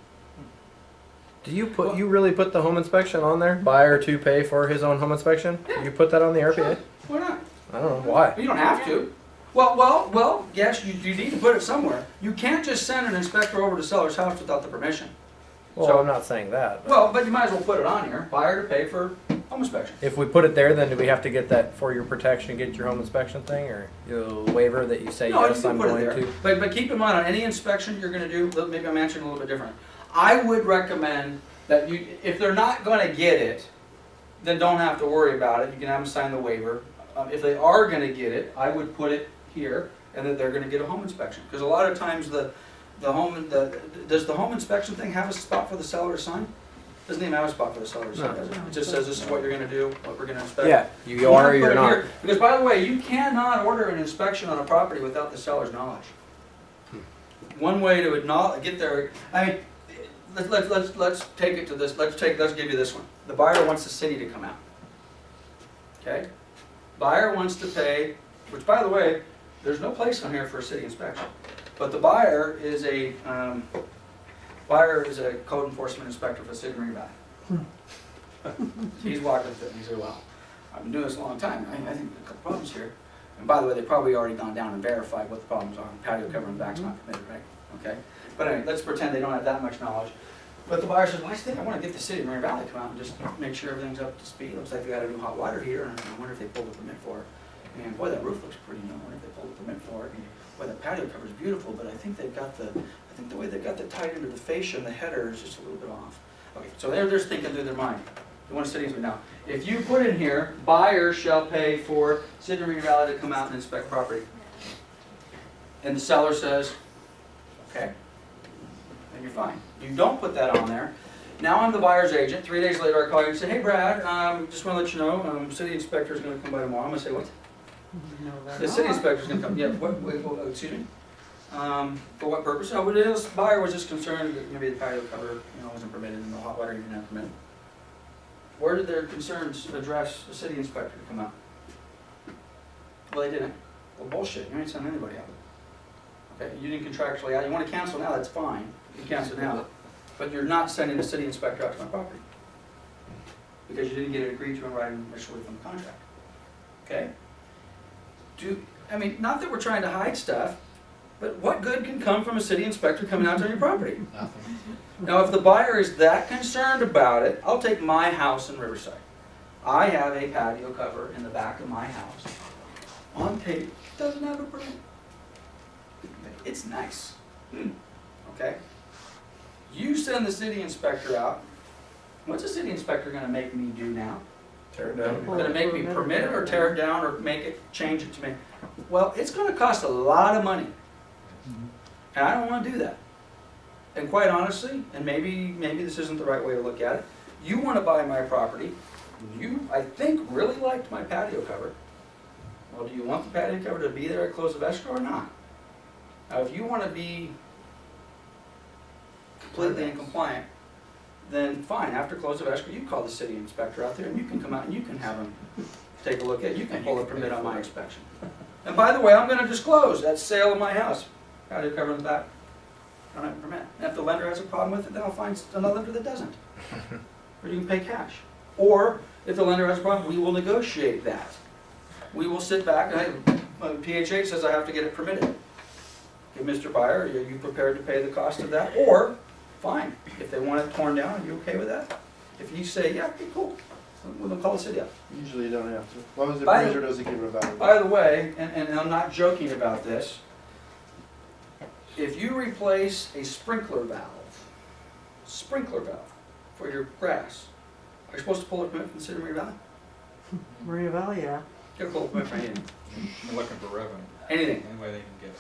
Do you really put the home inspection on there? Buyer to pay for his own home inspection? You put that on the RPA? Why not? I don't know why. You don't have to. Well, yes, you need to put it somewhere. You can't just send an inspector over to seller's house without the permission. Well, So- I'm not saying that. But Well, but you might as well put it on here. Buyer to pay for home inspection. if we put it there, then do we have to get that for your protection, get your home inspection thing, or the waiver that you say No, you yes, can I'm put it going there. to? But keep in mind, on any inspection you're gonna do, maybe I'm answering a little bit different. I would recommend that you, if they're not gonna get it, then don't have to worry about it. You can have them sign the waiver. If they are gonna get it, I would put it here, and that they're gonna get a home inspection. Because a lot of times does the home inspection thing have a spot for the seller to sign? Doesn't even have a spot for the seller to sign, does it? It just says this is what you're gonna do, what we're gonna inspect. Yeah, you wanna are or put you're it not. here, because by the way, you cannot order an inspection on a property without the seller's knowledge. One way to get there, I mean, let's take it to this. Let's give you this one. The buyer wants the city to come out. Okay, buyer wants to pay, which by the way, there's no place on here for a city inspection, but the buyer is a code enforcement inspector for the city of Green Valley. He's walked with it and he said, well, I've been doing this a long time. I think there's a couple problems here. And by the way, they've probably already gone down and verified what the problems are. Patio cover in the back's not permitted, right? okay? But anyway, let's pretend they don't have that much knowledge. But the buyer says, well, I want to get the city of Marin Valley to come out and just make sure everything's up to speed. Looks like they got a new hot water heater, and I wonder if they pulled a permit for it. And boy, that roof looks pretty new. I wonder if they pulled a permit for it. And boy, that patio cover's beautiful, but I think they've got the way they've got the tied into the fascia and the header is just a little bit off. Okay, so they're just thinking through their mind. They want to city now. If you put in here, buyer shall pay for City of Marin Valley to come out and inspect property. And the seller says, okay, then you're fine. You don't put that on there. Now I'm the buyer's agent. 3 days later I call you and say, hey Brad, just want to let you know, city inspector is going to come by tomorrow. I'm going to say, what? No, they're The city not. inspector is going to come. Yeah, excuse me? For what purpose? Oh, but this buyer was just concerned that maybe the patio cover, wasn't permitted and the hot water didn't have permitted. Where did their concerns address the city inspector to come out? Well, they didn't. Well, bullshit. You ain't sending anybody out. Okay, you didn't contractually out. You want to cancel now, that's fine. You can cancel now. But you're not sending the city inspector out to my property. Because you didn't get it agreed to in writing initially from the contract. Okay? Not that we're trying to hide stuff, but what good can come from a city inspector coming out to your property? Nothing. Now, if the buyer is that concerned about it, I'll take my house in Riverside. I have a patio cover in the back of my house. On tape, doesn't have a permit. It's nice. Okay? You send the city inspector out. What's the city inspector going to make me do now? Tear it down. Going to make me permit it or tear it down or change it to me? Well, it's going to cost a lot of money. And I don't want to do that. And quite honestly, and maybe this isn't the right way to look at it, you want to buy my property. You, I think, really liked my patio cover. Well, do you want the patio cover to be there at close of escrow or not? Now, if you want to be completely incompliant, then fine, after close of escrow, you call the city inspector out there and you can come out and you can have him take a look at it. You can pull a permit on my inspection. And by the way, I'm going to disclose that sale of my house. Patio cover in the back. I don't have a permit. And if the lender has a problem with it, then I'll find another lender that doesn't. Or you can pay cash. Or if the lender has a problem, we will negotiate that. We will sit back and PHA says I have to get it permitted. Okay, Mr. Buyer, are you prepared to pay the cost of that? Or, fine, if they want it torn down, are you okay with that? If you say, yeah, okay, cool, we'll call the city up. Usually you don't have to. As long as the By appraiser doesn't give it a value. By the way, and I'm not joking about this, if you replace a sprinkler valve for your grass, are you supposed to pull a permit from the city of Marin Valley? Maria Valley, yeah. You gotta pull a permit for anything. They're looking for revenue. Anything. Any way they can get it.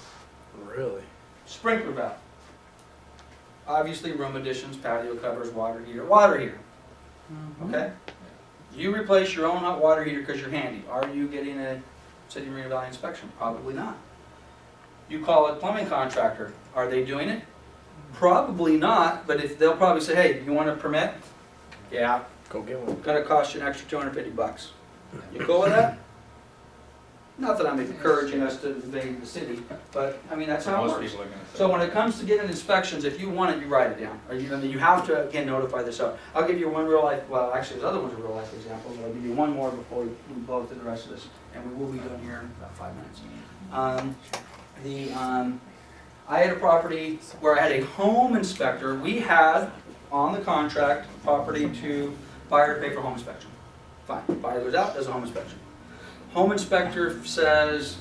Really? Sprinkler valve. Obviously room additions, patio covers, water heater. Water heater, okay? You replace your own hot water heater because you're handy. Are you getting a City of Marin Valley inspection? Probably not. You call a plumbing contractor. Are they doing it? Probably not, but if they'll probably say, hey, you want a permit? Yeah. Go get one. Gonna cost you an extra $250. You go with that? Not that I'm encouraging us to invade the city, but I mean, that's how it Most works. people are gonna say. So when it comes to getting inspections, if you want it, you write it down. Or you have to, again, notify this up. I'll give you one real life, well, actually, there's other ones are real life examples, but I'll give you one more before we blow through the rest of this. And we will be done here in about 5 minutes. I had a property where I had a home inspector. We had on the contract property to buyer to pay for home inspection. Fine, buyer goes out, does a home inspection. Home inspector says,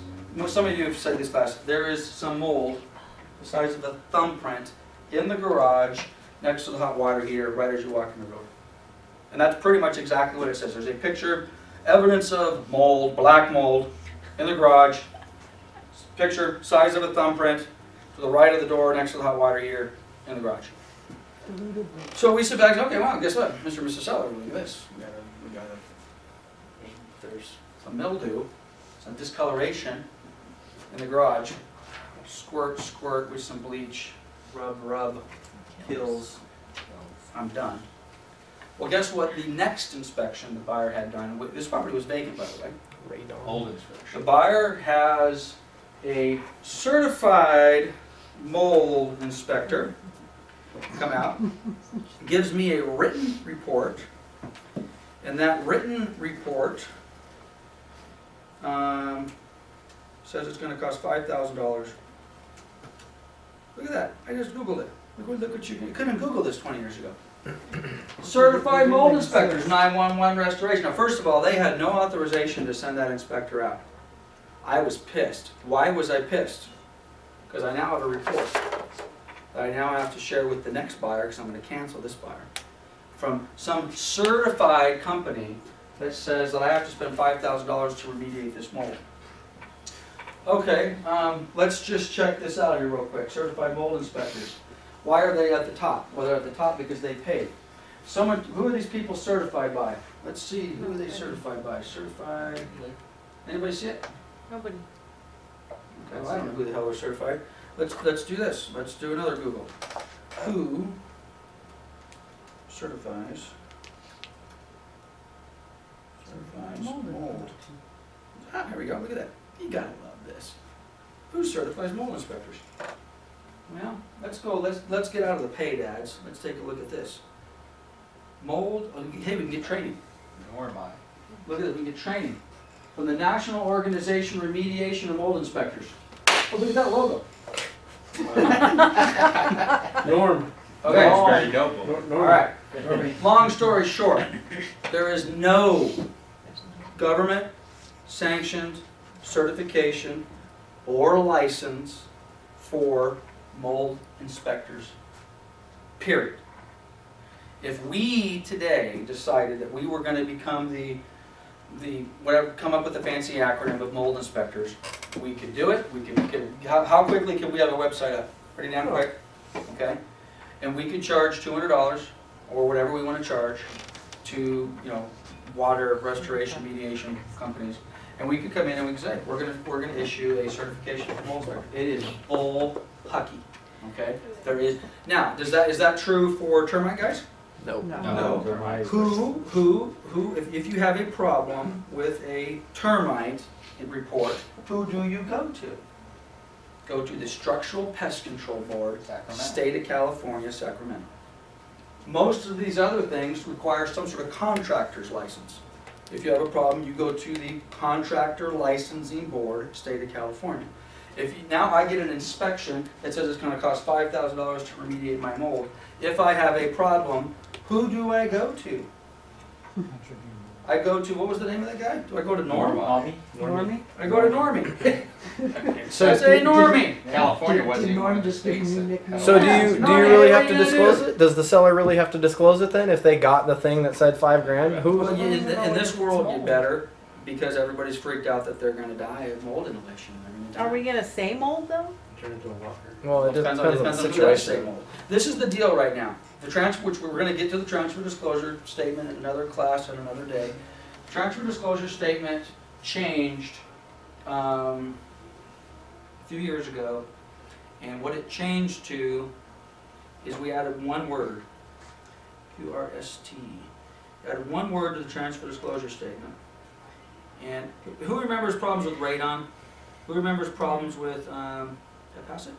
some of you have said this class, there is some mold the size of a thumbprint in the garage next to the hot water heater right as you walk in the door. And that's pretty much exactly what it says. There's a picture, evidence of mold, black mold, in the garage. Picture, size of a thumbprint, to the right of the door next to the hot water heater in the garage. So we sit back and okay, well, guess what? Mr. and Mrs. Seller, look at this. There's some mildew, some discoloration in the garage. Squirt, squirt with some bleach, rub, rub, kills. I'm done. Well, guess what? The next inspection the buyer had done, this property was vacant, by the way. Old The inspection. buyer has a certified mold inspector come out, gives me a written report, and that written report says it's going to cost $5,000 Look at that, I just Googled it. Look what you couldn't Google this 20 years ago. Certified mold inspectors, 911 restoration. Now, first of all, they had no authorization to send that inspector out. I was pissed. Why was I pissed? Because I now have a report that I now have to share with the next buyer, because I'm going to cancel this buyer, from some certified company that says that I have to spend $5,000 to remediate this mold. Okay, let's just check this out here real quick. Certified mold inspectors. Why are they at the top? Well, they're at the top because they paid. Someone, who are these people certified by? Let's see, who are they certified by? Certified, anybody see it? Nobody. Okay, well, I don't know who the hell are certified. Let's do this. Let's do another Google. Who certifies mold? Ah, here we go. Look at that. You gotta love this. Who certifies mold inspectors? Well, let's go. Let's get out of the paid ads. Let's take a look at this. Mold. Oh, hey, we can get training. Nor am I. Look at it. We can get training from the National Organization Remediation of Mold Inspectors. Oh, look at that logo. Norm. Okay. That's very noble. All right. Long story short, there is no government sanctioned certification or license for mold inspectors, period. If we today decided that we were going to become the whatever, come up with a fancy acronym of mold inspectors, we could do it. We can how quickly can we have a website up? Pretty damn quick, okay? And we could charge $200 or whatever we want to charge to, you know, water restoration mediation companies, and we could come in and we could say we're gonna issue a certification for mold inspector. It is bull hucky, okay? There is now. Is that true for termite guys? Nope. No. If you have a problem with a termite report, who do you go to? Go to the Structural Pest Control Board, Sacramento. State of California, Sacramento. Most of these other things require some sort of contractor's license. If you have a problem, you go to the Contractor Licensing Board, State of California. Now I get an inspection that says it's going to cost $5,000 to remediate my mold. If I have a problem, who do I go to? I go to, what was the name of that guy? Do I go to Norm? Normie? I go to Normie. So, I say Normie. California wasn't even Norm one of the just give states me that nicknames? so do you No, really what have are to you gonna disclose do? it? Does the seller really have to disclose it then if they got the thing that said $5,000? Who? Well, in this world, you better, because everybody's freaked out that they're going to die of mold inhalation. Are we gonna say mold though? Turn into a walker. Well, it depends on the who does say situation. mold. This is the deal right now. The transfer, which we're going to get to the transfer disclosure statement in another class on another day. Transfer disclosure statement changed a few years ago, and what it changed to is we added one word, QRST. Added one word to the transfer disclosure statement. And who remembers problems with radon? Who remembers problems with, did I pass it?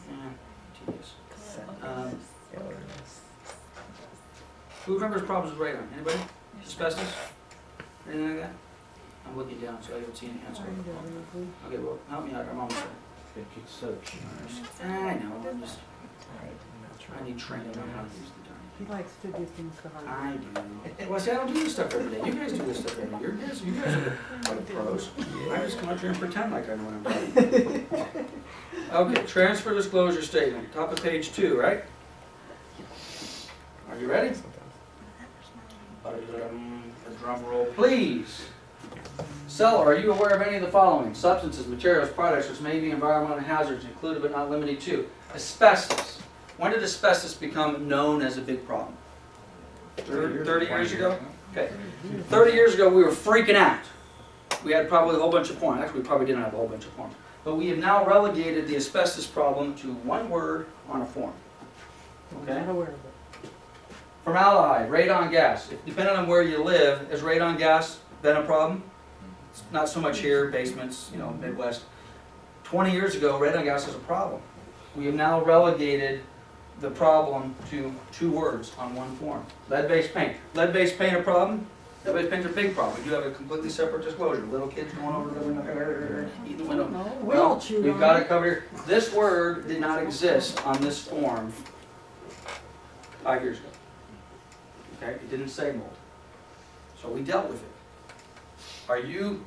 Yeah, tedious. Who remembers problems with radon? Anybody? Asbestos? Anything like that? I'm looking down so I don't see any answer. Okay, well, help me out. I'm almost there. Search. I know. I need training on how to use the darn. He likes to do things the hard way. I do. Well, see, I don't do this stuff every day. You guys do this stuff every day. You guys are the pros. I just come up here and pretend like I know what I'm doing. Okay, transfer disclosure statement, top of page 2, right? Are you ready? A drum roll, please. Seller, are you aware of any of the following? Substances, materials, products which may be environmental hazards included but not limited to asbestos. When did asbestos become known as a big problem? 30 years ago? Okay. 30 years ago we were freaking out. We had probably a whole bunch of forms. Actually, we probably didn't have a whole bunch of forms. But we have now relegated the asbestos problem to one word on a form. I'm Okay? not aware of it. Formaldehyde, radon gas. Depending on where you live, has radon gas been a problem? It's not so much here, basements, you know, Midwest. 20 years ago, radon gas was a problem. We have now relegated the problem to 2 words on one form. Lead-based paint. Lead-based paint a problem? W pins are a big problem. We do have a completely separate disclosure. Little kids going over the window, eating the window. No, Well, we'll chew we've on got it. it covered. This word did not exist on this form 5 years ago. Okay, it didn't say mold. So we dealt with it. Are you,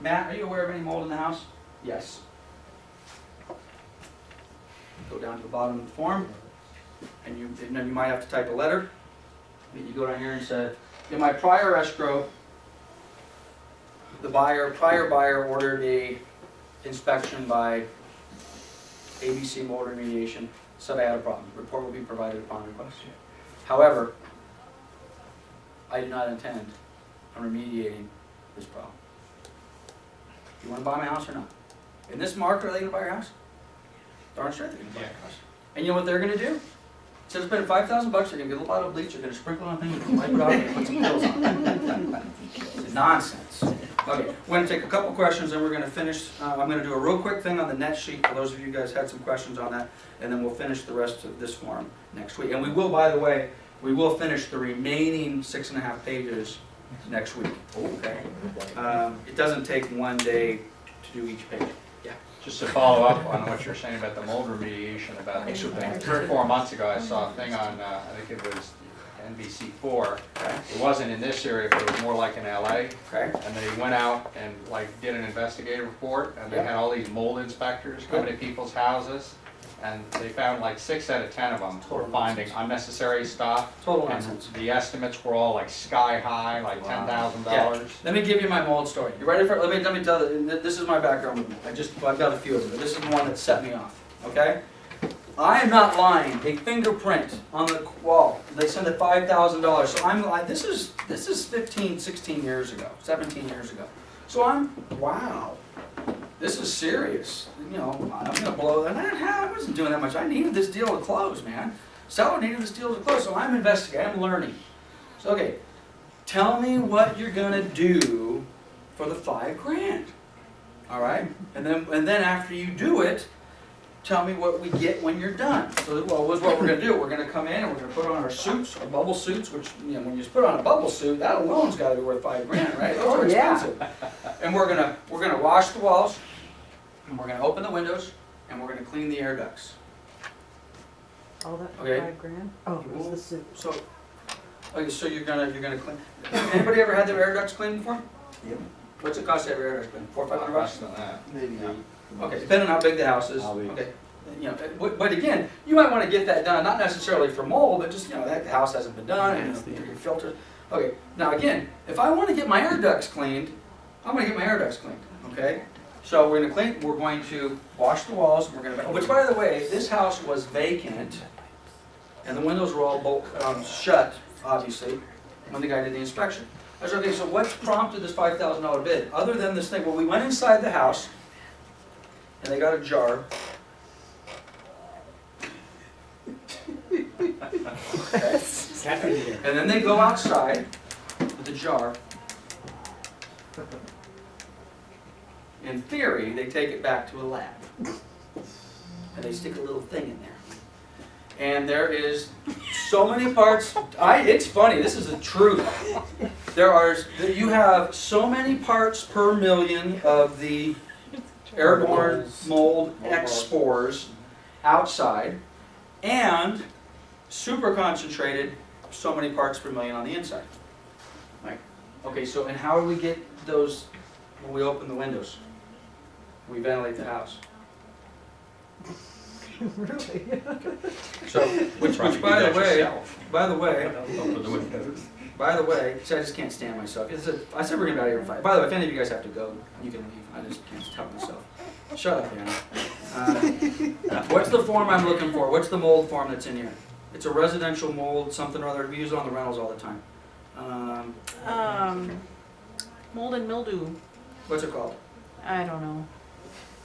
Matt, are you aware of any mold in the house? Yes. Go down to the bottom of the form, and then you might have to type a letter. And you go down here and say, in my prior escrow, the prior buyer ordered a inspection by ABC Mold Remediation, said I had a problem. Report will be provided upon request. However, I do not intend on remediating this problem. You want to buy my house or not? In this market, are they going to buy your house? Darn straight they're going to buy your house. And you know what they're going to do? Instead of spending $5,000, they're going to get a bottle of bleach, they're going to sprinkle on things, wipe it off, and put some pills on it. It's nonsense. Okay, we're going to take a couple questions, and we're going to finish. I'm going to do a real quick thing on the net sheet for those of you guys had some questions on that, and then we'll finish the rest of this form next week. And we will, by the way, we will finish the remaining 6.5 pages next week. Okay. It doesn't take one day to do each page. Yeah. Just to follow up on what you're saying about the mold remediation, about 3 or 4 months ago, I saw a thing on, I think it was NBC4. Okay. It wasn't in this area, but it was more like in LA. Okay. And they went out and like did an investigative report, and they Yeah. had all these mold inspectors come to people's houses, and they found like 6 out of 10 of them were finding unnecessary stuff. Total And nonsense. the estimates were all like sky high, like $10,000. Let me give you my mold story. You ready for it? Let me tell you, this is my background with mold. I've got a few of them, but this is the one that set me off, okay? I am not lying. A fingerprint on the wall. They sent it $5,000. So I'm like, this is 15, 16 years ago, 17 years ago. So wow, this is serious. You know, I'm gonna blow that. I wasn't doing that much. I needed this deal to close, man. Seller needed this deal to close, so I'm investigating. I'm learning. So okay, tell me what you're gonna do for the $5,000. All right, and then after you do it, tell me what we get when you're done. So, well, what's what we're going to do? We're going to come in and we're going to put on our suits, our bubble suits, which, you know, when you just put on a bubble suit, that alone's got to be worth $5,000, right? Those are expensive. And we're going to wash the walls, and we're going to open the windows, and we're going to clean the air ducts. All that for Okay. $5,000? Oh, it was the soup. So, okay, so you're gonna clean. Anybody ever had their air ducts cleaned before? Yep. What's it cost to have your air ducts cleaned? $400 or $500? Less than that. Maybe Yeah. Okay, depending on how big the house is. How big. Okay, you know, but again, you might want to get that done, not necessarily for mold, but just, you know, that the house hasn't been done, and you know, your filters. Okay, now again, if I want to get my air ducts cleaned, I'm going to get my air ducts cleaned. Okay, so we're going to wash the walls. We're going to, which by the way, this house was vacant, and the windows were all shut, obviously, when the guy did the inspection. I said, okay, so what's prompted this $5,000 bid? Other than this thing, well, we went inside the house, and they got a jar. Okay. And then they go outside with the jar. In theory, they take it back to a lab. And they stick a little thing in there. And there is so many parts. It's funny, this is the truth. You have so many parts per million of the airborne mold X spores outside, and super concentrated, so many parts per million on the inside. Right. Okay, so and how do we get those when we open the windows? We ventilate the house. Really? So, which by the way, see, I just can't stand myself. I said we're gonna be out here at 5. By the way, if any of you guys have to go, you can leave. I just can't help myself. Shut up, Anna. What's the form I'm looking for? What's the mold form that's in here? It's a residential mold, something or other. We use it on the rentals all the time. Mold and mildew. What's it called? I don't know.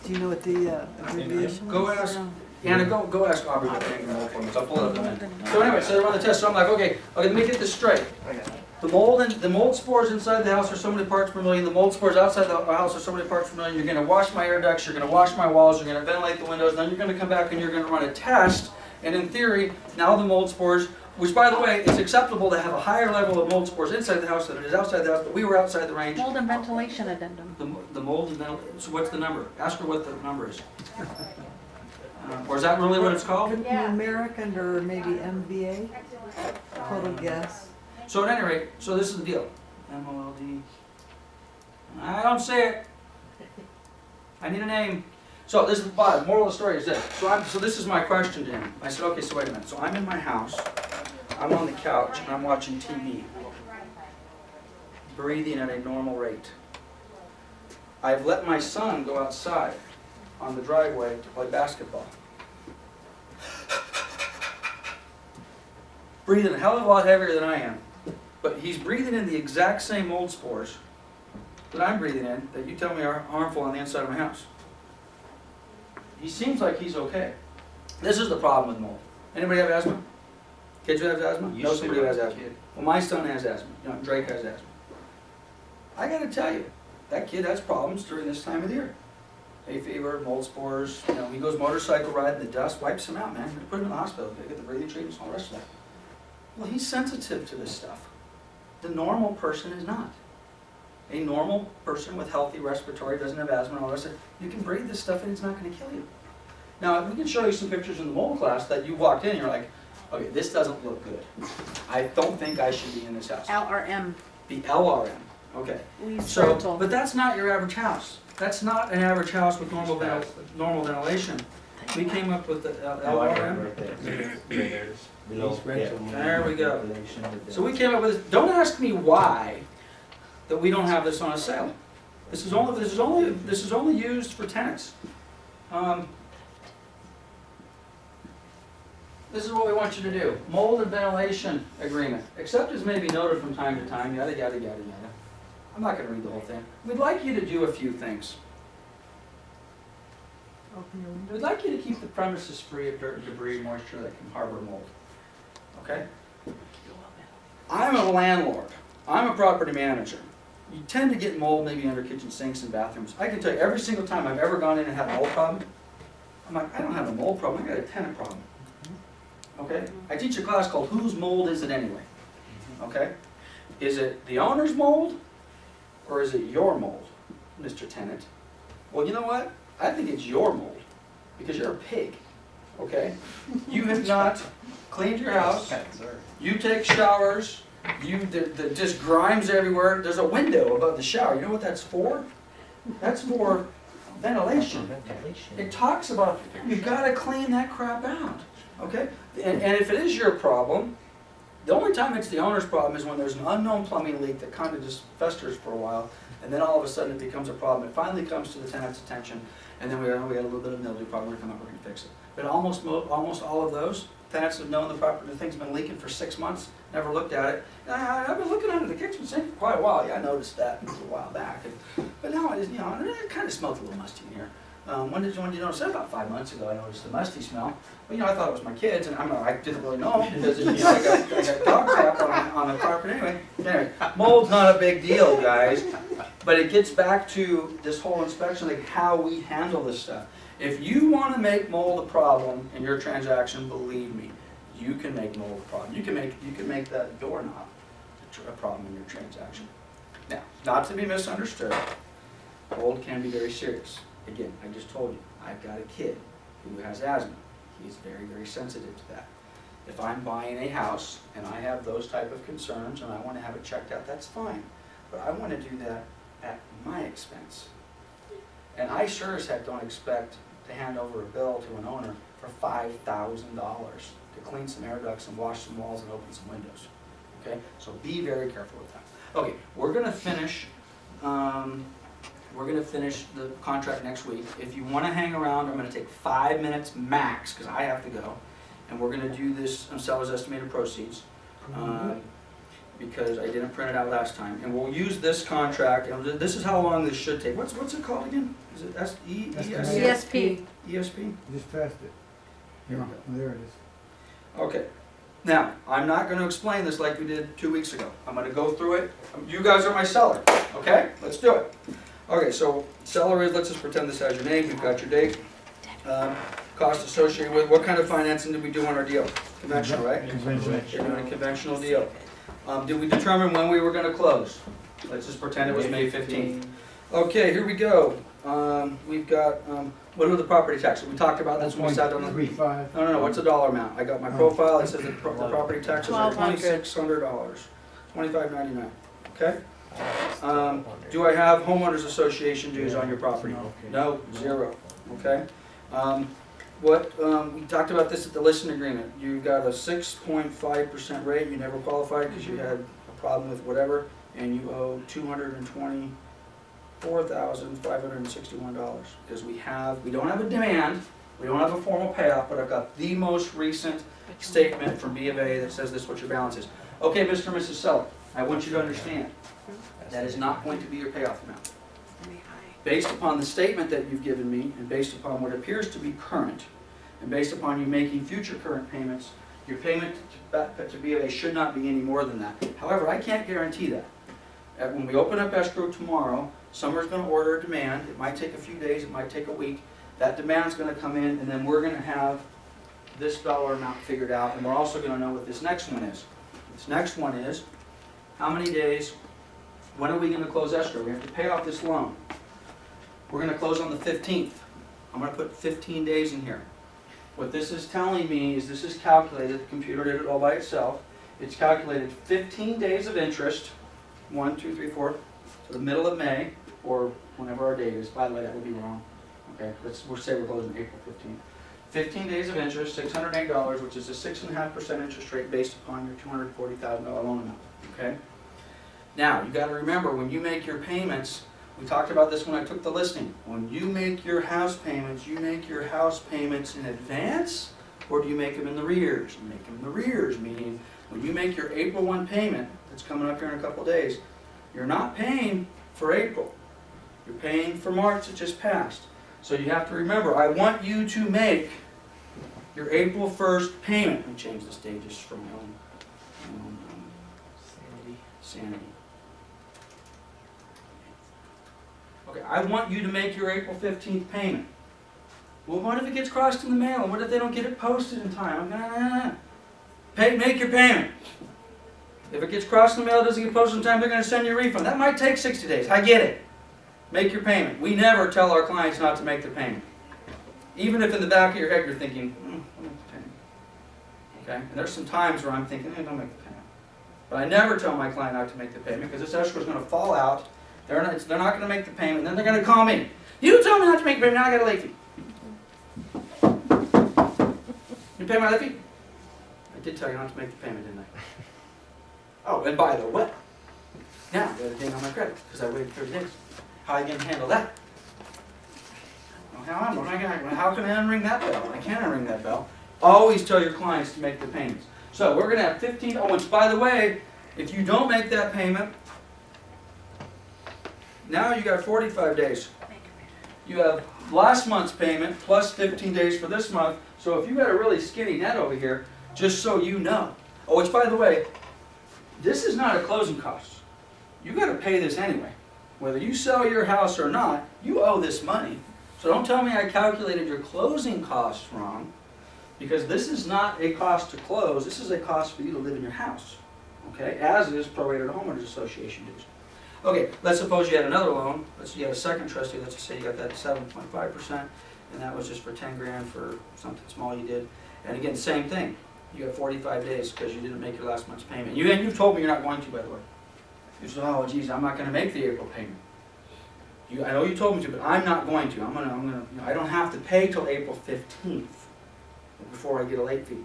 Do you know what the abbreviation Go is? ask Anna. Go ask Aubrey what the mold form is. I'll pull it up in a minute. So anyway, so they run the test. So I'm like, okay, let me get this straight. The mold spores inside the house are so many parts per million. The mold spores outside the house are so many parts per million. You're going to wash my air ducts. You're going to wash my walls. You're going to ventilate the windows. Then you're going to come back and you're going to run a test. And in theory, now the mold spores which by the way, it's acceptable to have a higher level of mold spores inside the house than it is outside the house, but we were outside the range. Mold and ventilation addendum. The mold and ventilation, so what's the number? Ask her what the number is. Or is that really what it's called? Numeric under maybe MVA, total guess. So at any rate, so this is the deal. MOLD. I don't say it. I need a name. So this is the bottom. Moral of the story is this. So this is my question to him. I said, okay, so wait a minute. So I'm in my house. I'm on the couch and I'm watching TV. Breathing at a normal rate. I've let my son go outside on the driveway to play basketball. Breathing a hell of a lot heavier than I am. But he's breathing in the exact same mold spores that I'm breathing in that you tell me are harmful on the inside of my house. He seems like he's okay. This is the problem with mold. Anybody have asthma? Kids who have asthma? Used Know to somebody who has as a asthma. kid. Well, my son has asthma. You know, Drake has asthma. I gotta tell you, that kid has problems during this time of the year. Hay fever, mold spores, you know, he goes motorcycle riding, the dust wipes him out, man. We put him in the hospital, they get the breathing treatments, all the rest of that. Well, he's sensitive to this stuff. The normal person is not. A normal person with healthy respiratory, doesn't have asthma and all the rest of it, you can breathe this stuff and it's not gonna kill you. Now, we can show you some pictures in the mold class that you walked in and you're like, okay, this doesn't look good. I don't think I should be in this house. LRM. The LRM, okay. Least So, rental. but that's not your average house. That's not an average house with normal ventilation. We came up with the LRM. Right there. There it is. Below, Lease rental. yeah. There we go. Ventilation with the- So we came up with this. Don't ask me why that we don't have this on a sale. This is only used for tenants. This is what we want you to do. Mold and ventilation agreement. Except as may be noted from time to time, yada, yada, yada, yada. I'm not gonna read the whole thing. We'd like you to do a few things. Open your window. We'd like you to keep the premises free of dirt and debris, moisture that can harbor mold. Okay? I'm a landlord. I'm a property manager. You tend to get mold maybe under kitchen sinks and bathrooms. I can tell you every single time I've ever gone in and had a mold problem, I'm like, I don't have a mold problem, I got a tenant problem. Okay? I teach a class called Whose Mold Is It Anyway? Okay? Is it the owner's mold or is it your mold, Mr. Tenant? Well, you know what? I think it's your mold because you're a pig. Okay? You have not cleaned your house. You take showers. Just grimes everywhere. There's a window above the shower. You know what that's for? That's for ventilation. It talks about you've got to clean that crap out. Okay? And if it is your problem, the only time it's the owner's problem is when there's an unknown plumbing leak that kind of just festers for a while, and then all of a sudden it becomes a problem. It finally comes to the tenant's attention, and then we got a little bit of mildew problem. We're going to come up, we're going to fix it. But almost all of those tenants have known the thing's been leaking for 6 months, never looked at it. I've been looking under the kitchen sink for quite a while. Yeah, I noticed that a while back. But now it is, you know, it kind of smells a little musty in here. When did you notice that? About 5 months ago I noticed the musty smell. But you know, I thought it was my kids, and I didn't really know because you know, I got dog crap on the carpet anyway. Anyway, mold's not a big deal, guys. But it gets back to this whole inspection, like how we handle this stuff. If you want to make mold a problem in your transaction, believe me, you can make mold a problem. You can make that doorknob a problem in your transaction. Now, not to be misunderstood, mold can be very serious. Again, I just told you, I've got a kid who has asthma. He's very, very sensitive to that. If I'm buying a house and I have those type of concerns and I want to have it checked out, that's fine. But I want to do that at my expense. And I sure as heck don't expect to hand over a bill to an owner for $5,000 to clean some air ducts and wash some walls and open some windows. Okay? So be very careful with that. Okay, we're going to finish the contract next week. If you want to hang around, I'm going to take 5 minutes max because I have to go. And we're going to do this on seller's estimated proceeds because I didn't print it out last time. And we'll use this contract. And this is how long this should take. What's it called again? Is it ESP. ESP? Just passed it. Here we go. Oh, there it is. Okay. Now, I'm not going to explain this like we did 2 weeks ago. I'm going to go through it. You guys are my seller. Okay? Let's do it. Okay, so seller is, let's just pretend this has your name. You've got your date. cost associated with, what kind of financing did we do on our deal? Conventional, right? Conventional. You're doing a conventional deal. Did we determine when we were gonna close? Let's just pretend it was May 15th. Okay, here we go. We've got, what are the property taxes? We talked about this when we sat down on the... 1.35. No, what's the dollar amount? I got my profile, it says the property taxes are $1,200. $2,600, $2,599, okay? Do I have homeowners association dues on your property? No, zero, okay? We talked about this at the listing agreement. You got a 6.5% rate, you never qualified because you had a problem with whatever, and you owe $224,561. Because we don't have a demand, we don't have a formal payoff, but I've got the most recent statement from B of A that says this is what your balance is. Okay, Mr. and Mrs. Seller, I want you to understand, that is not going to be your payoff amount. Based upon the statement that you've given me, and based upon what appears to be current, and based upon you making future current payments, your payment to B of A should not be any more than that. However, I can't guarantee that. When we open up escrow tomorrow, someone's going to order a demand. It might take a few days, it might take a week. That demand's going to come in, and then we're going to have this dollar amount figured out, and we're also going to know what this next one is. This next one is, how many days, when are we going to close escrow? We have to pay off this loan. We're going to close on the 15th. I'm going to put 15 days in here. What this is telling me is this is calculated, the computer did it all by itself. It's calculated 15 days of interest, 1, 2, 3, 4, to the middle of May, or whenever our date is. By the way, that would be wrong. Okay, we'll say we're closing April 15th. 15 days of interest, $608, which is a 6.5% interest rate based upon your $240,000 loan amount. Okay? Now, you got to remember, when you make your payments, we talked about this when I took the listing. When you make your house payments, you make your house payments in advance, or do you make them in the rears? You make them in the rears, meaning when you make your April 1 payment, that's coming up here in a couple days, you're not paying for April. You're paying for March that just passed. So you have to remember, I want you to make your April 1st payment. Let me change the stages from my own sanity. Okay, I want you to make your April 15th payment. Well, what if it gets crossed in the mail? And what if they don't get it posted in time? Make your payment. If it gets crossed in the mail, it doesn't get posted in time, they're going to send you a refund. That might take 60 days. I get it. Make your payment. We never tell our clients not to make the payment. Even if in the back of your head you're thinking, I'll make the payment. Okay? And there's some times where I'm thinking, don't make the payment. But I never tell my client not to make the payment because this escrow is going to fall out. They're not going to make the payment, and then they're going to call me. You told me not to make the payment, now I got a late fee. You pay my late fee? I did tell you not to make the payment, didn't I? Oh, and by the way, now I got a ding on my credit because I waited 30 days. How are you going to handle that? Well, how can I unring that bell? I can't unring that bell. Always tell your clients to make the payments. So we're going to have 15, oh, and by the way, if you don't make that payment, now you got 45 days. You have last month's payment plus 15 days for this month. So if you got a really skinny net over here, just so you know. Oh, which by the way, this is not a closing cost. You got to pay this anyway. Whether you sell your house or not, you owe this money. So don't tell me I calculated your closing costs wrong, because this is not a cost to close. This is a cost for you to live in your house. Okay, as is prorated homeowners association dues. Okay, let's suppose you had another loan. Let's say you had a second trustee. Let's just say you got that 7.5%, and that was just for 10 grand for something small you did. And again, same thing. You got 45 days because you didn't make your last month's payment. You've told me you're not going to, by the way. You said, oh, geez, I'm not going to make the April payment. I know you told me to, but I'm not going to. I don't have to pay till April 15th before I get a late fee.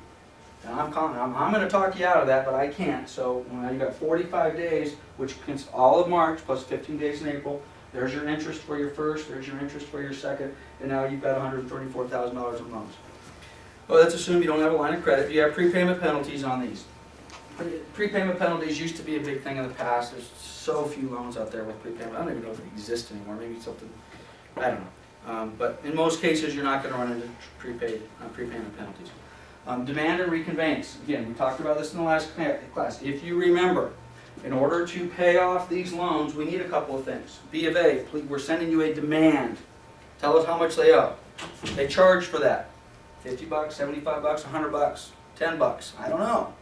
And I'm going to talk you out of that, but I can't. So you got 45 days, which consists all of March plus 15 days in April. There's your interest for your first. There's your interest for your second. And now you've got $134,000 in loans. Well, let's assume you don't have a line of credit. You have prepayment penalties on these. Prepayment penalties used to be a big thing in the past. There's so few loans out there with prepayment. I don't even know if they exist anymore. Maybe something, I don't know. But in most cases, you're not going to run into prepayment penalties. Demand and reconveyance. Again, we talked about this in the last class. If you remember, in order to pay off these loans, we need a couple of things. B of A, we're sending you a demand. Tell us how much they owe. They charge for that. $50, $75, $100, $10, I don't know.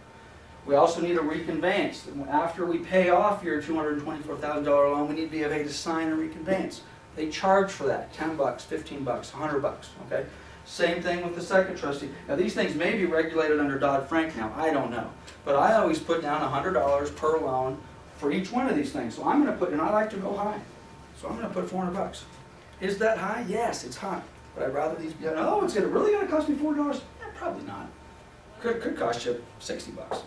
We also need a reconveyance. After we pay off your $224,000 loan, we need to be able to sign a reconveyance. They charge for that, $10, $15, $100, okay? Same thing with the second trustee. Now these things may be regulated under Dodd-Frank now, I don't know. But I always put down $100 per loan for each one of these things. So I'm gonna put, and I like to go high. So I'm gonna put $400. Is that high? Yes, it's high. But I'd rather these be, oh, it's really gonna cost me $4? Yeah, probably not. Could cost you $60.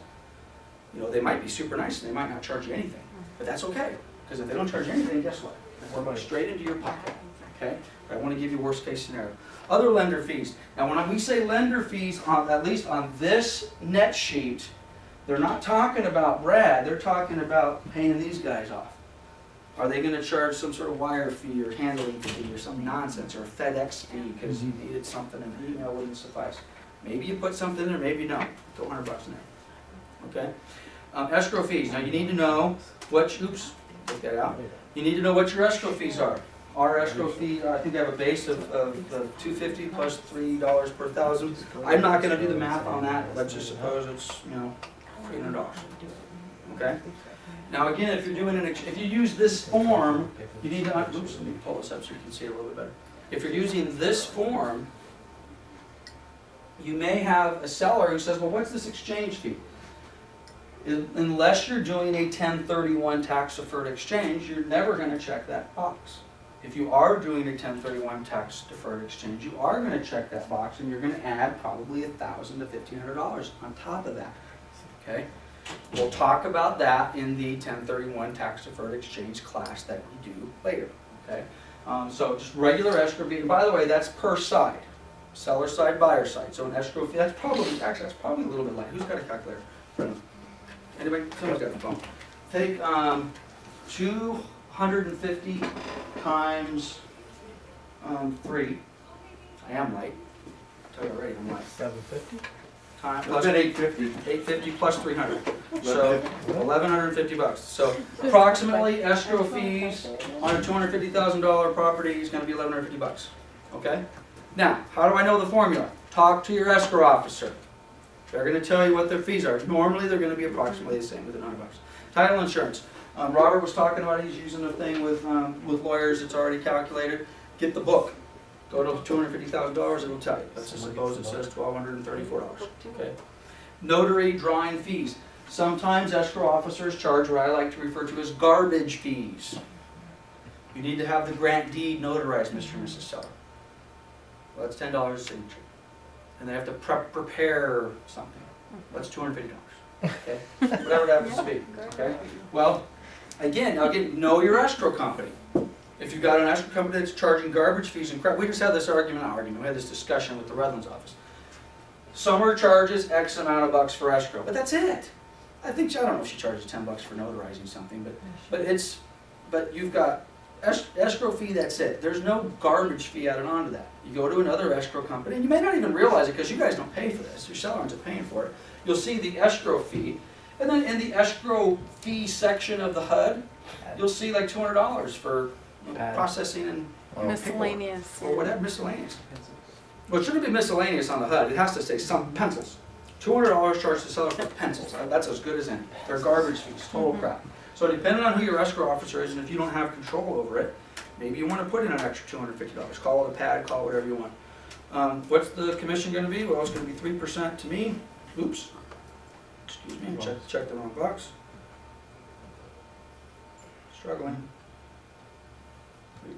You know, they might be super nice and they might not charge you anything. But that's okay, because if they don't charge you anything, guess what? They're going straight into your pocket, okay? But I want to give you worst case scenario. Other lender fees. Now when we say lender fees, at least on this net sheet, they're not talking about Brad, they're talking about paying these guys off. Are they going to charge some sort of wire fee or handling fee or some nonsense, or a FedEx fee because you needed something and the email wouldn't suffice? Maybe you put something in there, maybe you don't. Throw $100 in there. Okay? Escrow fees. Now you need to know what, oops, take that out. You need to know what your escrow fees are. Our escrow fee, I think they have a base of $250 plus $3 per thousand. I'm not going to do the math on that. Let's just suppose it's, you know, $300. Okay? Now again, if you're doing if you use this form, you need to, oops, let me pull this up so you can see it a little bit better. If you're using this form, you may have a seller who says, well, what's this exchange fee? Unless you're doing a 1031 tax-deferred exchange, you're never going to check that box. If you are doing a 1031 tax-deferred exchange, you are going to check that box and you're going to add probably $1,000 to $1,500 on top of that. Okay? We'll talk about that in the 1031 tax-deferred exchange class that we do later. Okay? So just regular escrow fee. And by the way, that's per side. Seller side, buyer side. So an escrow fee, that's probably a little bit light. Who's got a calculator? Anybody? Someone's got a phone. Take 250 times 3. I am light. I'll tell you already, I'm light. 750? Plus 850. 850 plus 300. So 1,150 bucks. So approximately escrow fees on a $250,000 property is going to be 1,150 bucks. Okay? Now, how do I know the formula? Talk to your escrow officer. They're going to tell you what their fees are. Normally, they're going to be approximately the same, within $100. Title insurance. Robert was talking about he's using a thing with lawyers. It's already calculated. Get the book. Go to $250,000. It'll tell you. Let's just suppose it says $1,234. Okay. Notary drawing fees. Sometimes escrow officers charge what I like to refer to as garbage fees. You need to have the grant deed notarized, Mr. and Mrs. Seller. Well, that's $10 a signature. And they have to prepare something. That's $250. Okay? Whatever it happens to be. Okay? Well, again, know your escrow company. If you've got an escrow company that's charging garbage fees and crap, we just had this we had this discussion with the Redlands office. Summer charges X amount of bucks for escrow, but that's it. I don't know if she charges $10 for notarizing something, but you've got escrow fee, that's it. There's no garbage fee added on to that. You go to another escrow company, and you may not even realize it because you guys don't pay for this. Your seller ends up paying for it. You'll see the escrow fee, and then in the escrow fee section of the HUD, you'll see like $200 for processing and Miscellaneous. or whatever, miscellaneous. Well, it shouldn't be miscellaneous on the HUD. It has to say some pencils. $200 charged the seller for pencils. That's as good as any. They're garbage fees, total crap. So depending on who your escrow officer is, and if you don't have control over it, maybe you want to put in an extra $250. Call it a pad, call it whatever you want. What's the commission going to be? Well, it's going to be 3% to me. Oops. Excuse me, check the wrong box. Struggling.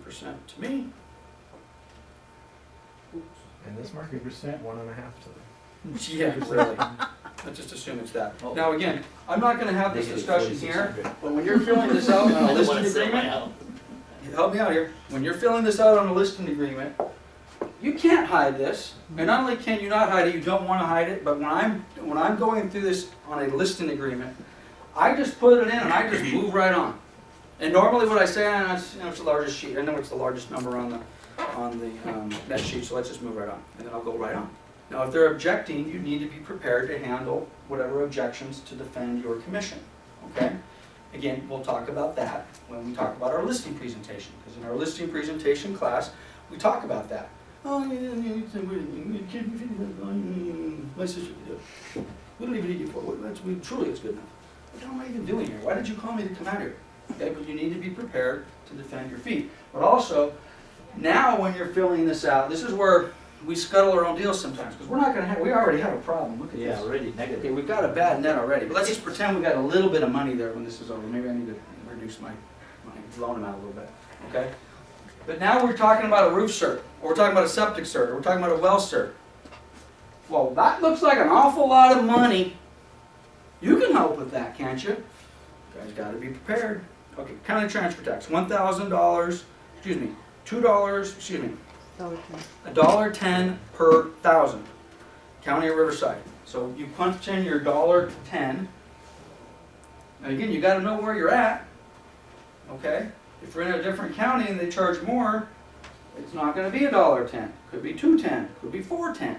3% to me. And this market 3%, 1.5 to them. Yeah, really. Let's just assume it's that. Now again, I'm not going to have this discussion here, but when you're filling this out on a listing agreement, help me out here. When you're filling this out on a listing agreement, you can't hide this. And not only can you not hide it, you don't want to hide it. But when I'm going through this on a listing agreement, I just put it in and I just move right on. And normally what I say, it's the largest sheet. I know it's the largest number on the net sheet, so let's just move right on, and then I'll go right on. Now, if they're objecting, you need to be prepared to handle whatever objections to defend your commission. Okay? Again, we'll talk about that when we talk about our listing presentation, because in our listing presentation class, we talk about that. oh, my sister could do it. We don't even need you for it. Truly, it's good enough. What am I even doing here? Why did you call me to come out here? Okay, but you need to be prepared to defend your feet. But also, now when you're filling this out, this is where we scuttle our own deals sometimes, because we're not going to have, we already have a problem. Look at Yeah, this. already Okay, negative. we've got a bad net already, but let's just pretend we got a little bit of money there when this is over. Maybe I need to reduce my loan amount a little bit, okay? But now we're talking about a roof cert, or we're talking about a septic cert, or we're talking about a well cert. Well, that looks like an awful lot of money. You can help with that, can't you? You guys gotta be prepared. Okay, county transfer tax, $1,000, excuse me, $2, excuse me, $1.10 per thousand. County of Riverside. So you punch in your $1.10. Now again, you got to know where you're at. Okay. If you're in a different county and they charge more, it's not going to be $1.10. Could be $2.10. Could be $4.10.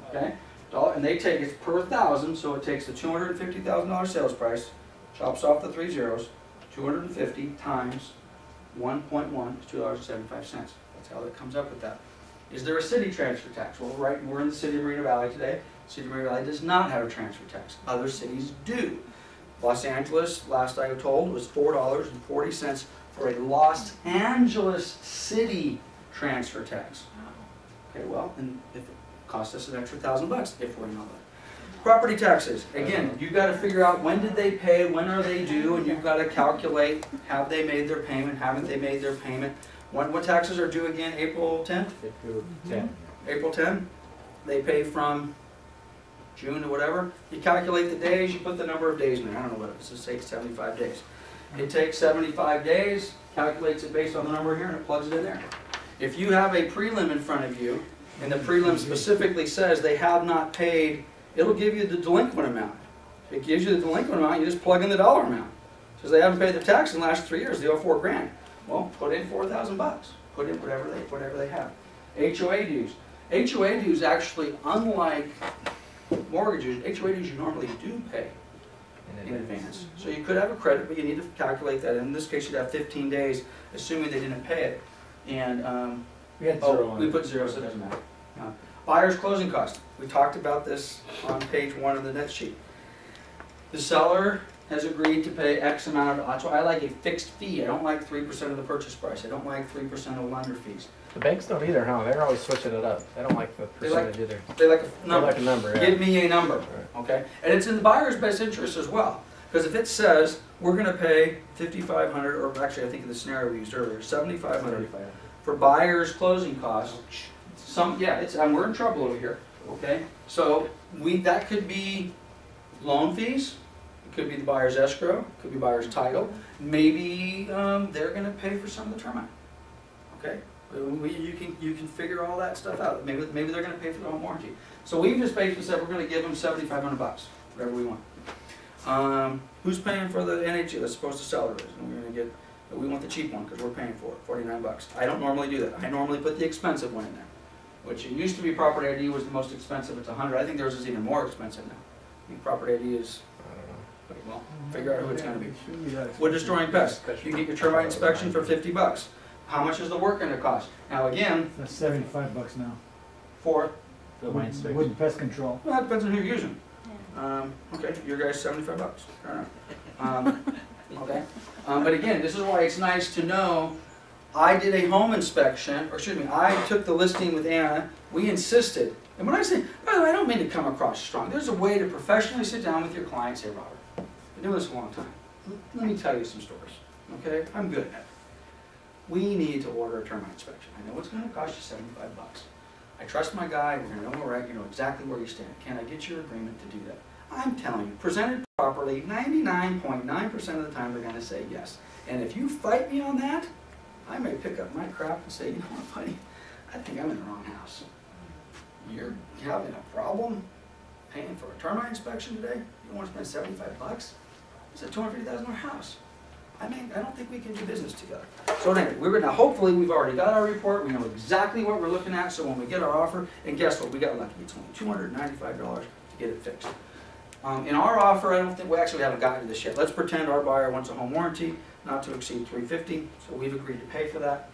Okay. And they take it per thousand, so it takes the $250,000 sales price, chops off the 3 zeros, 250 times 1.1 is $2.75. That's how it comes up with that. Is there a city transfer tax? Well, right, we're in the city of Marina Valley today. The city of Marina Valley does not have a transfer tax. Other cities do. Los Angeles, last I was told, was $4.40 for a Los Angeles city transfer tax. Okay, well, and if it costs us an extra $1,000 if we're in all that. Property taxes, again, you got to figure out when did they pay, when are they due, and you've got to calculate, have they made their payment, haven't they made their payment. What taxes are due again, April 10th? April 10. April 10th. They pay from June or whatever. You calculate the days, you put the number of days in there. I don't know what it is, it takes 75 days. It takes 75 days, calculates it based on the number here, and it plugs it in there. If you have a prelim in front of you, and the prelim specifically says they have not paid, it'll give you the delinquent amount. If it gives you the delinquent amount, you just plug in the dollar amount. It says they haven't paid their tax in the last 3 years, they owe $4,000. Well, put in $4,000. Put in whatever they have. HOA dues. HOA dues actually, unlike mortgages, HOA dues you normally do pay in advance. So you could have a credit, but you need to calculate that. In this case, you'd have 15 days, assuming they didn't pay it. And We had zero on we it. put 0, so it doesn't matter. Buyer's closing costs. We talked about this on page 1 of the net sheet. The seller has agreed to pay X amount of, that's why I like a fixed fee. I don't like 3% of the purchase price. I don't like 3% of lender fees. The banks don't either, huh? They're always switching it up. They don't like the They like- percentage either. They like a They number. like a number, yeah. Give me a number, okay? And it's in the buyer's best interest as well. Because if it says, we're gonna pay $5,500, or actually I think in the scenario we used earlier, $7,500 for buyer's closing costs, we're in trouble over here, okay? So that could be loan fees, it could be the buyer's escrow, it could be buyer's title. Maybe they're gonna pay for some of the termite, okay? You can figure all that stuff out. Maybe they're gonna pay for their own warranty. So we've just basically said we're gonna give them $7,500, whatever we want. Who's paying for the NHE? That's supposed to sell it. And we're gonna get. We want the cheap one because we're paying for it, $49. I don't normally do that. I normally put the expensive one in there, which it used to be property ID was the most expensive. It's $100. I think theirs is even more expensive now. I think property ID is. I don't know. Well, figure out who it's gonna be. Wood destroying pest. You get your termite inspection for $50. How much is the work gonna cost? Now again, That's $75 now. for The wine space. Wooden pest control. well, that depends on who you're using. Okay, your guy's $75. Fair enough. Okay, but again, this is why it's nice to know. I did a home inspection, or excuse me, I took the listing with Anna. We insisted, and when I say, by the way, I don't mean to come across strong. There's a way to professionally sit down with your client and say, Robert, I've been doing this a long time. Let me tell you some stories. Okay, I'm good at it. We need to order a termite inspection. I know it's going to cost you $75. I trust my guy. We're going to know where you know exactly where you stand. Can I get your agreement to do that? I'm telling you, presented properly, 99.9% of the time they're going to say yes. And if you fight me on that, I may pick up my crap and say, you know what, buddy, I think I'm in the wrong house. You're having a problem paying for a termite inspection today? You don't want to spend $75? It's a $250,000 house. I don't think we can do business together. So anyway, hopefully we've already got our report. We know exactly what we're looking at. So when we get our offer, and guess what? We got lucky. It's only $295 to get it fixed. In our offer, I don't think we actually haven't gotten to this yet. Let's pretend our buyer wants a home warranty, not to exceed $350. So we've agreed to pay for that.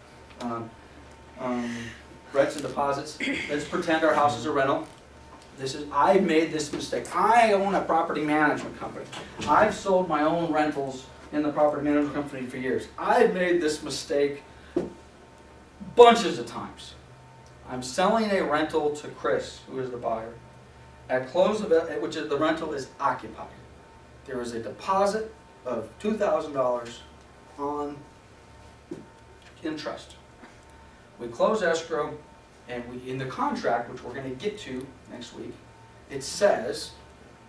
rents and deposits. Let's pretend our house is a rental. I made this mistake. I own a property management company. I've sold my own rentals in the property management company for years. I've made this mistake bunches of times. I'm selling a rental to Chris, who is the buyer. At close of it, which is the rental is occupied. There is a deposit of $2,000 on interest. We close escrow, and in the contract, which we're going to get to next week, it says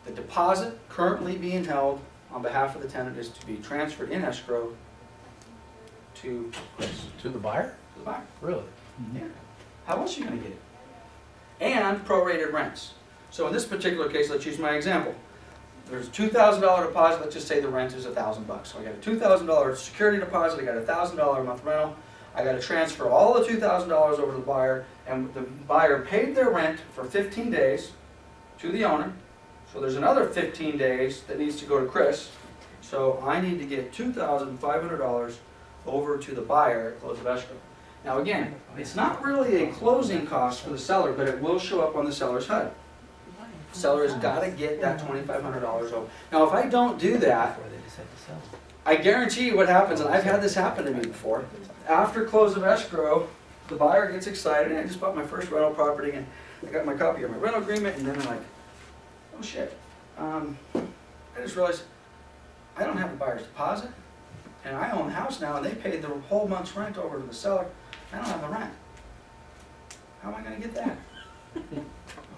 the deposit currently being held on behalf of the tenant is to be transferred in escrow to Chris, To the buyer? to the buyer. Really? Yeah. How else are you going to get it? And prorated rents. So in this particular case, let's use my example. There's a $2,000 deposit. Let's just say the rent is $1,000. So I got a $2,000 security deposit. I got a $1,000 a month rental. I got to transfer all the $2,000 over to the buyer, and the buyer paid their rent for 15 days to the owner. So there's another 15 days that needs to go to Chris. So I need to get $2,500 over to the buyer at close of escrow. Now again, it's not really a closing cost for the seller, but it will show up on the seller's HUD. Seller has got to get that $2,500 over. Now if I don't do that, I guarantee you what happens, and I've had this happen to me before. After close of escrow, the buyer gets excited, and I just bought my first rental property, and I got my copy of my rental agreement, and then I'm like, oh shit, I just realized I don't have the buyer's deposit, and I own the house now, and they paid the whole month's rent over to the seller. I don't have the rent. How am I going to get that?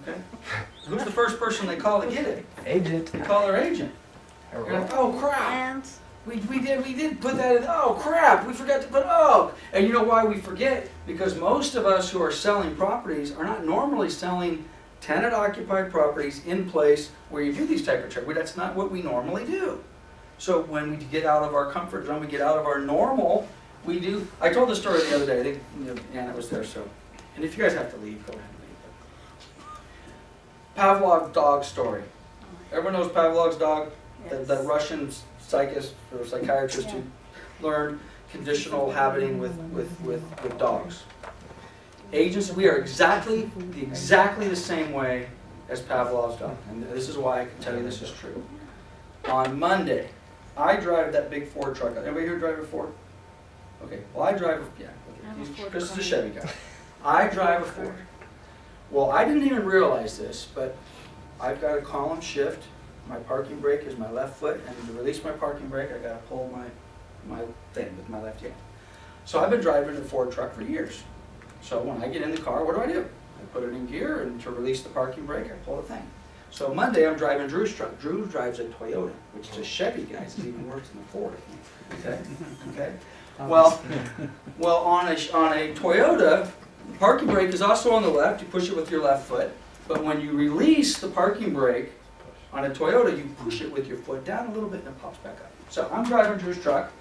Okay. Who's the first person they call to get it? Agent. They call their agent. You're like, oh crap. We did put that in. Oh crap, we forgot to put, oh. And you know why we forget? Because most of us who are selling properties are not normally selling tenant occupied properties in place where you do these type of checks. That's not what we normally do. So when we get out of our comfort zone, we get out of our normal, we do. I told this story the other day. I think Anna was there, so. And if you guys have to leave, go ahead and leave. Pavlov's dog story. Everyone knows Pavlov's dog? Yes. The Russian psychiatrist or psychiatrist who learned conditional habiting with dogs. Agents, we are exactly the same way as Pavlov's dog. And this is why I can tell you this is true. On Monday, I drive that big Ford truck. Anybody here drive a Ford? Okay, well I drive, yeah, okay. Chris is a Chevy guy. I drive a Ford. Well, I didn't even realize this, but I've got a column shift. My parking brake is my left foot, and to release my parking brake, I got to pull my thing with my left hand. So I've been driving a Ford truck for years. So when I get in the car, what do? I put it in gear, and to release the parking brake, I pull the thing. So Monday, I'm driving Drew's truck. Drew drives a Toyota, which is a Chevy, guys. It's even worse than a Ford, I think. Okay? Okay? Well, on a Toyota, the parking brake is also on the left. You push it with your left foot. But when you release the parking brake on a Toyota, you push it with your foot down a little bit and it pops back up. So I'm driving Drew's truck,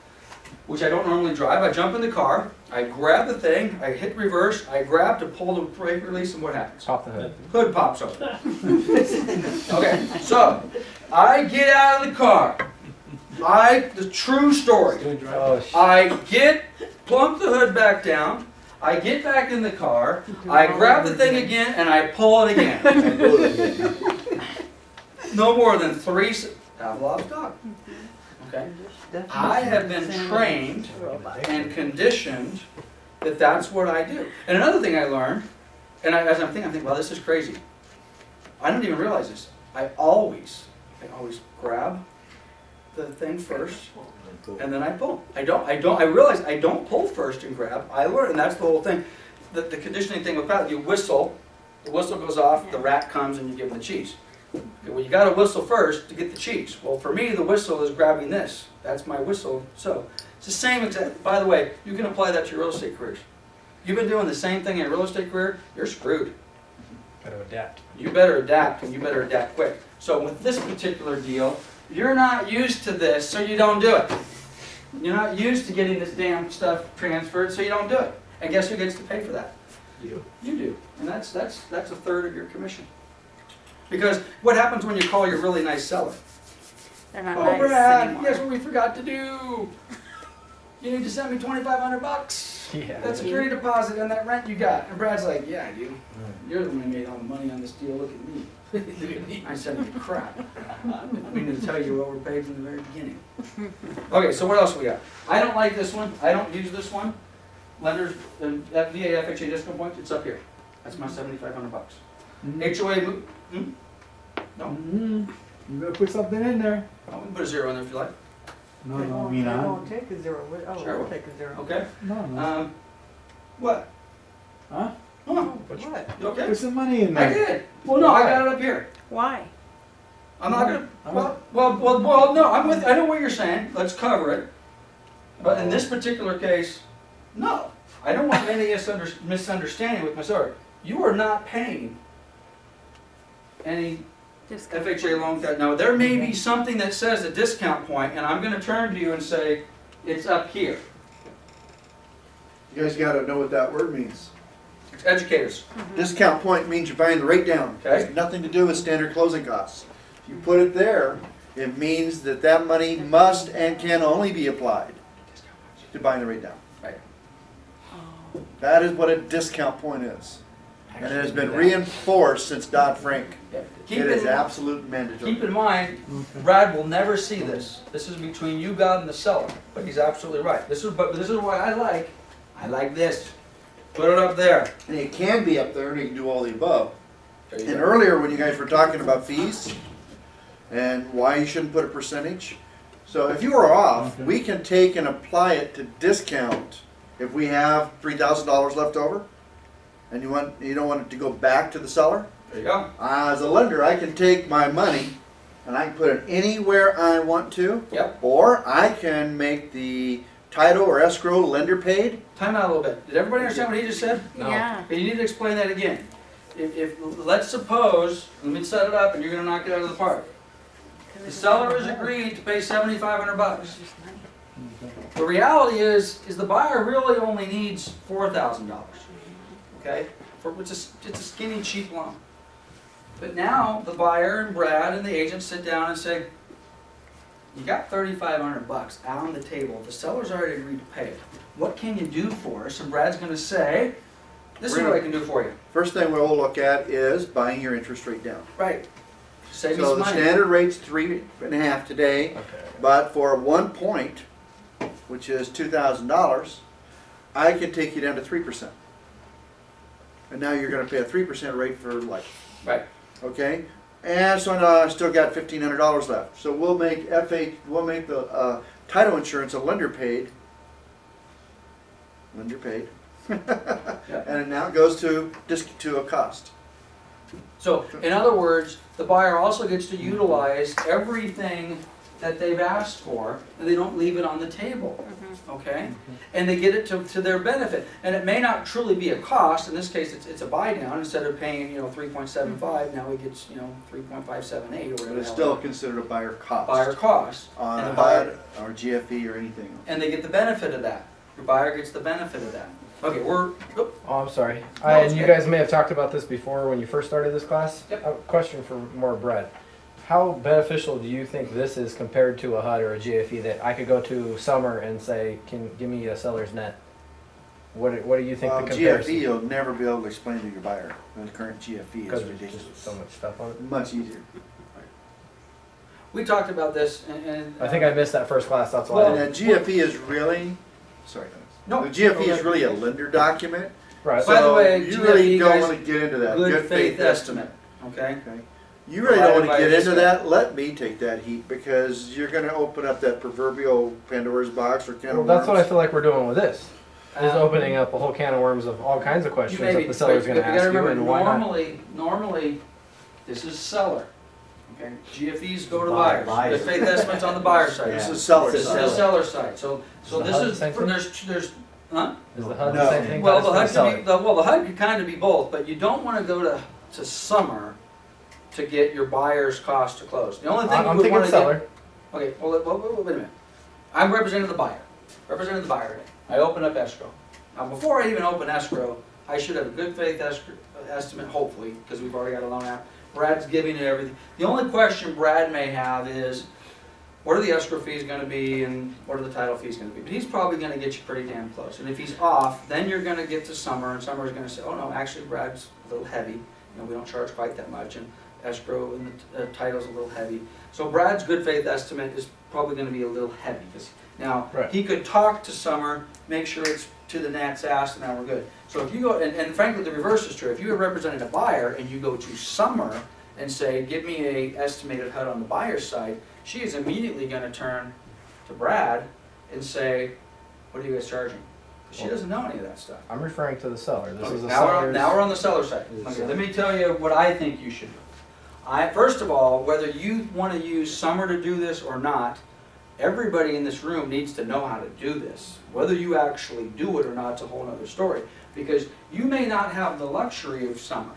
which I don't normally drive. I jump in the car, I grab the thing, I hit reverse, I grab to pull the brake release, and what happens? Pop the hood. Hood pops open. Okay, so I get out of the car. The true story. Oh, I plump the hood back down, I get back in the car, I grab the thing again, and I pull it again. No more than 3 Pavlov's dog. Okay? I have been trained and conditioned that that's what I do. And another thing I learned, and as I'm thinking, well, this is crazy. I didn't even realize this. I always grab the thing first, and then I pull. I realize I don't pull first and grab. I learn, and that's the whole thing. The conditioning thing with Pav, you whistle, the whistle goes off, the rat comes, and you give him the cheese. Okay, well, you got to whistle first to get the cheese. Well, for me, the whistle is grabbing this. That's my whistle. So it's the same exact. By the way, you can apply that to your real estate careers. You've been doing the same thing in your real estate career, you're screwed. Better adapt. You better adapt, and you better adapt quick. So with this particular deal, you're not used to this, so you don't do it. You're not used to getting this damn stuff transferred, so you don't do it. And guess who gets to pay for that? You. You do. And that's a third of your commission. Because what happens when you call your really nice seller? They're not Oh, nice Brad, anymore. guess what we forgot to do? You need to send me $2,500. Yeah. that security deposit and that rent you got. And Brad's like, yeah, I do. You're the one who made all the money on this deal, look at me. I said, you crap. I mean to tell you what we're paid from the very beginning. Okay, so what else we got? I don't like this one, I don't use this one. Lenders, VA FHA discount point, it's up here. That's my $7,500. HOA, no? You better put something in there. I can put a zero in there if you like. No, They no, I won't- mean, They I, won't take a zero, oh, Sure. we'll take a zero. Okay? no. What? Huh? Oh, What? you okay? Put some money in I there. did. Well, no, I got it up here. Why? I'm not gonna, well, no, I'm with, I know what you're saying, let's cover it. But in this particular case, no. I don't want any misunderstanding with my story. You are not paying any Just FHA loan card. Now, there may be something that says a discount point, and I'm gonna turn to you and say, it's up here. You guys gotta know what that word means. It's educators. Discount point means you're buying the rate down. Okay. It's nothing to do with standard closing costs. If you put it there, it means that that money must and can only be applied to buying the rate down. Right. That is what a discount point is. And it has been reinforced since Dodd-Frank. Yeah. It is absolute mandatory. Keep in mind, Brad will never see this. This is between you, God, and the seller. But he's absolutely right. But this is what I like this. Put it up there. And it can be up there and you can do all the above. There you And go. earlier when you guys were talking about fees and why you shouldn't put a percentage. So if you are off, we can take and apply it to discount if we have $3,000 left over and you don't want it to go back to the seller. There you go. As a lender, I can take my money and I can put it anywhere I want to. Yep. Or I can make the title or escrow lender paid. Time out a little bit. Did everybody understand what he just said? No. Yeah. Okay, you need to explain that again. If let's suppose, let me set it up and you're gonna knock it out of the park. The seller has agreed to pay $7,500. The reality is the buyer really only needs $4,000. Okay? It's a skinny, cheap loan. But now the buyer and Brad and the agent sit down and say, you got $3,500 out on the table. The seller's already agreed to pay it. What can you do for us? And Brad's going to say, this is what I can do for you. First thing we'll look at is buying your interest rate down. Right. Save me So some the money. standard rate's 3.5 today, Okay. but for 1 point, which is $2,000, I can take you down to 3%. And now you're gonna pay a 3% rate for life, Right. okay? And so now I still got $1,500 left. So we'll make the title insurance a lender paid. Lender paid. And it now goes to a cost. So, in other words, the buyer also gets to utilize everything that they've asked for, and they don't leave it on the table, okay? And they get it to their benefit. And it may not truly be a cost, in this case it's a buy down, instead of paying, 3.75, now he gets, 3.578 or whatever. But the it's hell still it is. considered a buyer cost. Buyer cost. On And a the buyer, HUD or GFE or anything else. and they get the benefit of that. Your buyer gets the benefit of that. Okay, Oh, I'm sorry. No, it's And you okay. guys may have talked about this before when you first started this class. Yep. I have a question for more Brett. How beneficial do you think this is compared to a HUD or a GFE that I could go to Summer and say, can give me a seller's net? What do you think the comparison? GFE, you'll never be able to explain to your buyer. The current GFE Because is there's ridiculous. just so much stuff on it. Much easier. we talked about this, and I think I missed that first class, that's Well- why. And that GFE is really, sorry, No. the GFE is really a lender document. Right. By the So way, you really GFE, don't guys, want to get into that. good faith estimate, okay? Okay. You really don't want to Provided get by into this that. Let me take that heat because you're going to open up that proverbial Pandora's box or can Well, of that's what I worms. feel like we're doing with this. Is Um, opening up a whole can of worms of all kinds of You questions may that be, the seller's but going to you gotta ask you remember, and why not. normally, this is seller. Okay, GFEs go to Buyer. buyers. The faith estimate's on the buyer side. This Yeah. is seller This is side. the seller side. So Is the this HUD the is, same thing? there's, huh? Is the HUD No. the same thing? Well, but the it's HUD for could be, the HUD could kind of be both, but you don't want to go to Summer to get your buyer's cost to close. The only thing you I'm would thinking want to seller. get. Okay, well, wait a minute. I'm representing the buyer. Representing the buyer today. I open up escrow. Now, before I even open escrow, I should have a good faith estimate, hopefully, because we've already got a loan out. Brad's giving it everything. The only question Brad may have is, what are the escrow fees gonna be, and what are the title fees gonna be? But he's probably gonna get you pretty damn close. And if he's off, then you're gonna get to Summer, and Summer's gonna say, oh no, actually Brad's a little heavy. You know, we don't charge quite that much, and escrow and the title's a little heavy. So Brad's good faith estimate is probably gonna be a little heavy. Now, Right. he could talk to Summer, make sure it's to the gnat's ass, and now we're good. So if you go, and frankly, the reverse is true. If you are representing a buyer and you go to Summer and say, give me a estimated HUD on the buyer's side, she is immediately gonna turn to Brad and say, what are you guys charging? 'Cause she doesn't know any of that stuff. I'm referring to the seller. This is a Now seller's. we're on the seller side. Okay, let me tell you what I think you should do. First of all, whether you want to use Summer to do this or not, everybody in this room needs to know how to do this. Whether you actually do it or not is a whole other story. Because you may not have the luxury of Summer.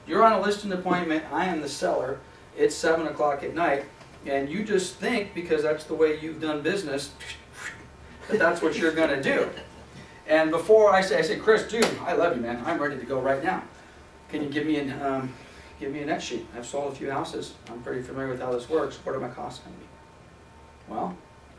You're on a listing appointment, I am the seller, it's 7 o'clock at night, and you just think, because that's the way you've done business, that that's what you're gonna do. And before I say, Chris, dude, I love you, man, I'm ready to go right now. Can you give me a net sheet? I've sold a few houses, I'm pretty familiar with how this works, what are my costs gonna be? Well,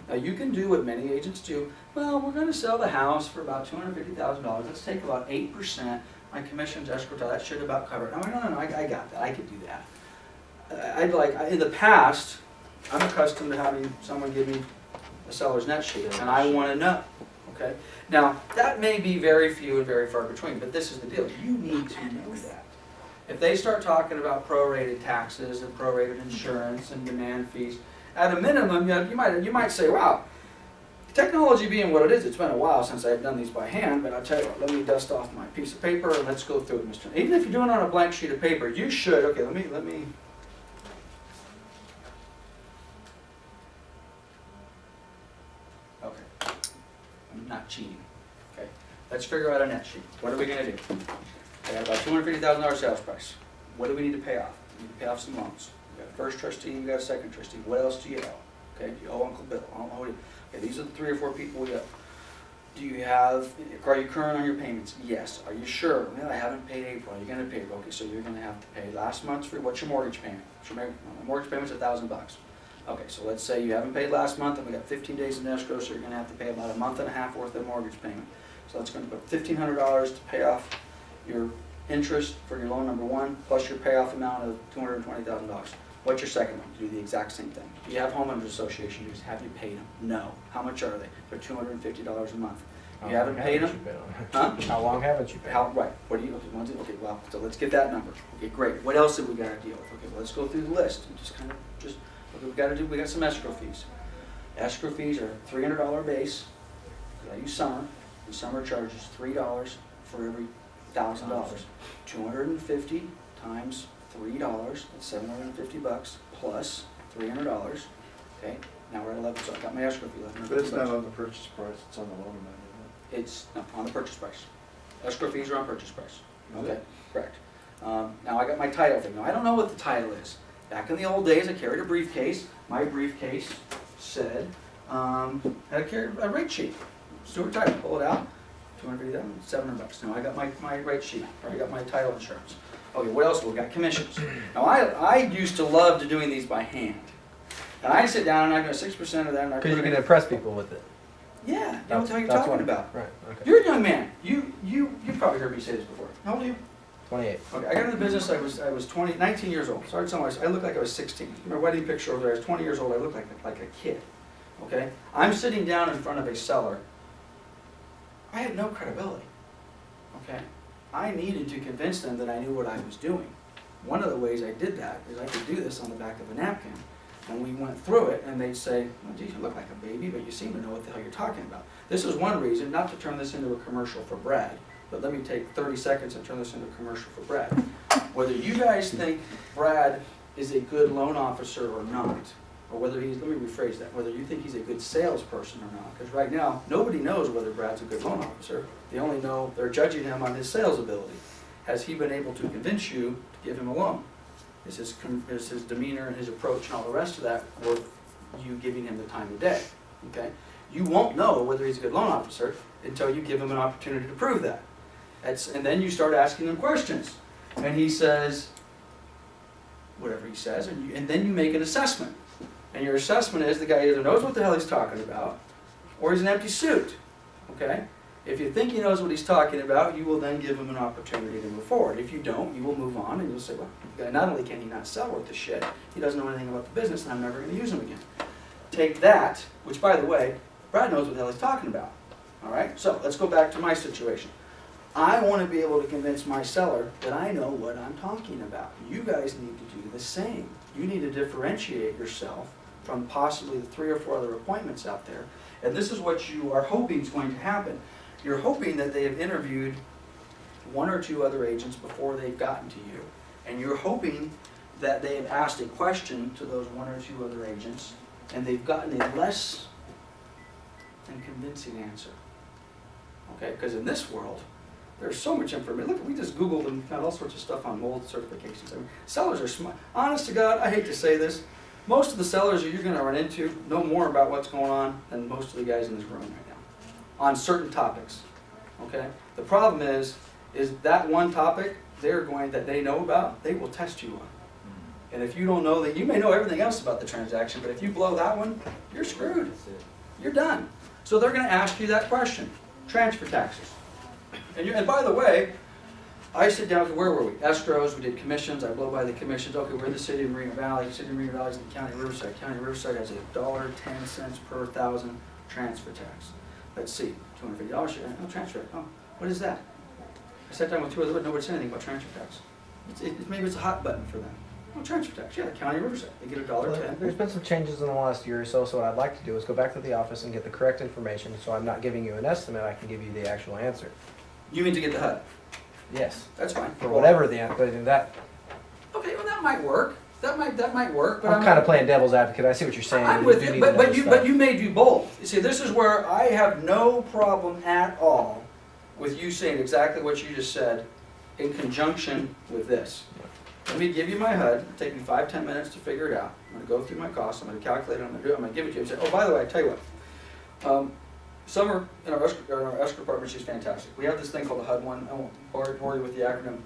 now you can do what many agents do. Well, we're going to sell the house for about $250,000. Let's take about 8%. My commission's escrow, that should about cover it. No, I got that. I could do that. In the past, I'm accustomed to having someone give me a seller's net sheet, and I want to know. Okay. Now that may be very few and very far between, but this is the deal. You need to know that. If they start talking about prorated taxes and prorated insurance and demand fees, at a minimum, you might say, wow, technology being what it is, it's been a while since I've done these by hand, but I'll tell you what, let me dust off my piece of paper and let's go through it, Mr. Even if you're doing it on a blank sheet of paper, you should, okay, let me. Okay, I'm not cheating, okay. Let's figure out a net sheet. What are we gonna do? I got about $250,000 sales price. What do we need to pay off? We need to pay off some loans. You got a first trustee, you got a second trustee. What else do you owe? Okay, you owe Uncle Bill. Okay, these are the 3 or 4 people we owe. Are you current on your payments? Yes. Are you sure? Well, I haven't paid April. You're going to pay April. Okay, so you're going to have to pay last month's free. What's your mortgage payment? My mortgage payment's $1,000. Okay, so let's say you haven't paid last month and we got 15 days in escrow, so you're going to have to pay about a month and a half worth of mortgage payment. So that's going to put $1,500 to pay off your interest for your loan number 1, plus your payoff amount of $220,000. What's your second one? You do the exact same thing. Do you have homeowners association dues? Have you paid them? No. How much are they? They're $250 a month. You haven't paid them? Huh? How long haven't you paid? Right. What do you? Okay. Well, so let's get that number. Okay, great. What else have we got to deal with? Okay, well, let's go through the list and okay, we got some escrow fees. Escrow fees are $300 base. I use Summer. And Summer charges $3 for every $1,000. 250 times $3, that's $750 plus $300. Okay, now we're at 11. So I got my escrow fee left. But it's not on the purchase price, it's on the loan amount, isn't it? It's no, on the purchase price. Escrow fees are on purchase price. Is Okay, it? correct. Now I got my title thing. Now I don't know what the title is. Back in the old days, I carried a briefcase. My briefcase said, had a rate sheet. Stewart Title, pull it out. $250, $700. Now I got my rate sheet, or I got my title insurance. Okay, what else? We got commissions. Now I used to love to doing these by hand. And I sit down and I go 6% of that and I put Because you it can in. impress people with it. Yeah, you know what That's you're what- talking about. Right, okay. You're a young man. You've probably heard me say this before. How old are you? 28. Okay, I got into the business, I was 19 years old. Sorry to tell myself, I looked like I was 16. My wedding picture over there, I was 20 years old, I looked like a kid. Okay? I'm sitting down in front of a seller. I had no credibility. Okay? I needed to convince them that I knew what I was doing. One of the ways I did that is I could do this on the back of a napkin. And we went through it, and they'd say, well, geez, you look like a baby, but you seem to know what the hell you're talking about. This is one reason, not to turn this into a commercial for Brad, but let me take 30 seconds and turn this into a commercial for Brad. Whether you guys think Brad is a good loan officer or not, or whether he's, let me rephrase that, whether you think he's a good salesperson or not, because right now, nobody knows whether Brad's a good loan officer. They only know, they're judging him on his sales ability. Has he been able to convince you to give him a loan? Is his demeanor and his approach and all the rest of that worth you giving him the time of day? Okay? You won't know whether he's a good loan officer until you give him an opportunity to prove that. And then you start asking him questions. And he says, whatever he says, and then you make an assessment. And your assessment is the guy either knows what the hell he's talking about, or he's an empty suit, okay? If you think he knows what he's talking about, you will then give him an opportunity to move forward. If you don't, you will move on and you'll say, well, not only can he not sell worth the shit, he doesn't know anything about the business and I'm never going to use him again. Take that, which by the way, Brad knows what the hell he's talking about. All right, so let's go back to my situation. I want to be able to convince my seller that I know what I'm talking about. You guys need to do the same. You need to differentiate yourself from possibly the 3 or 4 other appointments out there. And this is what you are hoping is going to happen. You're hoping that they have interviewed 1 or 2 other agents before they've gotten to you. And you're hoping that they have asked a question to those 1 or 2 other agents and they've gotten a less than convincing answer. Okay, because in this world, there's so much information. Look, we just Googled and found all sorts of stuff on mold certifications. I mean, sellers are smart. Honest to God, I hate to say this, most of the sellers that you're going to run into know more about what's going on than most of the guys in this room right now on certain topics. Okay, the problem is that one topic that they know about, they will test you on. And if you don't know that, you may know everything else about the transaction, but if you blow that one, you're screwed. You're done. So they're going to ask you that question: transfer taxes. And by the way, I sit down, where were we? Escrows, we did commissions, I blow by the commissions. Okay, we're in the city of Moreno Valley. City of Moreno Valley is in the county of Riverside. County of Riverside has $1.10 per 1,000 transfer tax. Let's see, $250, no transfer. Oh, what is that? I sat down with 2 others, nobody said anything about transfer tax. Maybe it's a hot button for them. Oh, transfer tax, yeah, the county of Riverside, they get $1.10. There's been some changes in the last year or so, so what I'd like to do is go back to the office and get the correct information, so I'm not giving you an estimate, I can give you the actual answer. You mean to get the HUD? Yes. That's fine. For whatever the answer, that. Okay, well that might work. That might work. But I'm kind of playing devil's advocate. I see what you're saying. I'm You with do you, need to know but this you stuff. but you may do both. You see, this is where I have no problem at all with you saying exactly what you just said in conjunction with this. Let me give you my HUD. It'll take me 5-10 minutes to figure it out. I'm going to go through my costs. I'm going to calculate it. I'm going to do it. I'm going to give it to you and say, oh, by the way, I tell you what. Summer in our escrow department, she's fantastic. We have this thing called the HUD-1. I won't bore you with the acronym.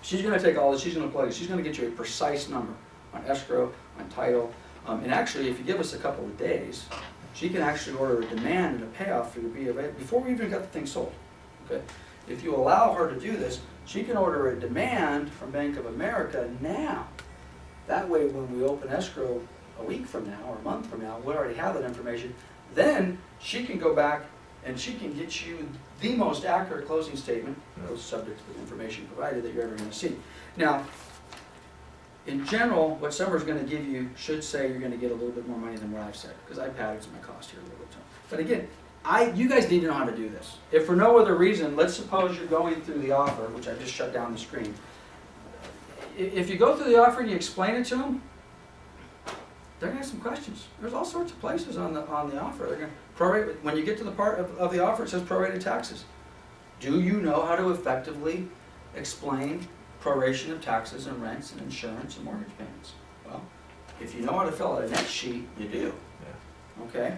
She's going to take all this. She's going to plug it. She's going to get you a precise number on escrow, on title. And actually, if you give us a couple of days, she can actually order a demand and a payoff for your BFA before we even got the thing sold. Okay? If you allow her to do this, she can order a demand from Bank of America now. That way, when we open escrow a week from now or a month from now, we already have that information. Then she can go back and she can get you the most accurate closing statement, those subject to the information provided, that you're ever going to see. Now, in general, what Summer's going to give you should say you're going to get a little bit more money than what I've said, because I've padded my cost here a little bit. But again, you guys need to know how to do this. If for no other reason, let's suppose you're going through the offer, which I just shut down the screen. If you go through the offer and you explain it to them, they're going to have some questions. There's all sorts of places on the offer. They're going to prorate. When you get to the part of the offer, it says prorated taxes. Do you know how to effectively explain proration of taxes and rents and insurance and mortgage payments? Well, if you know how to fill out a net sheet, you do. Yeah. Okay.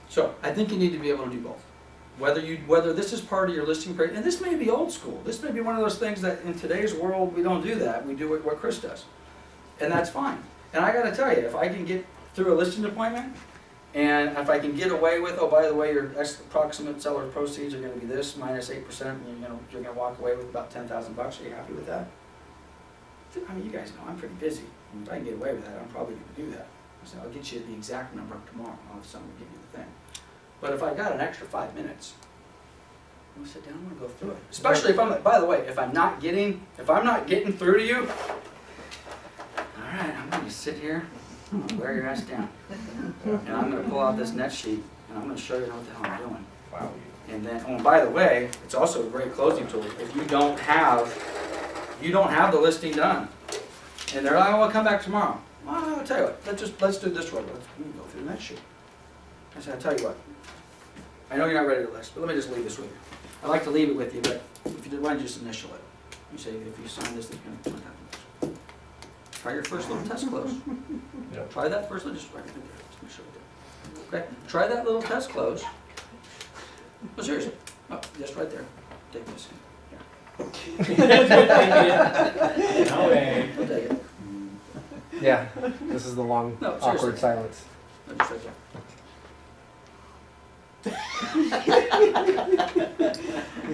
So I think you need to be able to do both. Whether this is part of your listing period, and this may be old school. This may be one of those things that in today's world we don't do that. We do what Chris does, and that's fine. And I got to tell you, if I can get through a listing appointment, and if I can get away with, oh, by the way, your approximate seller proceeds are going to be this minus 8%, and you're going to walk away with about $10,000. Are you happy with that? I mean, you guys know I'm pretty busy. And if I can get away with that, I'm probably going to do that. So I'll get you the exact number tomorrow. I'll have someone give you the thing. But if I got an extra 5 minutes, I'm gonna sit down and I'm gonna go through it. Especially if I'm, by the way, if I'm not getting through to you. All right, I'm gonna sit here. I'm gonna wear your ass down, and I'm gonna pull out this net sheet, and I'm gonna show you what the hell I'm doing. Wow. And then, oh, and by the way, it's also a great closing tool. If you don't have the listing done, and they're like, oh, I'll come back tomorrow. Well, I'll tell you what. Let's do this way. Let's go through the net sheet. I said, I'll tell you what. I know you're not ready to list, but let me just leave this with you. I like to leave it with you, but if you did, why don't you just initial it? You say, if you sign this, then you're going to happen. Try your first little test close. Yep. Try that first little, just right there. Just make sure we do. Okay, try that little test close. Oh, seriously. Oh, just right there. Take this. No way. I'll take it. Yeah, this is the long, No, awkward seriously. silence. No, just right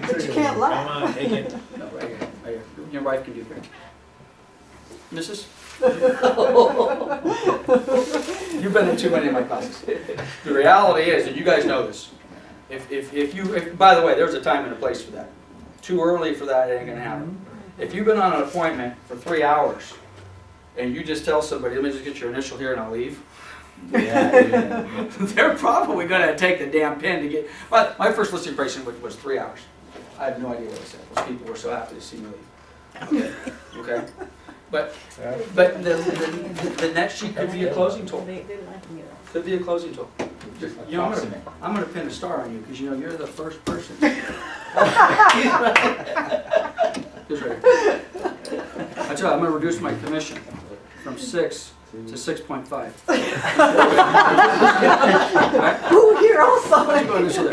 But you can't laugh. Come on, take it. there. No, right here, right here. Your wife can do that. Mrs.? You've been in too many of my classes. The reality is, and you guys know this, if by the way, there's a time and a place for that. Too early for that, it ain't gonna happen. If you've been on an appointment for 3 hours, and you just tell somebody, let me just get your initial here and I'll leave, Yeah. they're probably gonna take the damn pen to get, but my first listing pricing was 3 hours. I have no idea what I said, those people were so happy to see me leave. Okay? But the net sheet could be a closing tool. Could be a closing tool. You know, I'm gonna pin a star on you, because you know, you're the first person. Just right here. I tell you, I'm gonna reduce my commission from 6 to 6.5. Ooh, here also. Let's go initial